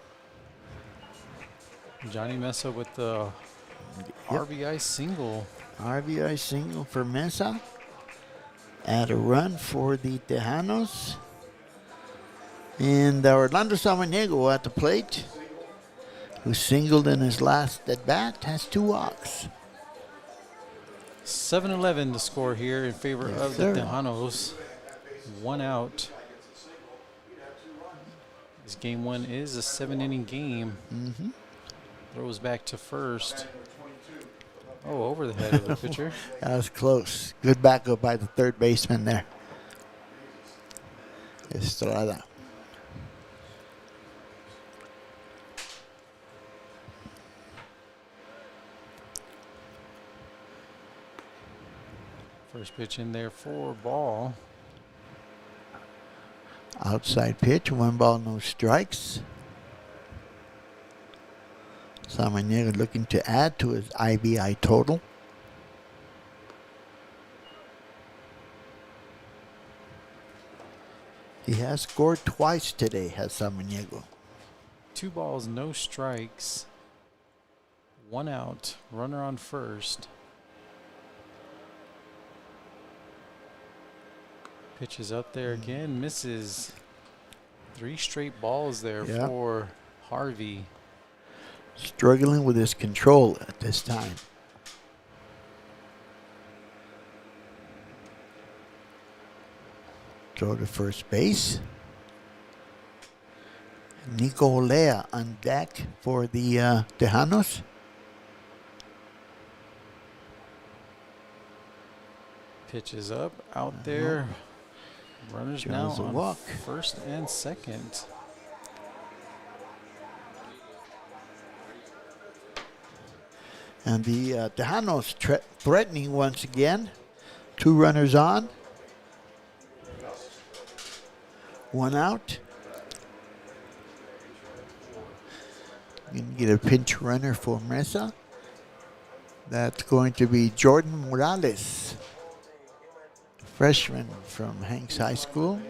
Johnny Mesa with the RBI single. RBI single for Mesa. Add a run for the Tejanos. And Orlando Samaniego at the plate, who singled in his last at bat, has 2 walks. 7-11 to score here in favor Yes, of sir. the Tejanos. 1 out. This game 1 is a 7-inning game. Throws back to first. Oh, over the head of the pitcher. That was close. Good backup by the third baseman there, Estrada. First pitch in there for ball. Outside pitch, 1 ball, no strikes. Samaniego looking to add to his IBI total. He has scored twice today, has Samaniego. 2 balls, no strikes. 1 out. Runner on first. Pitches up there again, misses. 3 straight balls there for Harvey. Struggling with his control at this time. Throw to first base. Nico Olea on deck for the Tejanos. Pitches up, out there. Runners now Draws a on walk. first and second. And the Tejanos threatening once again. 2 runners on. 1 out. You can get a pinch runner for Mesa. That's going to be Jordan Morales, freshman from Hanks High School.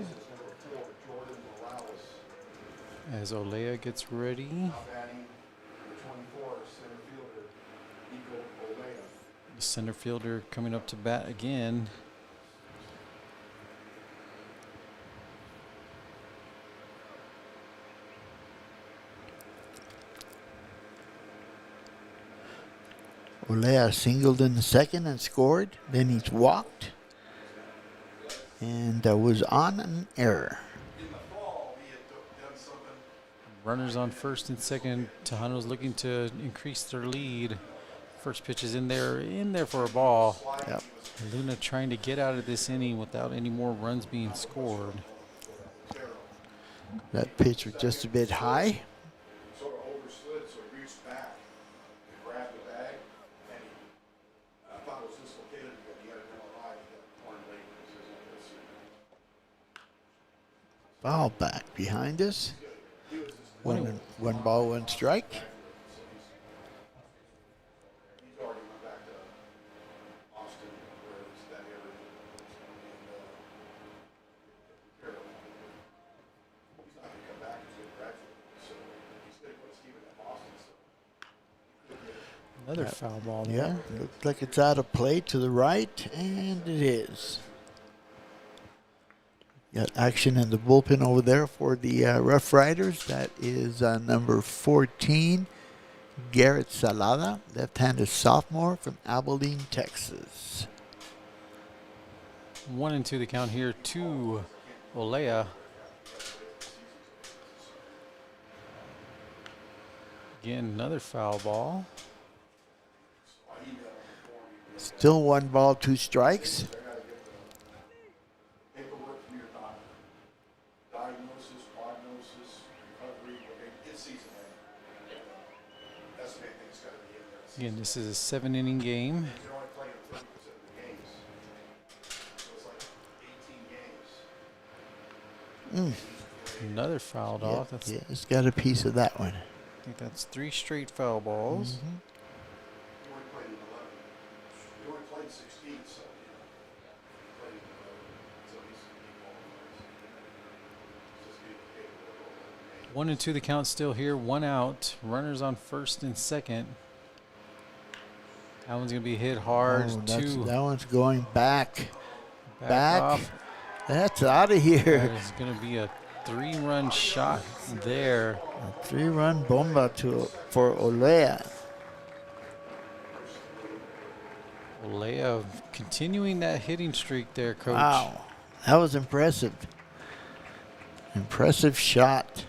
As Olea gets ready. The center fielder coming up to bat again. Olea singled in the second and scored. Then he's walked. And was on an error. Runners on first and second. Tejanos looking to increase their lead. First pitch is in there for a ball. Yep. Luna trying to get out of this inning without any more runs being scored. That pitch was just a bit high. Sort of overslid, so he reached back and grabbed the bag, and I thought it was dislocated because he had an MRI. He got torn label. Foul back behind us. One ball, one strike. He's already went back to Austin, where it's that area. And he's not going to come back. He's going to graduate. So he's going to put Steven at Boston. So Another foul ball Yeah, there. looks like it's out of play to the right, and it is. Got action in the bullpen over there for the Rough Riders. That is number 14, Garrett Salada, left-handed sophomore from Abilene, Texas. 1-2 the count here to Olea. Again, another foul ball. Still 1 ball, 2 strikes. paperwork from your doctor. Diagnosis, prognosis, recovery, it's season end. That's the main thing that's got to be in there. Again, this is a 7-inning game. You can only play in 30% of the games. So it's like 18 games. Another fouled off. That's, Yeah, it's got a piece of that one. I think that's 3 straight foul balls. You only played in 11. You only played 16, so you played in 11. So he's just getting paid. 1-2 the count still here. 1 out. Runners on first and second. That one's going to be hit hard. Oh, Two. that one's going back. Back off. That's out of here. That is going to be a 3-run shot there. A 3-run bomba for Olea. Olea continuing that hitting streak there, Coach. Wow, that was impressive. Impressive shot.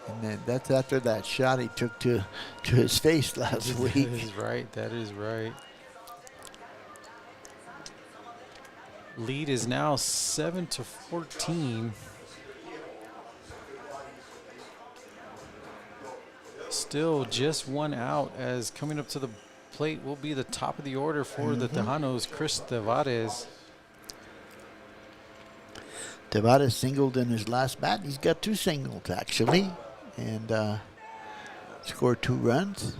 And then that's after that shot he took to his face last That week. is right. That is right. Lead is now 7-14. Still just 1 out, as coming up to the plate will be the top of the order for the Tejanos, Chris Tavares. Tavares singled in his last bat. He's got 2 singles actually, and scored 2 runs.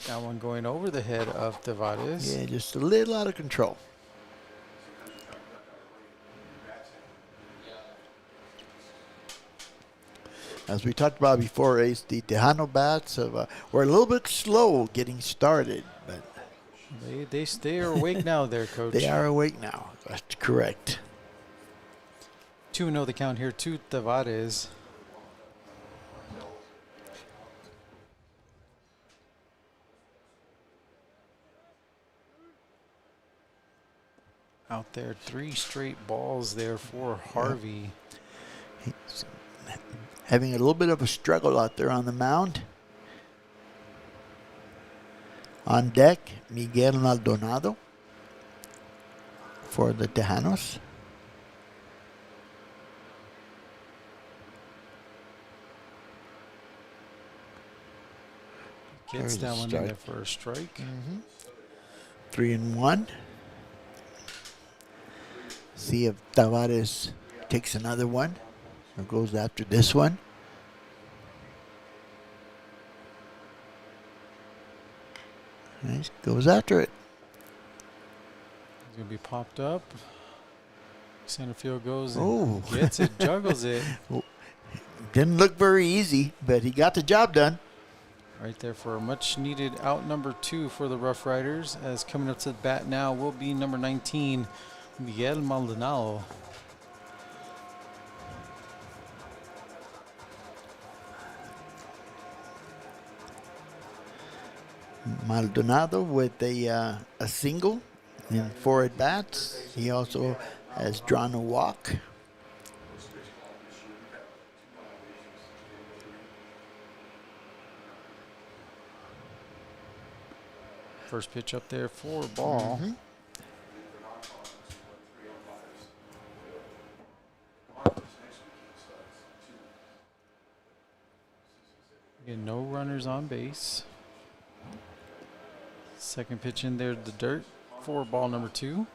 That one going over the head of Tavares. Yeah, just a little out of control. As we talked about before, Ace, the Tejano bats were a little bit slow getting started, but They are awake now there, Coach. they are awake now. That's correct. 2-0 the count here to Tavares. Out there, 3 straight balls there for Harvey. He's having a little bit of a struggle out there on the mound. On deck, Miguel Maldonado for the Tejanos. Gets There's a that one in strike. there for a strike. 3-1. See if Tavares takes another one or goes after this one. Nice, goes after it. He's going to be popped up. Center field goes Oh. and gets it, juggles it. Didn't look very easy, but he got the job done. Right there for a much needed out number 2 for the Rough Riders. As coming up to the bat now will be number 19, Miguel Maldonado. Maldonado with a single in 4 at bats. He also has drawn a walk. First pitch up there for ball. Again, no runners on base. Second pitch in there, the dirt for ball number 2.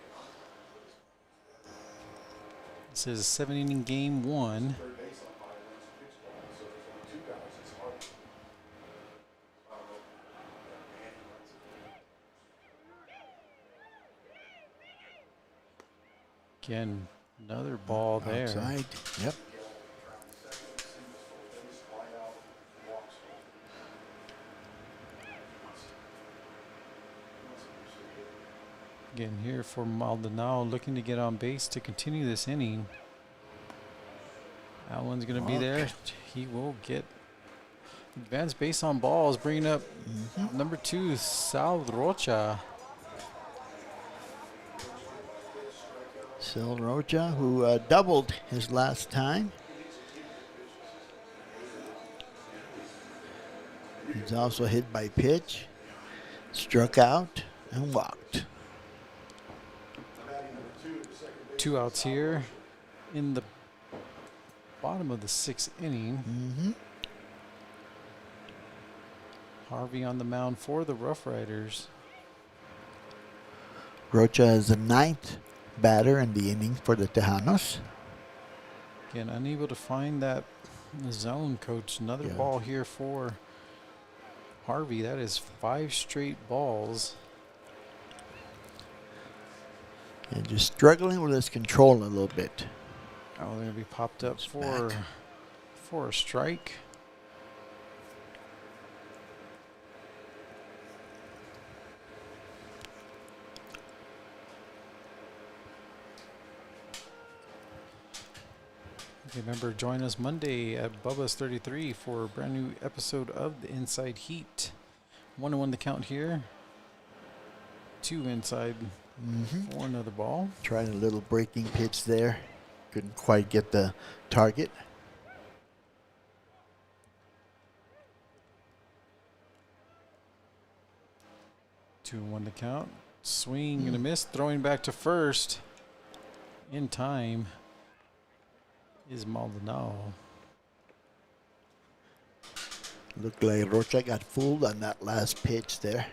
This is a 7-inning game 1. Again, another ball there. Outside. Yep. Again, here for Maldonado, looking to get on base to continue this inning. That one's going to be there. He will get advanced base on balls, bringing up number 2, Sal Rocha. Sal Rocha, who doubled his last time. He's also hit by pitch, struck out, and walked. 2 outs here in the bottom of the 6th inning. Harvey on the mound for the Rough Riders. Rocha is the 9th batter in the inning for the Tejanos. Again, unable to find that zone, coach. Another ball here for Harvey. That is 5 straight balls. And just struggling with his control a little bit. Oh, they're going to be popped up for a strike. Remember, join us Monday at Bubba's 33 for a brand new episode of the Inside Heat. 1-1 the count here. 2 inside for another ball. Tried a little breaking pitch there. Couldn't quite get the target. Two and 1 the count. Swing and a miss. Throwing back to first in time is Maldonado. Looked like Rocha got fooled on that last pitch there.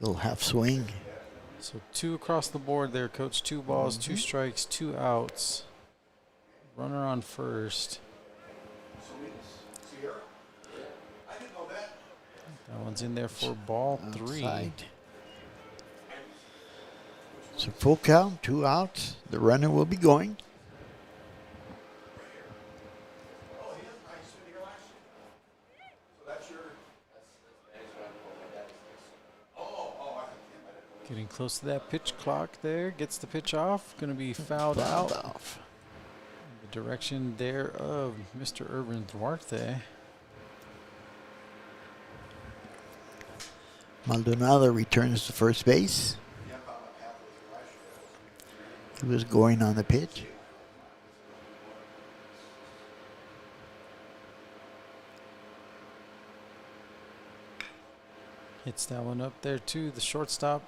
Little half swing. So 2 across the board there, coach. 2 balls, 2 strikes, 2 outs. Runner on first. That one's in there for ball 3. Outside. So full count, 2 outs. The runner will be going. Getting close to that pitch clock there. Gets the pitch off. Going to be fouled out. The direction there of Mr. Urban Duarte. Maldonado returns to first base. He was going on the pitch. Hits that one up there too. The shortstop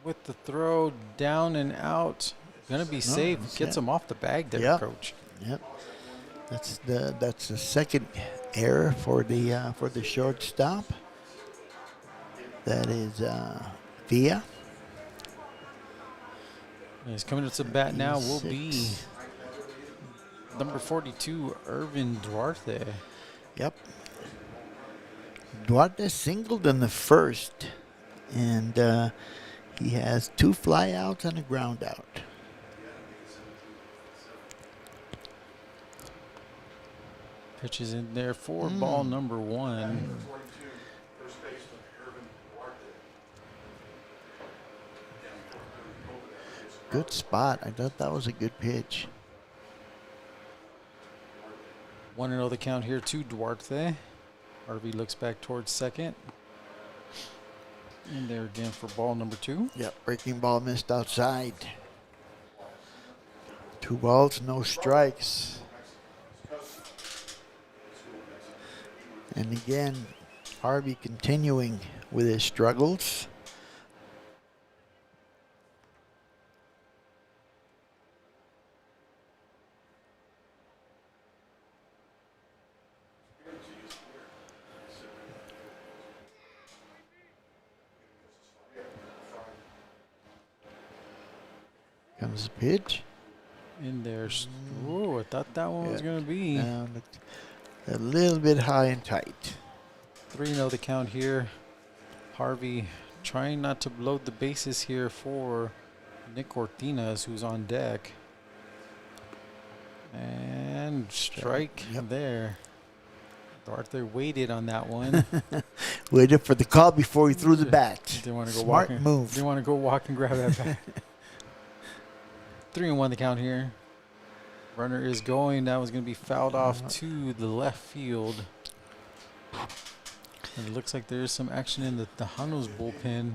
with the throw down and out. Gonna be safe. Gets him off the bag there, coach. Yep. That's the second error for the shortstop. That is Villa. He's coming to the bat now. Will be number 42, Irvin Duarte. Yep. Duarte singled in the first, and he has 2 flyouts and a ground out. Pitches in there for ball number 1. good spot. I thought that was a good pitch. 1-0 the count here to Duarte. Harvey looks back towards second. And there again for ball number 2. Yep, breaking ball missed outside. 2 balls, no strikes. And again, Harvey continuing with his struggles. Comes the pitch. In there. Oh, I thought that one was going to be. A little bit high and tight. 3-0 the count here. Harvey trying not to load the bases here for Nick Cortinas, who's on deck. And strike there. Duarte waited on that one. Waited for the call before he threw the bat. Didn't want to go Smart walk move. Didn't want to go walk and grab that bat. 3-1 the count here. Runner is going. That was going to be fouled off to the left field. And it looks like there is some action in the Tejanos bullpen.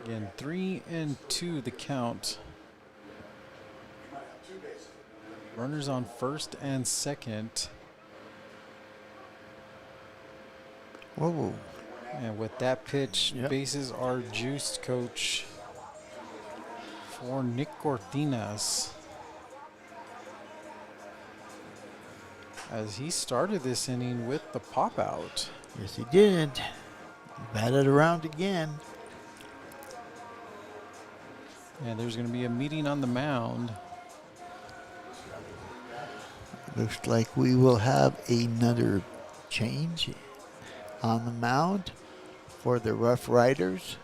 Again, 3-2 the count. Runners on first and second. Whoa. And with that pitch, bases are juiced, coach, for Nick Cortinas. As he started this inning with the pop out. Yes, he did. Batted around again. And there's going to be a meeting on the mound. Looks like we will have another change on the mound for the Rough Riders.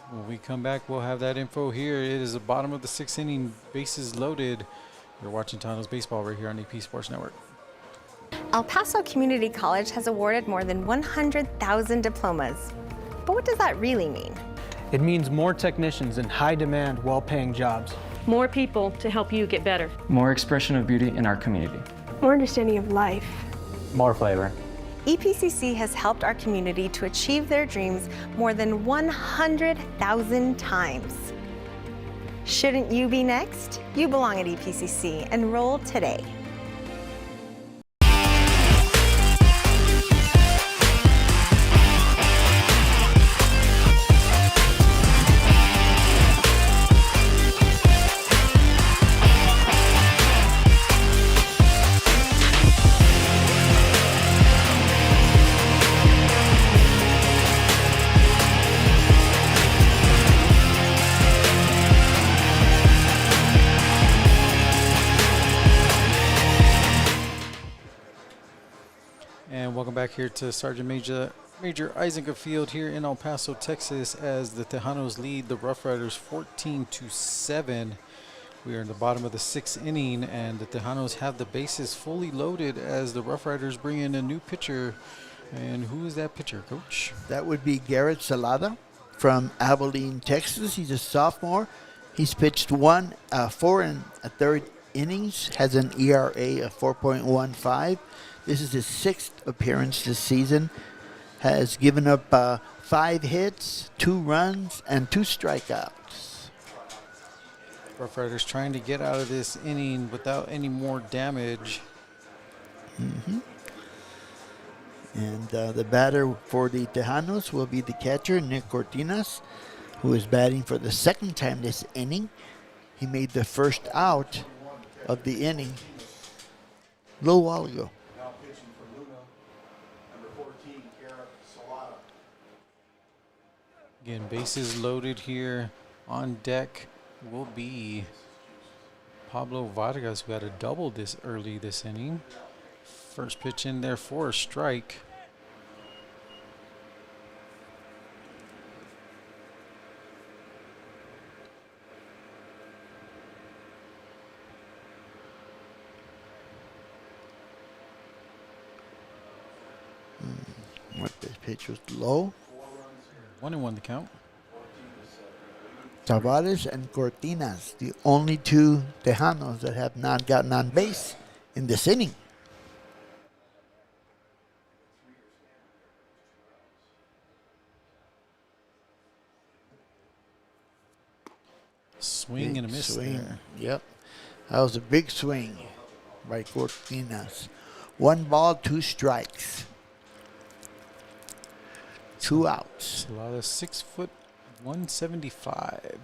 When we come back, we'll have that info here. It is the bottom of the 6th inning, bases loaded. You're watching Tejanos Baseball right here on EP Sports Network. El Paso Community College has awarded more than 100,000 diplomas. But what does that really mean? It means more technicians in high-demand, well-paying jobs. More people to help you get better. More expression of beauty in our community. More understanding of life. More flavor. EPCC has helped our community to achieve their dreams more than 100,000 times. Shouldn't you be next? You belong at EPCC. Enroll today. And welcome back here to Sergeant Major Eisnega Field here in El Paso, Texas, as the Tejanos lead the Rough Riders 14-7. We are in the bottom of the 6th inning, and the Tejanos have the bases fully loaded as the Rough Riders bring in a new pitcher. And who is that pitcher, Coach? That would be Garrett Salada from Abilene, Texas. He's a sophomore. He's pitched 4 1/3 innings, has an ERA of 4.15. This is his 6th appearance this season. Has given up 5 hits, 2 runs, and 2 strikeouts. Rough Riders trying to get out of this inning without any more damage. And the batter for the Tejanos will be the catcher, Nick Cortinas, who is batting for the 2nd time this inning. He made the first out of the inning a little while ago. Now pitching for Luna, number 14, Garrett Salada. Again, bases loaded here. On deck will be Pablo Vargas, who had a double this early this inning. First pitch in there for a strike. Pitch was low. 1-1 the count. Tavares and Cortinas, the only two Tejanos that have not gotten on base in this inning. Swing and a miss there. Yep. That was a big swing by Cortinas. 1 ball, 2 strikes. 2 outs. Salada 6 foot 175.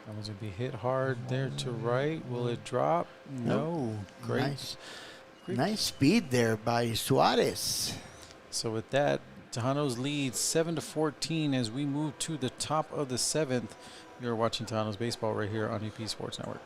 That one's gonna be hit hard there to right. Will it drop? No. Great. Nice speed there by Suarez. So with that, Tejanos lead 7-14 as we move to the top of the 7th. You're watching Tejanos baseball right here on EP Sports Network.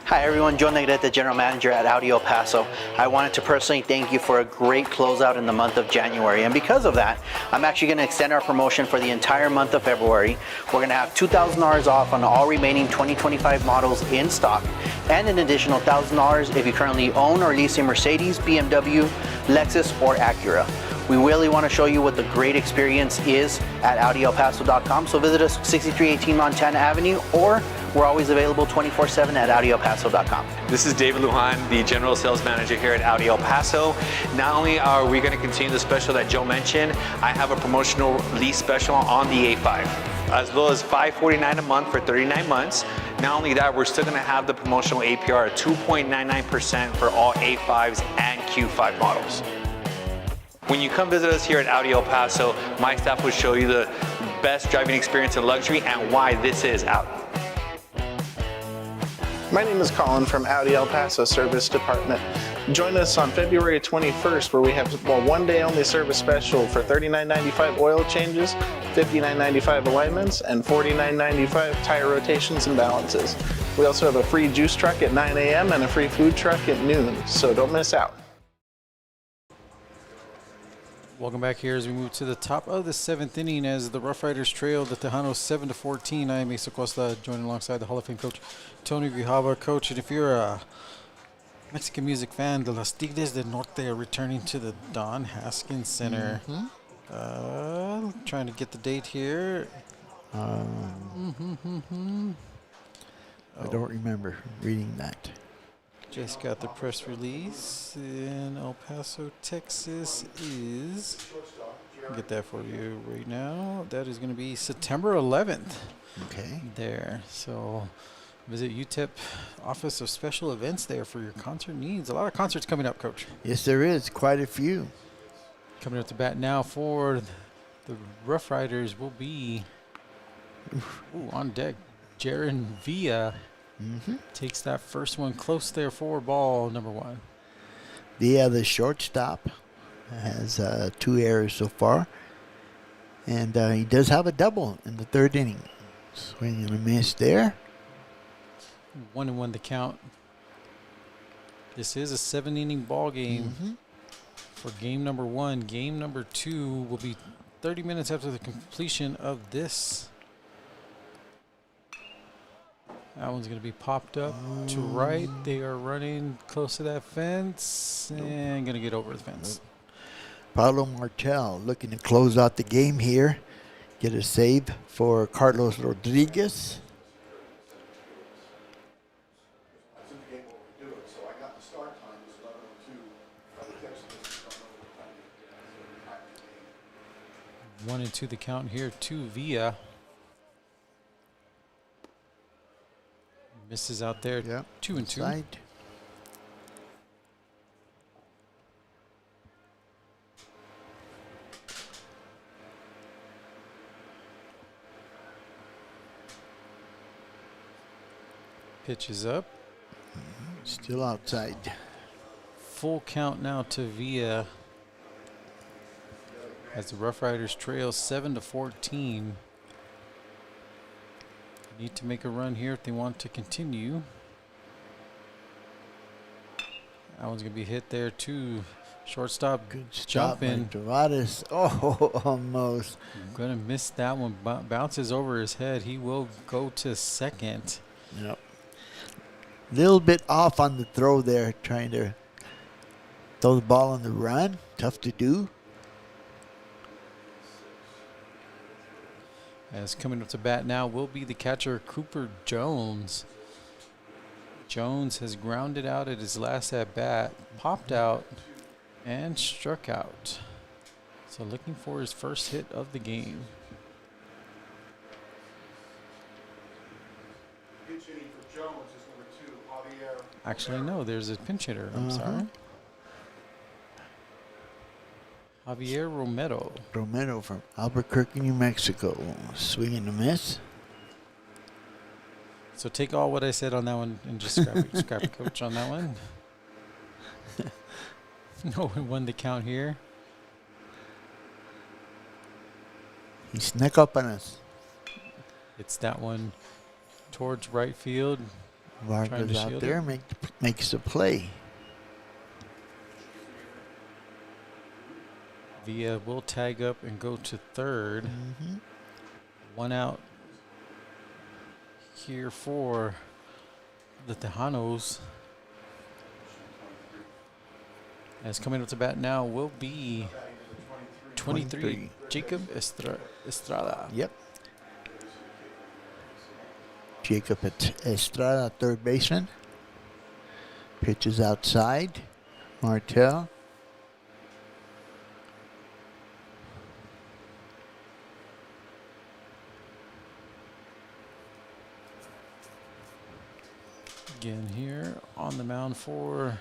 Hi everyone, Joe Negrete, General Manager at Audi El Paso. I wanted to personally thank you for a great closeout in the month of January, and because of that, I'm actually going to extend our promotion for the entire month of February. We're going to have $2,000 off on all remaining 2025 models in stock, and an additional $1,000 if you currently own or lease a Mercedes, BMW, Lexus, or Acura. We really want to show you what the great experience is at AudiElPaso.com, so visit us 6318 Montana Avenue, or we're always available 24/7 at AudiElPaso.com. This is David Lujan, the General Sales Manager here at Audi El Paso. Not only are we going to continue the special that Joe mentioned, I have a promotional lease special on the A5, as low as $549 a month for 39 months. Not only that, we're still going to have the promotional APR at 2.99% for all A5s and Q5 models. When you come visit us here at Audi El Paso, my staff will show you the best driving experience and luxury and why this is Audi. My name is Colin from Audi El Paso Service Department. Join us on February 21st where we have a one-day only service special for $39.95 oil changes, $59.95 alignments, and $49.95 tire rotations and balances. We also have a free juice truck at 9 a.m. and a free food truck at noon, so don't miss out. Welcome back here as we move to the top of the 7th inning as the Rough Riders trail the Tejanos 7-14. I am Asa Costa, joined alongside the Hall of Fame coach Tony Grijalva. Coach, and if you're a Mexican music fan, the Los Tigres del Norte are returning to the Don Haskins Center. Trying to get the date here. I don't remember reading that. Just got the press release in El Paso, Texas is, I'll get that for you right now. That is going to be September 11th. Okay. There. So visit UTEP Office of Special Events there for your concert needs. A lot of concerts coming up, Coach. Yes, there is. Quite a few. Coming up to bat now for the Rough Riders will be on deck, Jaron Villa. Takes that first one close there for ball number 1. The shortstop has 2 errors so far, and he does have a double in the 3rd inning. Swing and a miss there. 1-1 the count. This is a 7-inning ball game for game number 1. Game number 2 will be 30 minutes after the completion of this. That one's going to be popped up to right. They are running close to that fence and going to get over the fence. Paulo Martel looking to close out the game here. Get a save for Carlos Rodriguez. That's in the game what we're doing, so I got the start time is 11:02. I'm texting this, I don't know what time it is. 1-2 the count here to Villa. Misses out there. 2-2. Side. Pitch is up. Still outside. Full count now to Villa as the Rough Riders trail 7-14. Need to make a run here if they want to continue. That one's going to be hit there too. Shortstop, good stop jumping. Tavares. Oh, almost. Going to miss that one. Bounces over his head. He will go to second. Yep. Little bit off on the throw there, trying to throw the ball on the run. Tough to do. As coming up to bat now will be the catcher, Cooper Jones. Jones has grounded out at his last at bat, popped out, and struck out. So looking for his first hit of the game. Pitch hitting for Jones is number 2, Javier. Actually, no, there's a pinch hitter. I'm sorry. Javier Romero. Romero from Albuquerque, New Mexico. Swing and a miss. So take all what I said on that one and just scrap it, Coach, on that one. No one won the count here. He snuck up on us. It's that one towards right field. Trying to Vargas out shield there it. makes a play. Villa will tag up and go to third. One out here for the Tejanos. As coming up to bat now will be 23, Jacob Estrada. Yep. Jacob Estrada, third baseman. Pitches outside. Martel. Again here on the mound for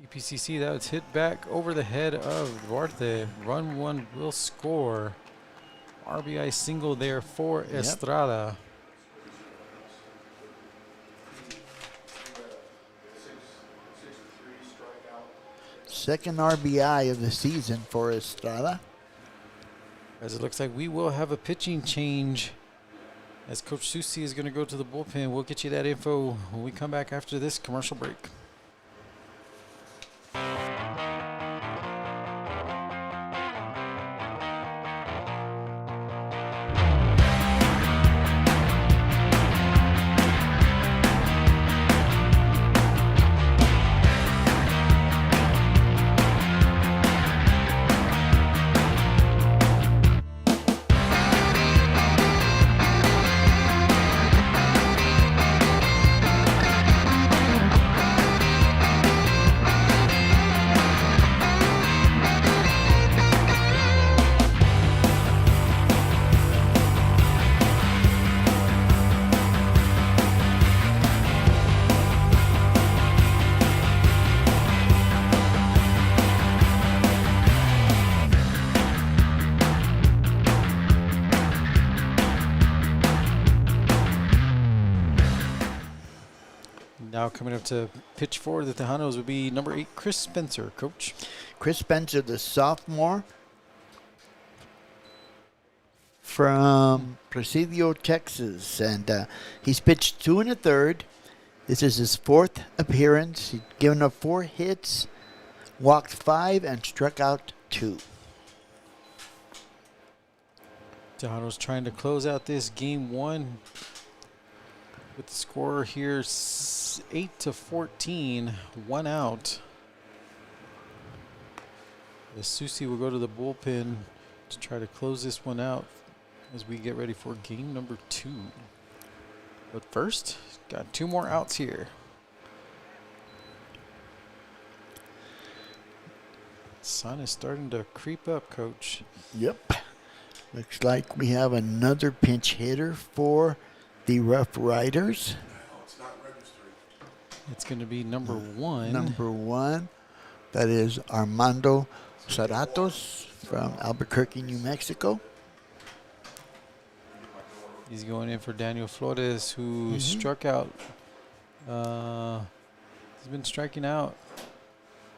EPCC. That was hit back over the head of Duarte. Run one will score. RBI single there for Estrada. Second RBI of the season for Estrada. As it looks like we will have a pitching change as Coach Susi is going to go to the bullpen. We'll get you that info when we come back after this commercial break. Now coming up to pitch for the Tejanos would be number 8, Chris Spencer, Coach. Chris Spencer, the sophomore from Presidio, Texas. And he's pitched 2 1/3. This is his 4th appearance. He's given up 4 hits, walked 5, and struck out 2. Tejanos trying to close out this game 1 with the score here 8-14, 1 out. As Susi will go to the bullpen to try to close this one out as we get ready for game number 2. But first, got 2 more outs here. Sun is starting to creep up, Coach. Yep. Looks like we have another pinch hitter for the Rough Riders. It's going to be number 1. Number 1. That is Armando Zaratos from Albuquerque, New Mexico. He's going in for Daniel Flores, who struck out. He's been striking out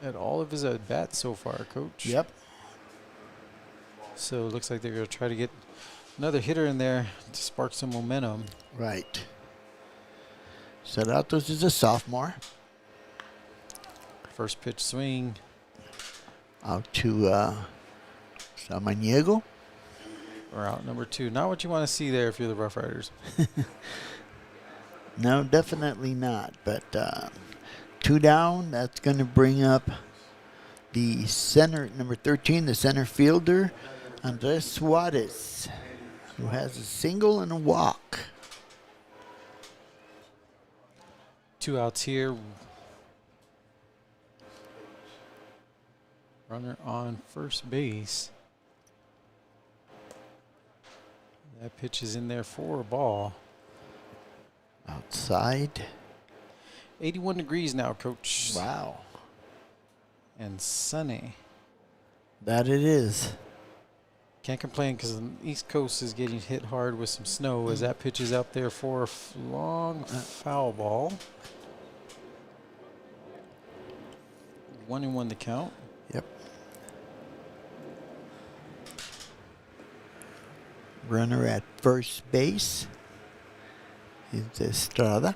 at all of his at-bats so far, Coach. Yep. So it looks like they're going to try to get another hitter in there to spark some momentum. Right. Zaratos is a sophomore. First pitch swing. Out to Samaniego. Or out number 2. Not what you want to see there if you're the Rough Riders. No, definitely not. But 2 down, that's going to bring up the center, number 13, the center fielder, Andres Suarez, who has a single and a walk. 2 outs here. Runner on first base. That pitch is in there for a ball. Outside. 81 degrees now, Coach. Wow. And sunny. That it is. Can't complain because the East Coast is getting hit hard with some snow as that pitch is out there for a long foul ball. 1-1 the count. Yep. Runner at first base is Estrada.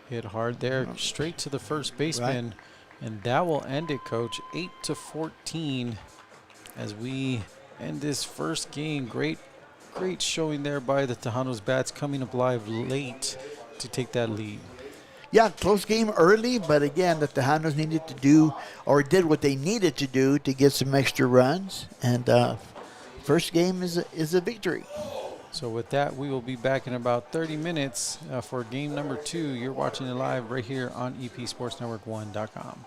Hit hard there, straight to the first baseman, and that will end it, Coach. 8-14 as we end this first game. Great showing there by the Tejanos bats, coming up live late to take that lead. Yeah, close game early, but again, the Tejanos needed to do, or did what they needed to do to get some extra runs, and first game is a victory. So with that, we will be back in about 30 minutes for game number 2. You're watching it live right here on EPSportsNetwork1.com.